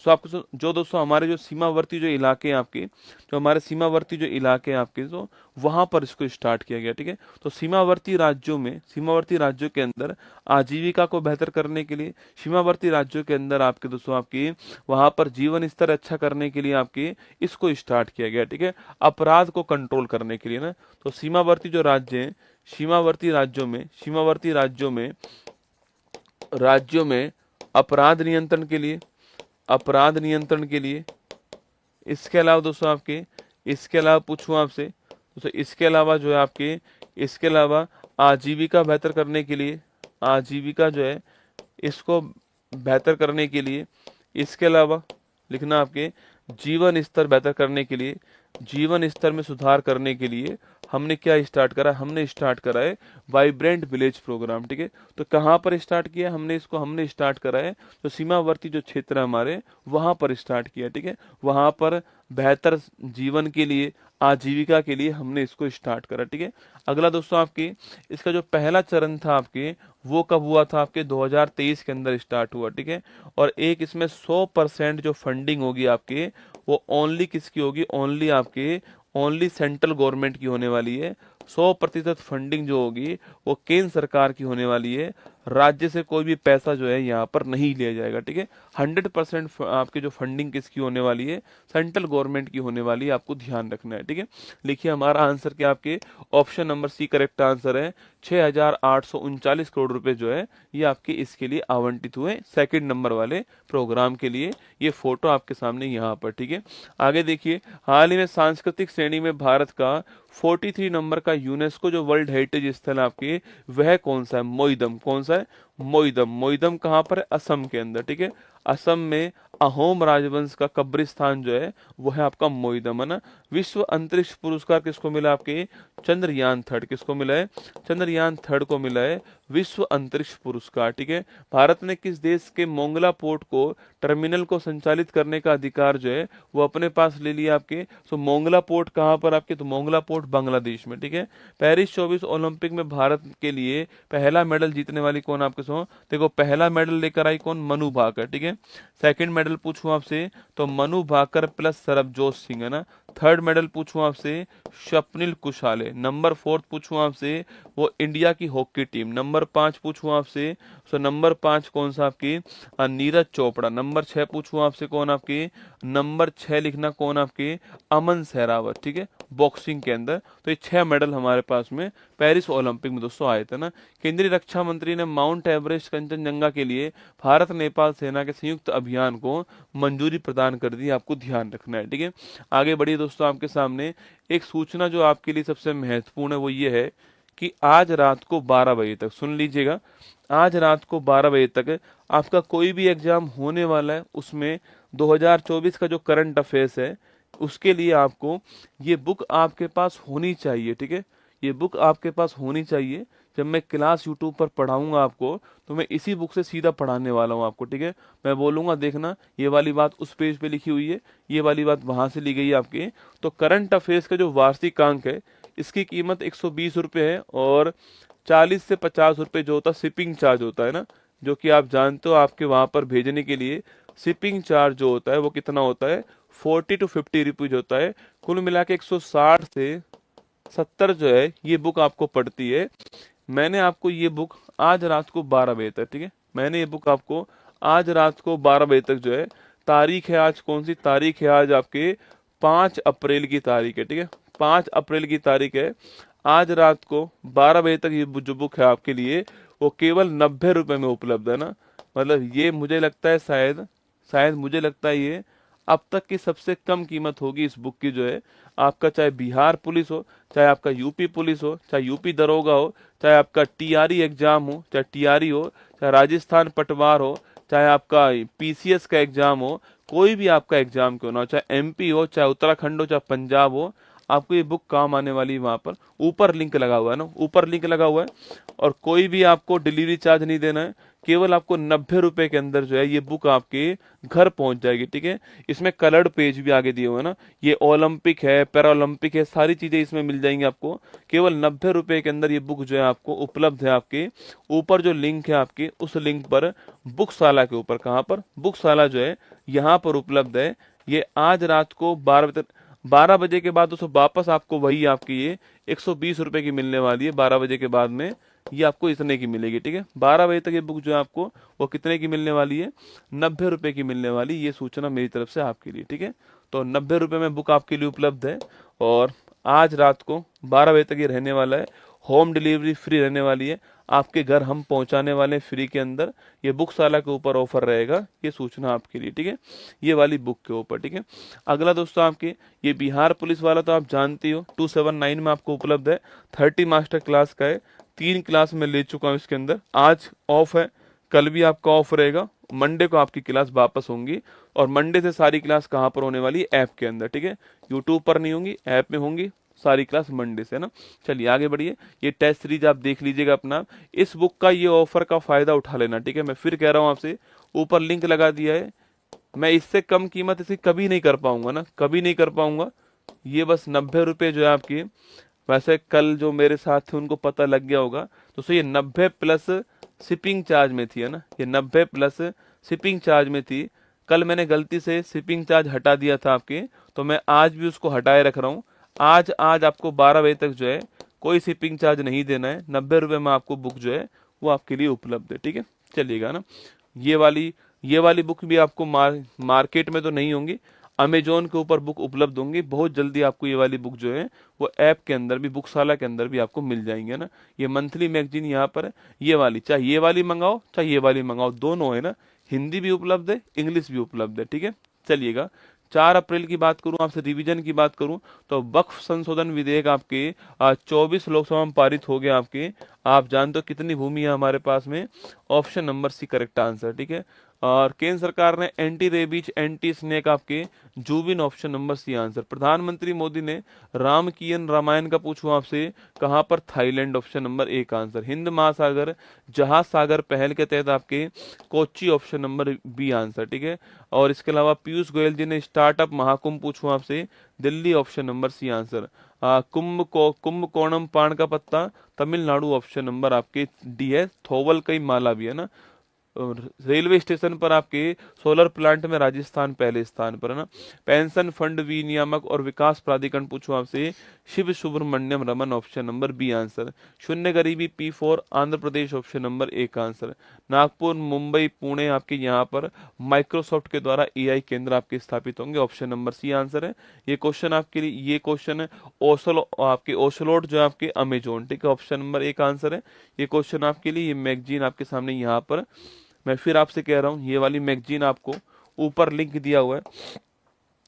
आपको जो दोस्तों हमारे जो सीमावर्ती जो इलाके हैं आपके, जो हमारे सीमावर्ती जो इलाके हैं आपके, तो वहां पर इसको स्टार्ट किया गया, ठीक है। तो सीमावर्ती राज्यों के अंदर आजीविका को बेहतर करने के लिए, सीमावर्ती राज्यों के अंदर आपके दोस्तों आपकी वहां पर जीवन स्तर अच्छा करने के लिए आपके इसको स्टार्ट किया गया, ठीक है। अपराध को कंट्रोल करने के लिए ना। तो सीमावर्ती जो राज्य हैं, सीमावर्ती राज्यों में अपराध नियंत्रण के लिए, इसके अलावा दोस्तों आपके, इसके अलावा पूछूं आपसे दोस्तों, इसके अलावा जो है आपके, इसके अलावा आजीविका बेहतर करने के लिए, आजीविका जो है इसको बेहतर करने के लिए, इसके अलावा लिखना आपके जीवन स्तर बेहतर करने के लिए, जीवन स्तर में सुधार करने के लिए हमने क्या स्टार्ट करा, हमने स्टार्ट करा है वाइब्रेंट विलेज प्रोग्राम। ठीक है, तो कहाँ पर स्टार्ट किया हमने इसको, हमने स्टार्ट करा है तो सीमावर्ती जो क्षेत्र है हमारे वहां पर स्टार्ट किया। ठीक है, वहां पर बेहतर जीवन के लिए, आजीविका के लिए हमने इसको स्टार्ट करा। ठीक है, अगला दोस्तों आपके इसका जो पहला चरण था आपके वो कब हुआ था, आपके 2023 के अंदर स्टार्ट हुआ। ठीक है, और एक इसमें 100% जो फंडिंग होगी आपके वो ओनली किसकी होगी, ओनली आपके ओनली सेंट्रल गवर्नमेंट की होने वाली है। 100% फंडिंग जो होगी वो केंद्र सरकार की होने वाली है, राज्य से कोई भी पैसा जो है यहाँ पर नहीं लिया जाएगा। ठीक है, 100% आपकी जो फंडिंग किसकी होने वाली है, सेंट्रल गवर्नमेंट की होने वाली है, आपको ध्यान रखना है। ठीक है, लिखिए हमारा आंसर क्या, आपके option number C correct answer है। 6,839 करोड़ रुपए जो है ये आपके इसके लिए आवंटित हुए सेकंड नंबर वाले प्रोग्राम के लिए। ये फोटो आपके सामने यहाँ पर। ठीक है, आगे देखिए, हाल ही में सांस्कृतिक श्रेणी में भारत का 43 नंबर का यूनेस्को जो वर्ल्ड हेरिटेज स्थल है आपके वह कौन सा है, मोइदम। कौन सा है, मोइदम। मोइदम कहाँ पर है, असम के अंदर। ठीक है, असम में अहोम राजवंश का कब्रिस्तान जो है वो है आपका मोइदम, है ना। विश्व अंतरिक्ष पुरस्कार किसको मिला, आपके चंद्रयान-3 किसको मिला है, चंद्रयान-3 को मिला है विश्व अंतरिक्ष पुरस्कार। ठीक है, भारत ने किस देश के मोंगला पोर्ट को टर्मिनल को संचालित करने का अधिकार जो है वो अपने पास ले लिया आपके। तो मोंगला पोर्ट कहाँ पर आपके, तो मोंगला पोर्ट बांग्लादेश में। ठीक है, पेरिस 24 ओलंपिक में भारत के लिए पहला मेडल जीतने वाली कौन आपके सो, देखो पहला मेडल लेकर आई कौन, मनु भाकर। ठीक है, सेकंड मेडल पूछूं आपसे तो मनु भाकर प्लस सरबजोत सिंह, है ना। थर्ड मेडल पूछूं आपसे स्वप्निल कुशाले। नंबर 4 पूछूं आपसे वो इंडिया की हॉकी टीम। नंबर 5 पूछूं आपसे, सो नंबर 5 कौन सा आपकी, नीरज चोपड़ा। नंबर 6 पूछूं आपसे कौन आपके, नंबर 6 लिखना कौन आपके, अमन सहरावत। ठीक है, बॉक्सिंग के अंदर। तो ये 6 मेडल हमारे पास में पेरिस ओलंपिक में दोस्तों आए थे ना। केंद्रीय रक्षा मंत्री ने माउंट एवरेस्ट कंचनजंगा के लिए भारत नेपाल सेना के संयुक्त अभियान को मंजूरी प्रदान कर दी, आपको ध्यान रखना है। ठीक है, आगे बढ़िए दोस्तों, आपके सामने एक सूचना जो आपके लिए सबसे महत्वपूर्ण है वो ये है कि आज रात को 12 बजे तक, सुन लीजिएगा, आज रात को 12 बजे तक आपका कोई भी एग्जाम होने वाला है, उसमें 2024 का जो करंट अफेयर्स है उसके लिए आपको ये बुक आपके पास होनी चाहिए। ठीक है, ये बुक आपके पास होनी चाहिए। जब मैं क्लास यूट्यूब पर पढ़ाऊंगा आपको तो मैं इसी बुक से सीधा पढ़ाने वाला हूँ आपको। ठीक है, मैं बोलूंगा देखना ये वाली बात उस पेज पे लिखी हुई है, ये वाली बात वहां से ली गई है आपके। तो करंट अफेयर्स का जो वार्षिक अंक है इसकी कीमत 120 रुपये है, और 40 से 50 रुपये जो होता है शिपिंग चार्ज होता है ना, जो कि आप जानते हो आपके वहां पर भेजने के लिए शिपिंग चार्ज जो होता है वो कितना होता है, 40 to 50 रुपीज होता है। कुल मिला के 160 से 70 जो है ये बुक आपको पड़ती है। मैंने आपको ये बुक आज रात को 12 बजे तक, ठीक है, मैंने ये बुक आपको आज रात को 12 बजे तक जो है, तारीख है आज, कौन सी तारीख है आज, आपके 5 अप्रैल की तारीख है। ठीक है, 5 अप्रैल की तारीख है। आज रात को 12 बजे तक ये जो बुक है आपके लिए वो केवल 90 रुपए में उपलब्ध है ना। मतलब ये मुझे लगता है शायद मुझे लगता है ये अब तक की सबसे कम कीमत होगी इस बुक की जो है। आपका चाहे बिहार पुलिस हो, चाहे आपका यूपी पुलिस हो, चाहे यूपी दरोगा हो, चाहे आपका टीआरई एग्जाम हो, चाहे टीआरई हो, चाहे राजस्थान पटवार हो, चाहे आपका पीसीएस का एग्जाम हो, कोई भी आपका एग्जाम क्यों ना हो, चाहे एमपी हो, चाहे उत्तराखंड हो, चाहे पंजाब हो, आपको ये बुक काम आने वाली है। वहां पर ऊपर लिंक लगा हुआ है ना, ऊपर लिंक लगा हुआ है, और कोई भी आपको डिलीवरी चार्ज नहीं देना है, केवल आपको 90 रुपए के अंदर जो है ये बुक आपके घर पहुंच जाएगी। ठीक है, इसमें कलर्ड पेज भी आगे दिए हुए हैं ना, ये ओलंपिक है, पैरालंपिक है, सारी चीजें इसमें मिल जाएंगी आपको। केवल 90 रुपए के अंदर ये बुक जो है आपको उपलब्ध है। आपके ऊपर जो लिंक है आपके उस लिंक पर बुकशाला के ऊपर, कहाँ पर, बुकशाला जो है यहाँ पर उपलब्ध है। ये आज रात को 12 बजे के बाद उसको वापस आपको वही आपकी ये 120 रुपए की मिलने वाली है। 12 बजे के बाद में ये आपको इतने की मिलेगी। ठीक है, 12 बजे तक ये बुक जो है आपको वो कितने की मिलने वाली है, 90 रुपए की मिलने वाली। ये सूचना मेरी तरफ से आपके लिए। ठीक है, तो 90 रुपए में बुक आपके लिए उपलब्ध है, और आज रात को 12 बजे तक ये रहने वाला है। होम डिलीवरी फ्री रहने वाली है, आपके घर हम पहुंचाने वाले हैं फ्री के अंदर। ये बुकशाला के ऊपर ऑफर रहेगा, ये सूचना आपके लिए। ठीक है, ये वाली बुक के ऊपर। ठीक है, अगला दोस्तों आपके ये बिहार पुलिस वाला तो आप जानती हो 279 में आपको उपलब्ध है। 30 मास्टर क्लास का है, 3 क्लास में ले चुका हूँ इसके अंदर। आज ऑफ है, कल भी आपका ऑफ रहेगा, मंडे को आपकी क्लास वापस होंगी। और मंडे से सारी क्लास कहाँ पर होने वाली, ऐप के अंदर, ठीक है। यूट्यूब पर नहीं होंगी, ऐप में होंगी सारी क्लास मंडे से ना। चलिए आगे बढ़िए, ये टेस्ट सीरीज आप देख लीजिएगा अपना। इस बुक का ये ऑफर का फायदा उठा लेना, ठीक है। मैं फिर कह रहा हूँ आपसे, ऊपर लिंक लगा दिया है। मैं इससे कम कीमत इसकी कभी नहीं कर पाऊंगा ना, कभी नहीं कर पाऊंगा। ये बस 90 रुपये जो है आपकी, वैसे कल जो मेरे साथ थे उनको पता लग गया होगा। तो सो ये 90 प्लस शिपिंग चार्ज में थी, है ना, ये 90 प्लस शिपिंग चार्ज में थी। कल मैंने गलती से शिपिंग चार्ज हटा दिया था आपके, तो मैं आज भी उसको हटाए रख रहा हूँ। आज आज आपको 12 बजे तक जो है कोई शिपिंग चार्ज नहीं देना है। 90 रुपये में आपको बुक जो है वो आपके लिए उपलब्ध है, ठीक है। चलिएगा ना, ये वाली बुक भी आपको मार्केट में तो नहीं होंगी, अमेजोन के ऊपर बुक उपलब्ध होंगी। बहुत जल्दी आपको ये वाली बुक जो है वो ऐप के अंदर भी, बुकशाला के अंदर भी आपको मिल जाएंगे ना। ये मंथली मैगजीन यहाँ पर है, ये वाली, चाहे ये वाली मंगाओ चाहे ये वाली मंगाओ, दोनों है ना। हिंदी भी उपलब्ध है, इंग्लिश भी उपलब्ध है, ठीक है। चलिएगा, 4 अप्रैल की बात करूं आपसे, रिवीजन की बात करूं तो वक्फ संशोधन विधेयक आपके 24 लोकसभा में पारित हो गया आपके। आप जानते हो कितनी भूमि है हमारे पास में, option number C correct answer, ठीक है। और केंद्र सरकार ने एंटी रेबीज एंटी स्नेक आपके जूबिन, ऑप्शन नंबर सी आंसर। प्रधानमंत्री मोदी ने रामकियन रामायण का पूछूं आपसे, कहां पर, थाईलैंड, ऑप्शन नंबर एक आंसर। हिंद महासागर जहाज सागर पहल के तहत आपके Kochi, option number B answer, ठीक है। और इसके अलावा पीयूष गोयल जी ने स्टार्टअप महाकुंभ पूछूं आपसे, Delhi, option number C answer. Kumbakonam पान का पत्ता तमिलनाडु, ऑप्शन नंबर आपके डी है। थोवल कई माला भी है ना। और रेलवे स्टेशन पर आपके सोलर प्लांट में राजस्थान पहले स्थान पर है ना। पेंशन फंड विनियामक और विकास प्राधिकरण पूछूं आपसे, Shiv Subramaniam Raman, option number B answer. शून्य गरीबी P4 Andhra Pradesh, option number एक आंसर। नागपुर, मुंबई, पुणे आपके यहाँ पर माइक्रोसॉफ्ट के द्वारा AI केंद्र आपके स्थापित होंगे, ऑप्शन नंबर सी आंसर है। ये क्वेश्चन आपके लिए, ये क्वेश्चन है ओसलो आपके ओसलोट जो आपके अमेजोन, ठीक है, ऑप्शन नंबर एक आंसर है। ये क्वेश्चन आपके लिए, ये मैगजीन आपके सामने यहाँ पर, मैं फिर आपसे कह रहा हूँ, ये वाली मैगजीन आपको ऊपर लिंक दिया हुआ है,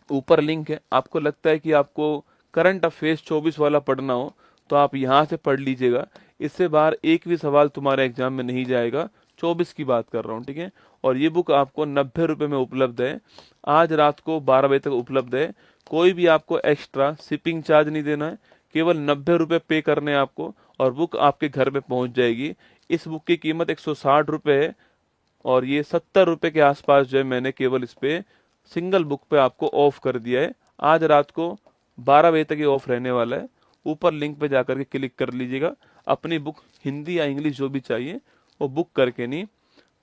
ऊपर लिंक है। आपको लगता है कि आपको करंट अफेयर्स 24 वाला पढ़ना हो तो आप यहाँ से पढ़ लीजिएगा। इससे बाहर एक भी सवाल तुम्हारे एग्जाम में नहीं जाएगा, 24 की बात कर रहा हूँ, ठीक है। और ये बुक आपको 90 रुपये में उपलब्ध है, आज रात को 12 बजे तक उपलब्ध है। कोई भी आपको एक्स्ट्रा शिपिंग चार्ज नहीं देना है, केवल 90 रुपये पे करने हैं आपको, और बुक आपके घर पे पहुंच जाएगी। इस बुक की कीमत 160 रुपये है, और ये 70 रुपये के आसपास जो है मैंने केवल इस पे सिंगल बुक पे आपको ऑफ कर दिया है। आज रात को 12 बजे तक ये ऑफ रहने वाला है। ऊपर लिंक पे जाकर के क्लिक कर लीजिएगा, अपनी बुक हिंदी या इंग्लिश जो भी चाहिए वो बुक करके नहीं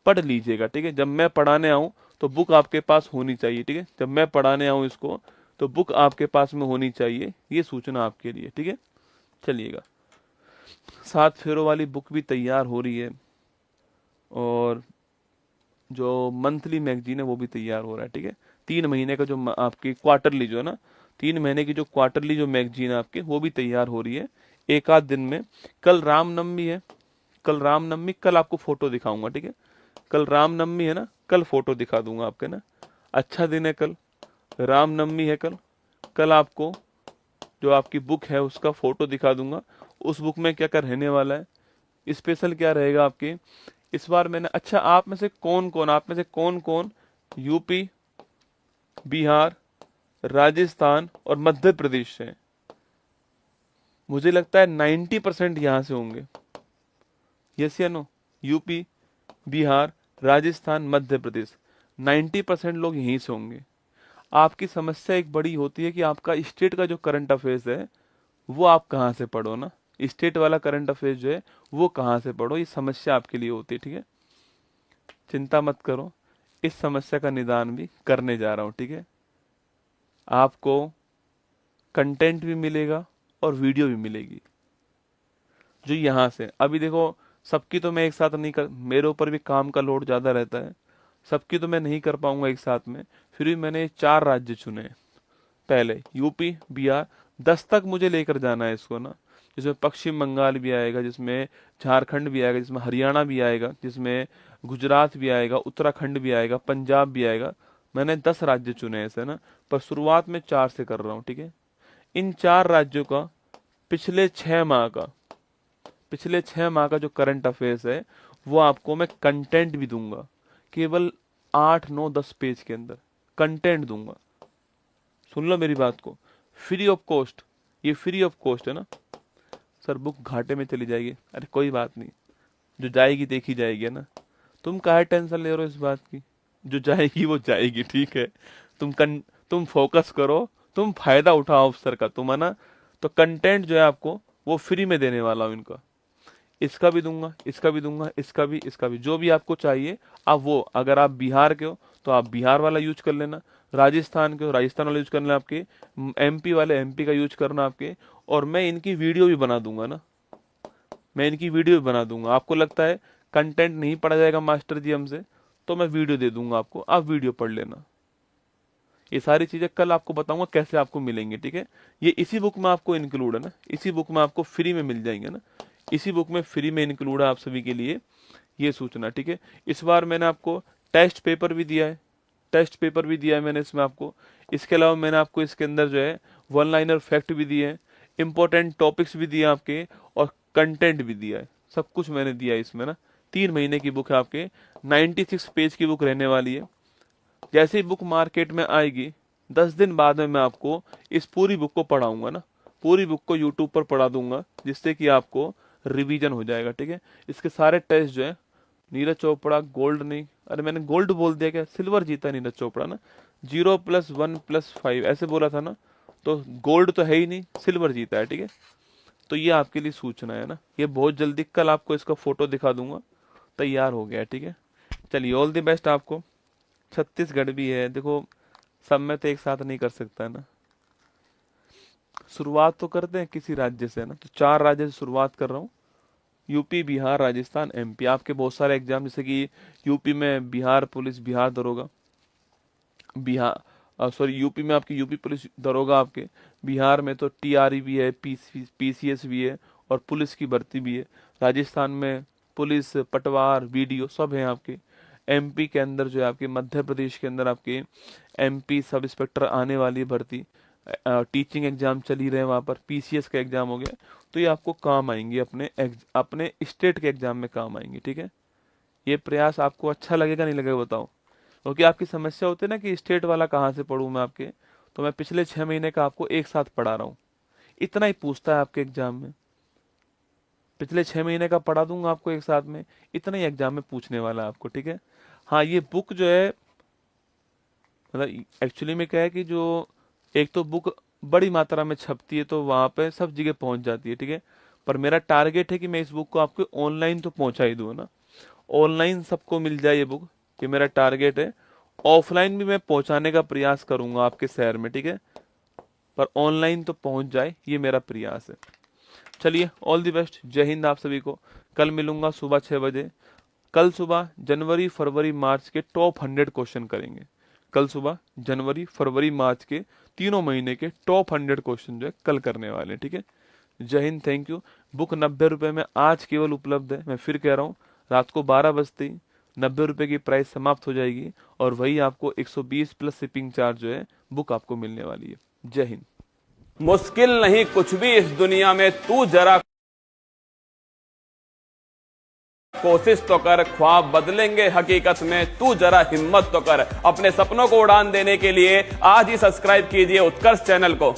पढ़ लीजिएगा, ठीक है। जब मैं पढ़ाने आऊँ तो बुक आपके पास होनी चाहिए, ठीक है। जब मैं पढ़ाने आऊँ इसको तो बुक आपके पास में होनी चाहिए, ये सूचना आपके लिए, ठीक है। चलिएगा, 7 फेरों वाली बुक भी तैयार हो रही है, और जो मंथली मैगजीन है वो भी तैयार हो रहा है, ठीक है। 3 महीने का जो आपकी क्वार्टरली जो है ना, 3 महीने की जो क्वार्टरली जो मैगजीन है आपके, वो भी तैयार हो रही है एक आध दिन में। कल रामनवमी है, कल रामनवमी, कल आपको फोटो दिखाऊंगा, ठीक है। कल रामनवमी है ना, कल फोटो दिखा दूंगा आपके ना। अच्छा दिन है कल, रामनवमी है कल। कल आपको जो आपकी बुक है उसका फोटो दिखा दूंगा। उस बुक में क्या क्या रहने वाला है, स्पेशल क्या रहेगा आपके इस बार मैंने। अच्छा, आप में से कौन कौन यूपी, बिहार, राजस्थान और मध्य प्रदेश से हैं? मुझे लगता है 90% यहाँ से होंगे, यस या नो। यूपी, बिहार, राजस्थान, मध्य प्रदेश, 90% लोग यहीं से होंगे। आपकी समस्या एक बड़ी होती है कि आपका स्टेट का जो करंट अफेयर्स है वो आप कहाँ से पढ़ो ना, स्टेट वाला करंट अफेयर्स जो है वो कहाँ से पढ़ो, ये समस्या आपके लिए होती है, ठीक है। चिंता मत करो, इस समस्या का निदान भी करने जा रहा हूँ, ठीक है। आपको कंटेंट भी मिलेगा और वीडियो भी मिलेगी जो यहाँ से। अभी देखो, सबकी तो मैं एक साथ नहीं कर, मेरे ऊपर भी काम का लोड ज़्यादा रहता है, सबकी तो मैं नहीं कर पाऊंगा एक साथ में। फिर भी मैंने 4 राज्य चुने हैं। पहले यूपी, बिहार, 10 तक मुझे लेकर जाना है इसको ना, जिसमें पश्चिम बंगाल भी आएगा, जिसमें झारखंड भी आएगा, जिसमें हरियाणा भी आएगा, जिसमें गुजरात भी आएगा, उत्तराखंड भी आएगा, पंजाब भी आएगा। मैंने 10 राज्य चुने हैं ऐसे ना, पर शुरुआत में 4 से कर रहा हूँ, ठीक है। इन 4 राज्यों का पिछले 6 माह का जो करंट अफेयर्स है वो आपको मैं कंटेंट भी दूंगा, केवल 8 9 10 पेज के अंदर कंटेंट दूंगा। सुन लो मेरी बात को, फ्री ऑफ कॉस्ट। ये फ्री ऑफ कॉस्ट है ना। सर बुक घाटे में चली जाएगी, अरे कोई बात नहीं, जो जाएगी देखी जाएगी, है ना। तुम काहे टेंशन ले रहे हो इस बात की, जो जाएगी वो जाएगी, ठीक है। तुम फोकस करो, तुम फायदा उठाओ अवसर का, तुम, है ना। तो कंटेंट जो है आपको वो फ्री में देने वाला हूं इनका। इसका भी दूंगा, इसका भी दूंगा, इसका भी, जो भी आपको चाहिए आप वो, अगर आप बिहार के हो तो आप बिहार वाला यूज कर लेना, राजस्थान के हो राजस्थान वाला यूज करना आपके, एमपी वाले एमपी का यूज करना आपके। और मैं इनकी वीडियो भी बना दूंगा ना, मैं इनकी वीडियो भी बना दूंगा। आपको लगता है कंटेंट नहीं पढ़ा जाएगा मास्टर जी हमसे, तो मैं वीडियो दे दूंगा आपको, आप वीडियो पढ़ लेना। ये सारी चीजें कल आपको बताऊंगा कैसे आपको मिलेंगे, ठीक है। ये इसी बुक में आपको इंक्लूड है ना, इसी बुक में आपको फ्री में मिल जाएंगे ना, इसी बुक में फ्री में इंक्लूड है आप सभी के लिए ये सूचना, ठीक है। इस बार मैंने आपको टेस्ट पेपर भी दिया है, टेस्ट पेपर भी दिया है मैंने इसमें आपको। इसके अलावा मैंने आपको इसके अंदर जो है वन लाइनर फैक्ट भी दिए हैं, इंपॉर्टेंट टॉपिक्स भी दिए आपके, और कंटेंट भी दिया है, सब कुछ मैंने दिया है इसमें ना। 3 महीने की बुक है आपके, 96 पेज की बुक रहने वाली है। जैसे ही बुक मार्केट में आएगी 10 दिन बाद में मैं आपको इस पूरी बुक को पढ़ाऊंगा ना, पूरी बुक को यूट्यूब पर पढ़ा दूंगा, जिससे कि आपको रिवीजन हो जाएगा, ठीक है। इसके सारे टेस्ट जो है, नीरज चोपड़ा गोल्ड नहीं, अरे मैंने गोल्ड बोल दिया क्या, सिल्वर जीता नीरज चोपड़ा ना, 0+1+5 ऐसे बोला था ना, तो गोल्ड तो है ही नहीं, सिल्वर जीता है, ठीक है। तो ये आपके लिए सूचना है ना, ये बहुत जल्दी कल आपको इसका फोटो दिखा दूंगा, तैयार हो गया, ठीक है। चलिए ऑल द बेस्ट आपको। छत्तीसगढ़ भी है, देखो सब में तो एक साथ नहीं कर सकता है ना, शुरुआत तो करते हैं किसी राज्य से, ना। तो 4 राज्य से शुरुआत कर रहा हूँ, यूपी बिहार राजस्थान एमपी। आपके बहुत सारे एग्जाम, जैसे कि यूपी में बिहार पुलिस बिहार दरोगा, यूपी में आपकी यूपी पुलिस दरोगा आपके, बिहार में तो टीआरई भी है, पीसीएस भी है, और पुलिस की भर्ती भी है। राजस्थान में पुलिस पटवार वीडियो सब है आपके। एमपी के अंदर जो है आपके, मध्य प्रदेश के अंदर आपके एमपी सब इंस्पेक्टर आने वाली भर्ती, टीचिंग एग्जाम चल ही रहे हैं वहां पर, पीसीएस का एग्जाम हो गया। तो ये आपको काम आएंगे, अपने स्टेट के एग्जाम में काम आएंगे, ठीक है। ये प्रयास आपको अच्छा लगेगा नहीं लगेगा बताओ, क्योंकि आपकी समस्या होती है ना कि स्टेट वाला कहाँ से पढ़ूं मैं आपके, तो मैं पिछले 6 महीने का आपको एक साथ पढ़ा रहा हूँ। इतना ही पूछता है आपके एग्जाम में, पिछले 6 महीने का पढ़ा दूंगा आपको एक साथ में, इतना ही एग्जाम में पूछने वाला है आपको, ठीक है। हाँ ये बुक जो है, मतलब एक्चुअली में क्या है कि जो एक तो बुक बड़ी मात्रा में छपती है तो वहां पे सब जगह पहुंच जाती है, ठीक है। पर मेरा टारगेट है कि मैं इस बुक को आपको ऑनलाइन तो पहुंचा ही दूं ना, ऑनलाइन सबको मिल जाए ये बुक, ये मेरा टारगेट है। ऑफलाइन भी मैं पहुंचाने का प्रयास करूंगा आपके शहर में, ठीक है, पर ऑनलाइन तो पहुंच जाए, ये मेरा प्रयास है। चलिए ऑल द बेस्ट, जय हिंद आप सभी को। कल मिलूंगा सुबह 6 बजे। कल सुबह जनवरी फरवरी मार्च के टॉप 100 क्वेश्चन करेंगे। कल सुबह जनवरी फरवरी मार्च के तीनों महीने के टॉप 100 क्वेश्चन जो है कल करने वाले हैं, ठीक है। जय हिंद, थैंक यू। बुक 90 रुपए में आज केवल उपलब्ध है, मैं फिर कह रहा हूँ, रात को 12 बजते ही 90 रुपए की प्राइस समाप्त हो जाएगी, और वही आपको 120 प्लस शिपिंग चार्ज जो है बुक आपको मिलने वाली है। जय हिंद। मुश्किल नहीं कुछ भी इस दुनिया में, तू जरा कोशिश तो कर, ख्वाब बदलेंगे हकीकत में, तू जरा हिम्मत तो कर। अपने सपनों को उड़ान देने के लिए आज ही सब्सक्राइब कीजिए उत्कर्ष चैनल को।